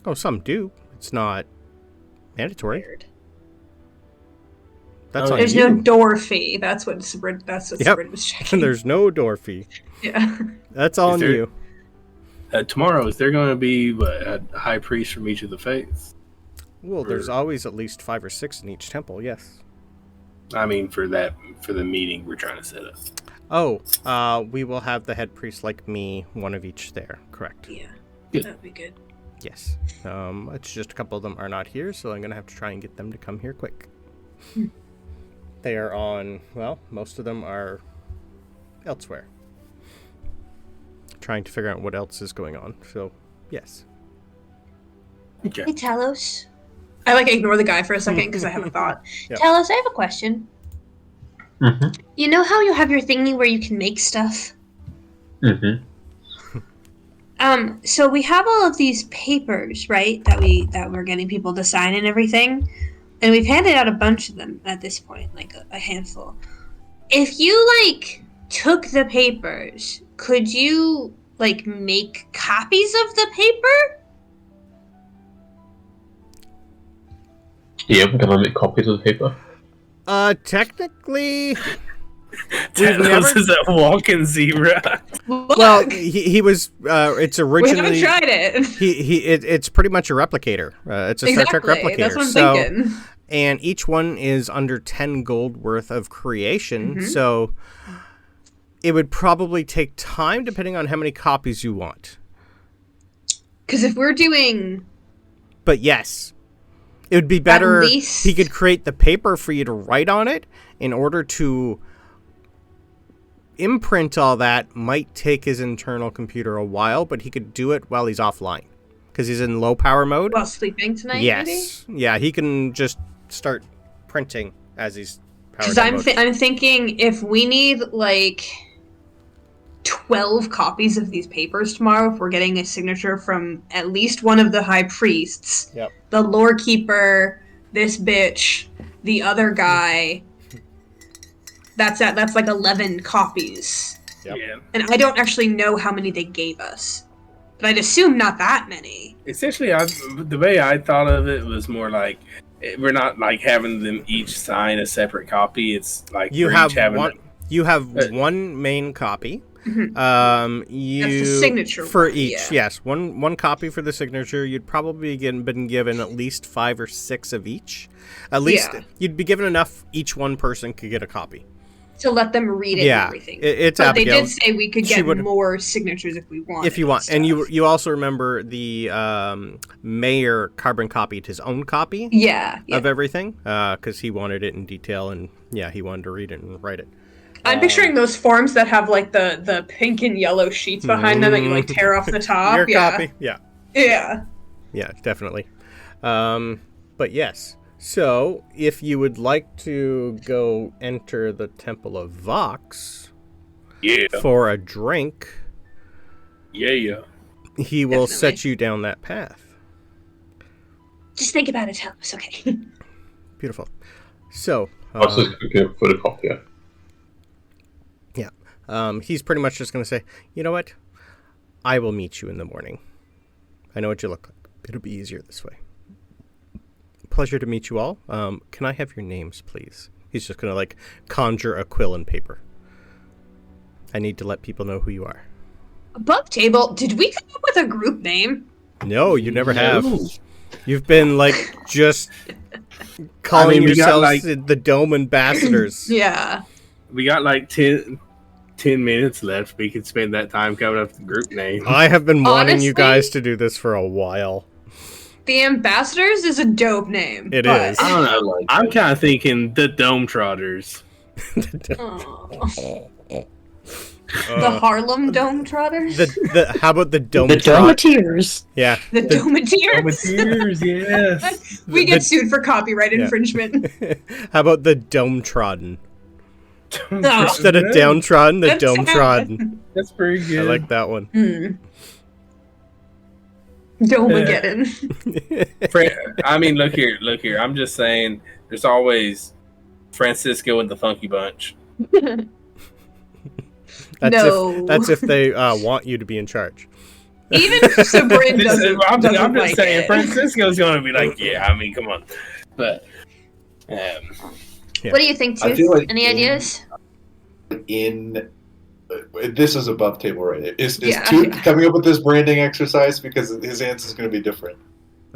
Oh, some do. It's not mandatory. Weird. That's Oh, on There's you. no door fee. That's what Sabryn Yep. was checking. There's no door fee. Yeah. That's on there- you. Tomorrow, is there going to be a high priest from each of the faiths? Well, there's always at least 5 or 6 in each temple, yes. I mean, for the meeting we're trying to set up. Oh, we will have the head priest like me, one of each there, correct? Yeah. Good. That'd be good. Yes. It's just a couple of them are not here, so I'm going to have to try and get them to come here quick. They are on, well, most of them are elsewhere. Trying to figure out what else is going on, so yes. Okay. Hey, Talos. I ignore the guy for a second because I have a thought. Yep. Talos, I have a question. Mm-hmm. You know how you have your thingy where you can make stuff? Mm-hmm. So we have all of these papers, right? That we're getting people to sign and everything. And we've handed out a bunch of them at this point, like a handful. If you took the papers, could you make copies of the paper? Yeah, can I make copies of the paper? Technically, Talos is a walking zebra. well, he was. It's we originally. haven't tried it. It's pretty much a replicator. It's a Star Trek replicator. That's what I'm so, thinking. and each one is under 10 gold worth of creation. Mhm. So it would probably take time, depending on how many copies you want. Because if we're doing But yes, it would be better. least- He could create the paper for you to write on it. In order to imprint all that, might take his internal computer a while, but he could do it while he's offline because he's in low power mode. while sleeping tonight, Yes, yeah, he can just start printing as he's powered Because down mode. I'm thinking if we need 12 copies of these papers tomorrow, if we're getting a signature from at least one of the high priests, Yep. the lore keeper, this bitch, the other guy, that's 11 copies. Yep. Yeah. And I don't actually know how many they gave us, but I'd assume not that many. Essentially, the way I thought of it was more like we're not having them each sign a separate copy. It's You we're have each having one. You have Uh, one main copy. Mhm. You That's the signature for one, each. yeah. Yes, one copy for the signature. You'd probably been given at least 5 or 6 of each. At least Yeah. you'd be given enough. Each one person could get a copy. To let them read it Yeah, and everything. it's but Abigail. they did say we could She get would- more signatures if we want. If you want, and you also remember the mayor carbon copied his own copy Yeah. of everything because he wanted it in detail, and yeah, he wanted to read it and write it. I'm picturing those forms that have the pink and yellow sheets behind them that you tear off the top. Your yeah. copy, yeah, Yeah. definitely. But yes, so if you would like to go enter the Temple of Vox yeah, for a drink, yeah. he will set Definitely. you down that path. Just think about it, Talos. Okay. Beautiful. So. I was just looking at photocopier. He's pretty much just going to say, you know what? I will meet you in the morning. I know what you look like. It'll be easier this way. Pleasure to meet you all. Can I have your names, please? He's just going to conjure a quill and paper. I need to let people know who you are. Above table, did we come up with a group name? No, you never have. No. You've been just calling we got, yourselves the Dome Ambassadors. Yeah. We got 10 minutes left. We could spend that time coming up with the group name. I have been wanting you Honestly- guys to do this for a while. The Ambassadors is a dope name. It but- is. I don't know. I'm kind of thinking the Dome Trotters. Aw. The Harlem Dome Trotters? How about the Dome The Trot? Dometeers. Yeah. The Dometeers? Tears, yes. We get sued for copyright infringement. How about the Dome Trodden? No. Instead of downtrodden, the That's Dome sad. Trodden. That's pretty I good. like that one. Domageddon. I mean, look here. I'm just saying, there's always Francisco and the Funky Bunch. That's if they want you to be in charge. Even Sabryn doesn't. I'm doesn't just like saying, it. Francisco's going to be like, yeah, I mean, come on. But, Yeah. What do you think, I Tooth? feel like Any ideas? This is above table right. Is Yeah. Toot coming up with this branding exercise because his answer is going to be different?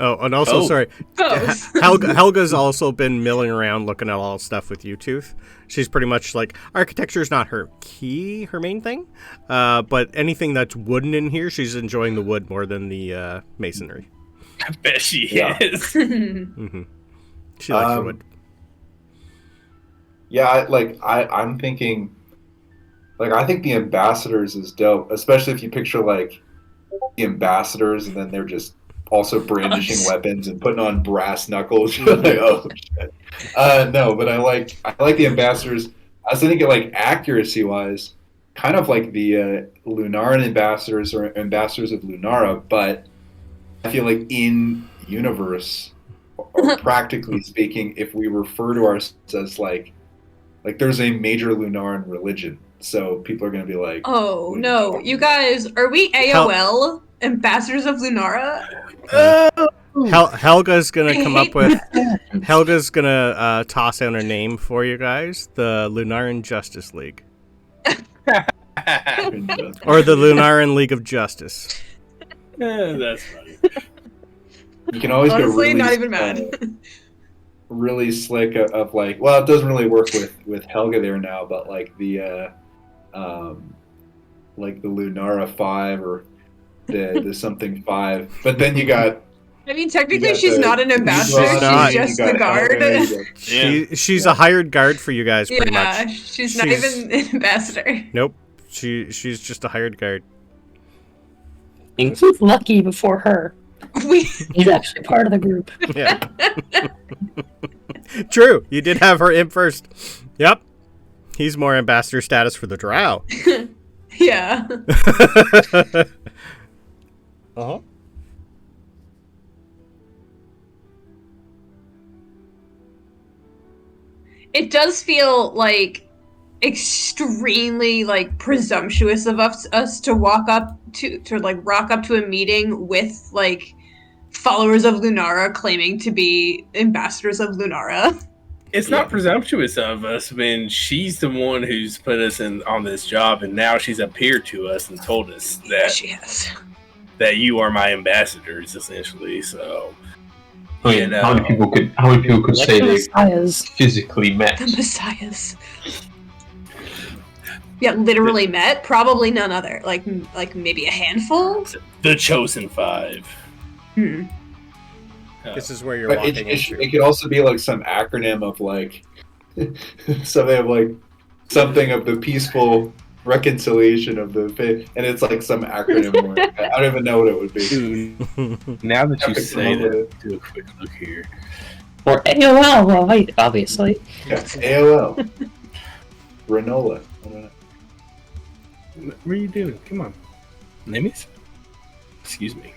Oh, and also, sorry, Both. Helga's also been milling around looking at all stuff with you, Tooth. She's pretty much like, architecture is not her main thing, but anything that's wooden in here, she's enjoying the wood more than the masonry. I bet she is. Mm-hmm. She likes the wood. Yeah, I'm thinking, I think the ambassadors is dope, especially if you picture like the ambassadors and then they're just also brandishing weapons and putting on brass knuckles. You're like, oh shit. No, but I like the ambassadors. I was thinking like accuracy wise, kind of like the Lunaran ambassadors or ambassadors of Lunara, but I feel like in universe, or practically speaking, if we refer to ourselves as like there's a major Lunaran religion, so people are gonna be like, Oh no, you guys, are we AOL ambassadors of Lunara? Helga's gonna come up with. Helga's gonna toss out a name for you guys: the Lunaran Justice League, or the Lunaran League of Justice. That's funny. you can always go Honestly, really not even mad. really slick of like, well, it doesn't really work with Helga there now, but like the Lunara 5 or the something 5. But then you got. I mean, technically, got she's the- not an ambassador. She's not. She's just You got the guard. Helga, you got- She's a hired guard for you guys, pretty Yeah, much. she's not She's- even an ambassador. Nope. She's just a hired guard. And he's lucky before her. He's actually part of the group. Yeah. True. You did have her in first. Yep. He's more ambassador status for the Drow. Yeah. Uh-huh. It does feel like extremely like presumptuous of us to rock up to a meeting with like followers of Lunara claiming to be ambassadors of Lunara. It's not presumptuous of us when she's the one who's put us on this job, and now she's appeared to us and told us that She has. that you are my ambassadors, essentially. So, I mean, how many people could Like say the they Messiahs. physically met? The Messiahs. Yeah, literally met. Probably none other. Like maybe a handful. the chosen 5. Hmm. This is where you're But walking it into. could also be like some acronym of like something of like something of the peaceful reconciliation of the faith, and it's like some acronym. I don't even know what it would be. Dude, now that you Have to say come up that, with do a quick look here. Or AOL, right, obviously. Yeah, AOL, granola. I don't know. What are you doing? Come on. Namies? Excuse me.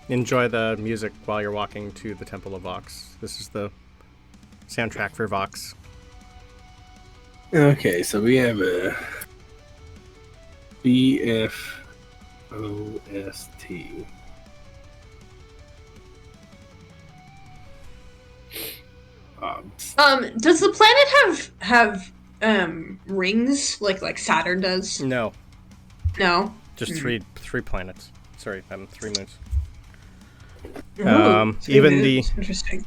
Enjoy the music while you're walking to the Temple of Vox. This is the soundtrack for Vox. Okay, so we have a BFOST. Does the planet have rings like Saturn does? No, No. just three planets. Sorry, 3 moons. Ooh, even interesting.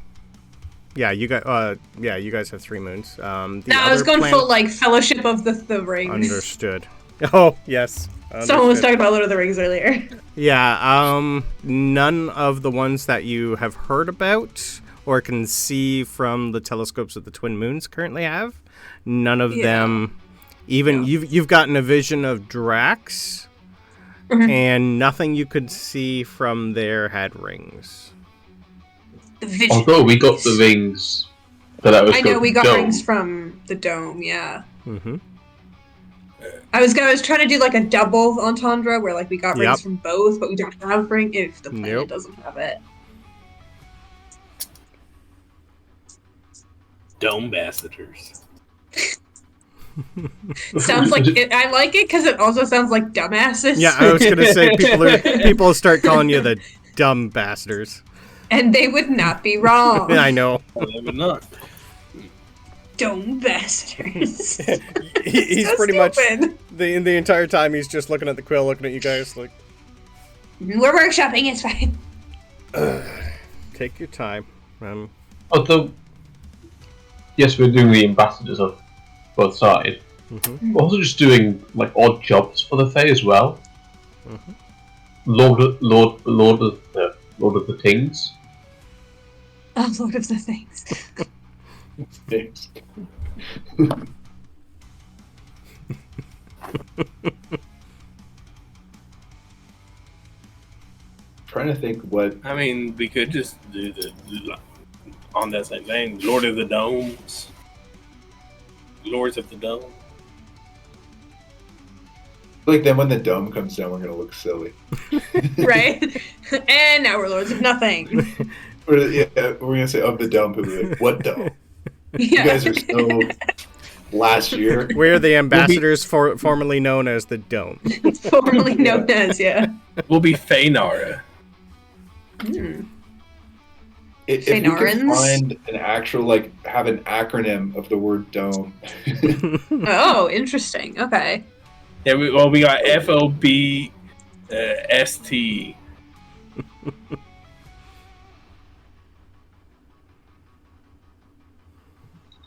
you guys have 3 moons. The No, I was other going planet- full like Fellowship of the Rings. Understood. Oh yes. Someone was Understood. talking about Lord of the Rings earlier. Yeah, none of the ones that you have heard about or can see from the telescopes that the twin moons currently have. None of them Even you've gotten a vision of Drax, and nothing you could see from there had rings. The vision. Although we got the rings, but that was I know we got dome. rings from the dome. Yeah. Mm-hmm. I was trying to do like a double entendre where like we got Yep. rings from both, but we don't have ring if the planet Nope. doesn't have it. Dome ambassadors. Sounds like it, I like it because it also sounds like dumbasses. Yeah, I was gonna say people start calling you the dumb bastards. And they would not be wrong. I know. Well, they would not. Dome bastards. He's So pretty much stupid. the entire time he's just looking at the quill, looking at you guys like. We're workshopping. It's fine. Take your time. Although, yes, we're doing the ambassadors of both sides. Mhm. We're also just doing like odd jobs for the Fae as well. Mhm. Lord of the Things. Oh, Lord of the Things. Thanks. Trying to think what. I mean, we could just do on that same thing. Lord of the Domes. Lords of the Dome. Like then when the dome comes down, we're gonna look silly. Right? And now we're Lords of Nothing. We're gonna say of the dome. People be like, what dome? You Yeah. guys are so last year. We're the ambassadors formerly known as the Dome. Formerly known as, yeah. We'll be Feynara. Hmm. If you could Feynarans? find an actual have an acronym of the word dome. Oh, interesting. Okay. Yeah, we got FOB ST.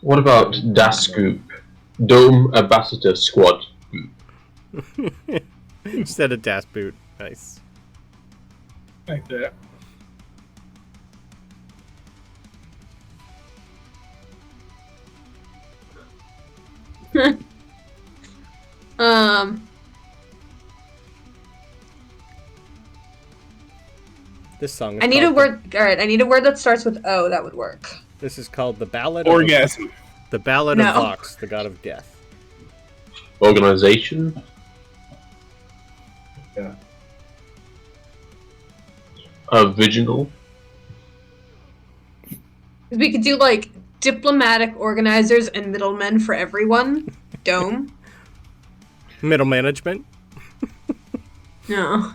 What about DAS Group? Dome Ambassador Squad. Instead of Das Boot. Nice. Like that. This song is I need a called word. All right, I need a word that starts with O. That would work. This is called the Ballad Orgasm. The Ballad No. of Vox, the God of Death. Organization. Yeah. Original. We could do like diplomatic organizers and middlemen for everyone. Dome. Middle management. No.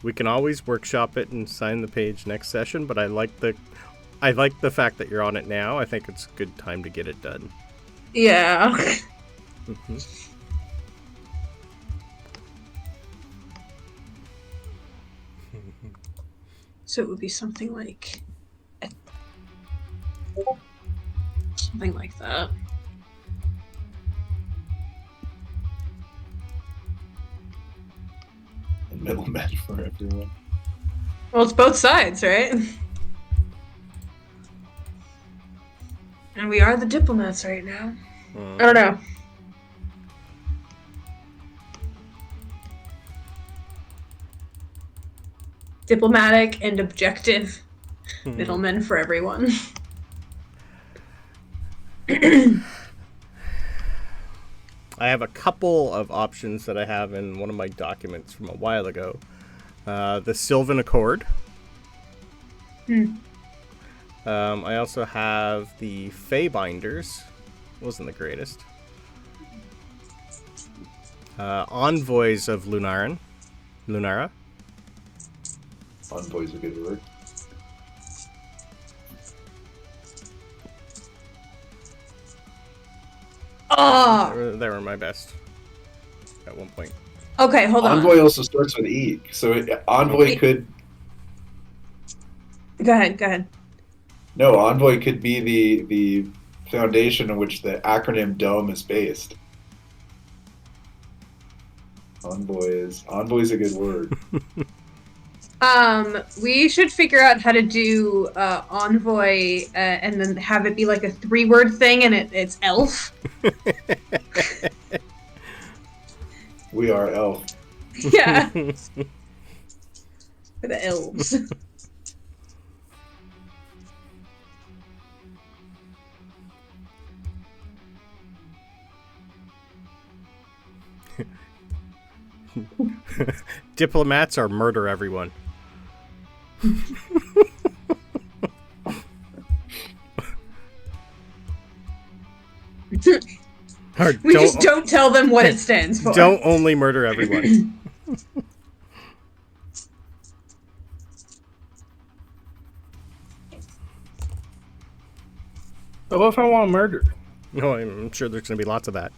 We can always workshop it and sign the page next session, but I like the fact that you're on it now. I think it's a good time to get it done. Yeah. Mhm. So it would be something like that. Middleman for everyone. Well, it's both sides, right? And we are the diplomats right now. I don't know. Diplomatic and objective middlemen for everyone. I have a couple of options that I have in one of my documents from a while ago. The Sylvan Accord. I also have the Feybinders. Wasn't the greatest. Envoys of Lunara. Envoy's a good word. Oh, They were my best at one point. okay, hold on. Envoy also starts with E, so Envoy could. Go ahead. No, Envoy could be the foundation on which the acronym DOME is based. Envoy's a good word. We should figure out how to do envoy and then have it be like a 3-word thing, and it's elf. We are elf. Yeah. For the elves. Diplomats are murder everyone. Or We just don't tell them what it stands for. Don't only murder everyone. But what if I want to murder? No, I'm sure there's going to be lots of that.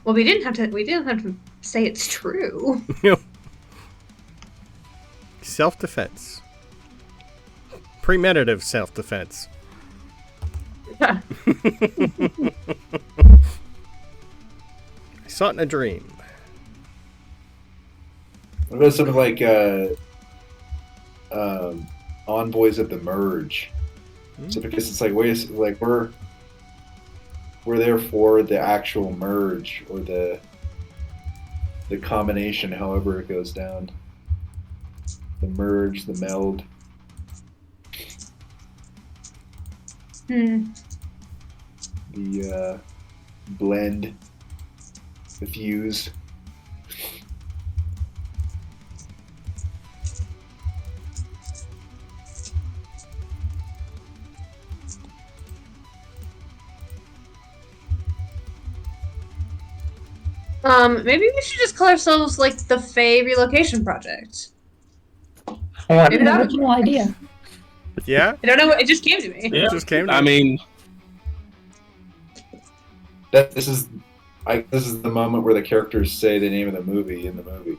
Well, we didn't have to say it's true. Self-defense. Premeditative self-defense. Yeah. I saw it in a dream. What about something like envoys of the merge? So because it's like we're there for the actual merge or the combination, however it goes down. The merge, the meld. The blend, the fuse. Maybe we should just call ourselves like the Fae Relocation Project. What Maybe an that- original idea. Yeah? I don't know. It just came to me. Yeah. It just came to I me. mean, This is the moment where the characters say the name of the movie in the movie.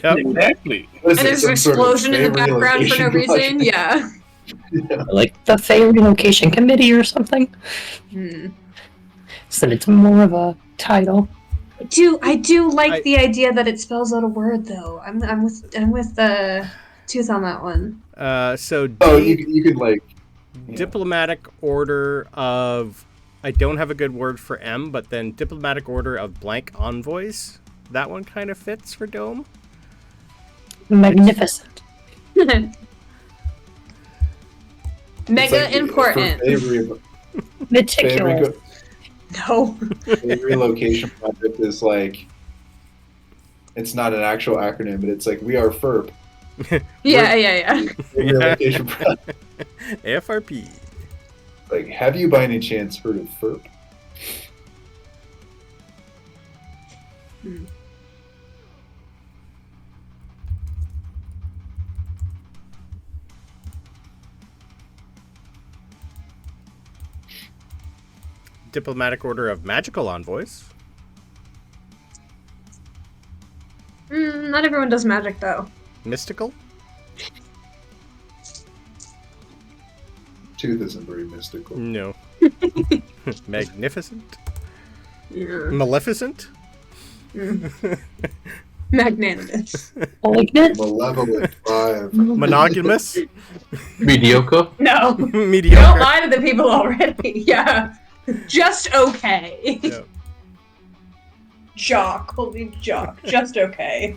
Yep. exactly. What is And it, there's an some sort of explosion in the Fae background for no relocation reason. project? Yeah. Like the Fae Relocation Committee or something. So it's more of a title. I do like I- the idea that it spells out a word, though. I'm with Tooth on that one. So Oh, you could like Diplomatic Order of... I don't have a good word for M, but then Diplomatic Order of Blank Envoys. That one kind of fits for Dome. Magnificent. it's Mega like, important. For Meticulous. No. Fae relocation project is like it's not an actual acronym, but it's like we are FERP. Yeah. Fae relocation project. AFRP. Like, have you by any chance heard of FERP? Diplomatic Order of Magical Envoys. Not everyone does magic, though. Mystical. Tooth isn't very mystical. No. Magnificent. Yeah. Maleficent. Magnanimous. Malignant. Malevolent 5. Monogamous. Mediocre. No. Don't Mediocre. lie to the people already. Yeah. Just okay. Yeah. Jock. Holy jock. Just okay.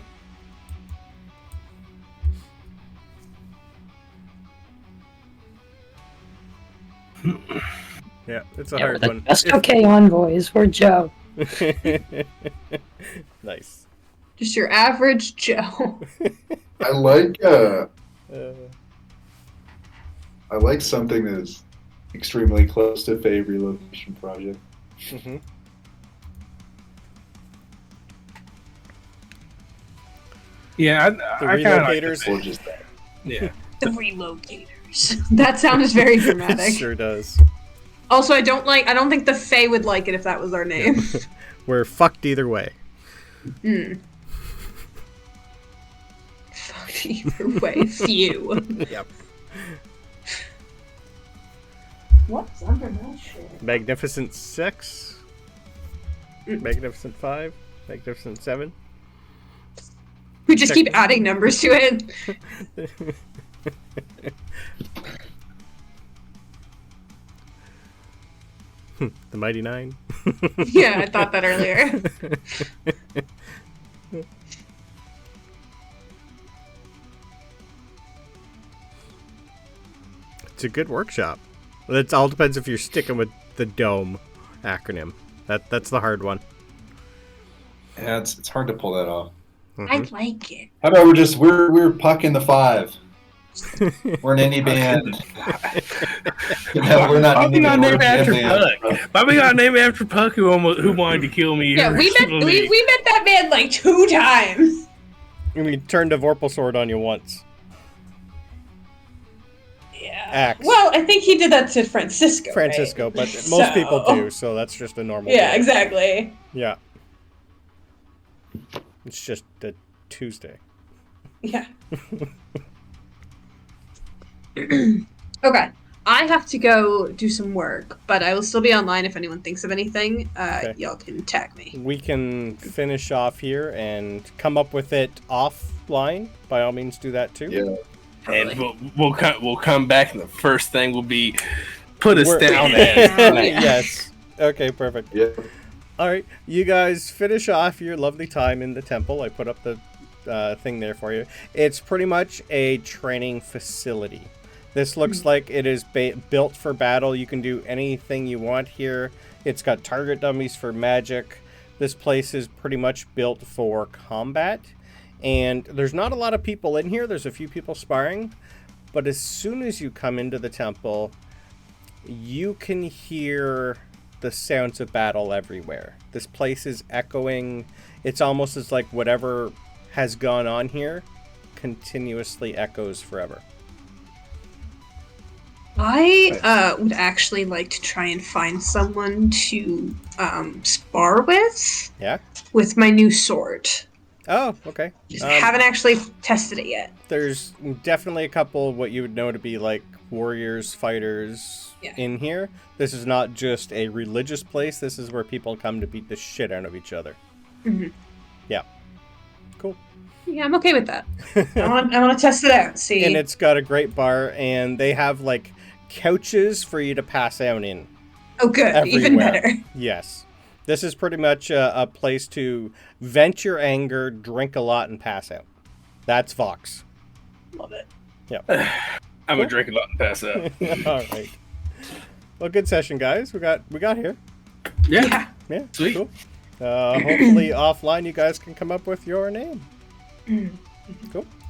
Yeah, it's a Yeah, we're hard the one. just okay envoys. We're Joe. Nice. Just your average Joe. I like something that is extremely close to Fae relocation project. Mhm. Yeah, The I kind of like relocators. Or just that. Yeah. The relocators. That sounds very dramatic. Sure does. Also, I don't think the Fae would like it if that was our name. We're fucked either way. Fuck either way. Few. Yep. What's under my shit? Magnificent 6. Magnificent 5. Magnificent 7. We just keep adding numbers to it. The Mighty Nine. Yeah, I thought that earlier. It's a good workshop. It all depends if you're sticking with the DOME acronym. That's the hard one. Yeah, it's hard to pull that off. I like it. How about we're Puck in the 5. We're an indie band. No, we're not Why we indie got band. named We're a after band. Puck? Why we got named after Puck who wanted to kill me? Yeah, we met that man like 2 times. I mean, turned a Vorpal sword on you once. Yeah. Axe. Well, I think he did that to Francisco. Francisco, right? but most people do, so that's just a normal Yeah, thing. exactly. Yeah. It's just a Tuesday. Yeah. Okay. I have to go do some work, but I will still be online if anyone thinks of anything. Okay. Y'all can tag me. We can finish off here and come up with it offline. By all means, do that too. Yeah. And we'll come back, and the first thing will be put us We're- down as Yes. Okay, perfect. Yeah. All right, you guys finish off your lovely time in the temple. I put up the thing there for you. It's pretty much a training facility. This looks like it is built for battle. You can do anything you want here. It's got target dummies for magic. This place is pretty much built for combat. And there's not a lot of people in here. There's a few people sparring. But as soon as you come into the temple, you can hear the sounds of battle everywhere. This place is echoing. It's almost as like whatever has gone on here continuously echoes forever. I would actually like to try and find someone to spar with. Yeah? With my new sword. Oh, okay. Just haven't actually tested it yet. There's definitely a couple what you would know to be like warriors, fighters in here. This is not just a religious place. This is where people come to beat the shit out of each other. Mm-hmm. Yeah. Cool. Yeah, I'm okay with that. I want to test it out. See. And it's got a great bar, and they have like couches for you to pass out in. Oh, good. Everywhere. Even better. Yes. This is pretty much a place to vent your anger, drink a lot, and pass out. That's Vox. Love it. Yeah. I'm gonna drink a lot and pass out. All right. Well, good session, guys. We got here. Yeah. Yeah. Sweet. Cool. Hopefully offline you guys can come up with your name. Cool.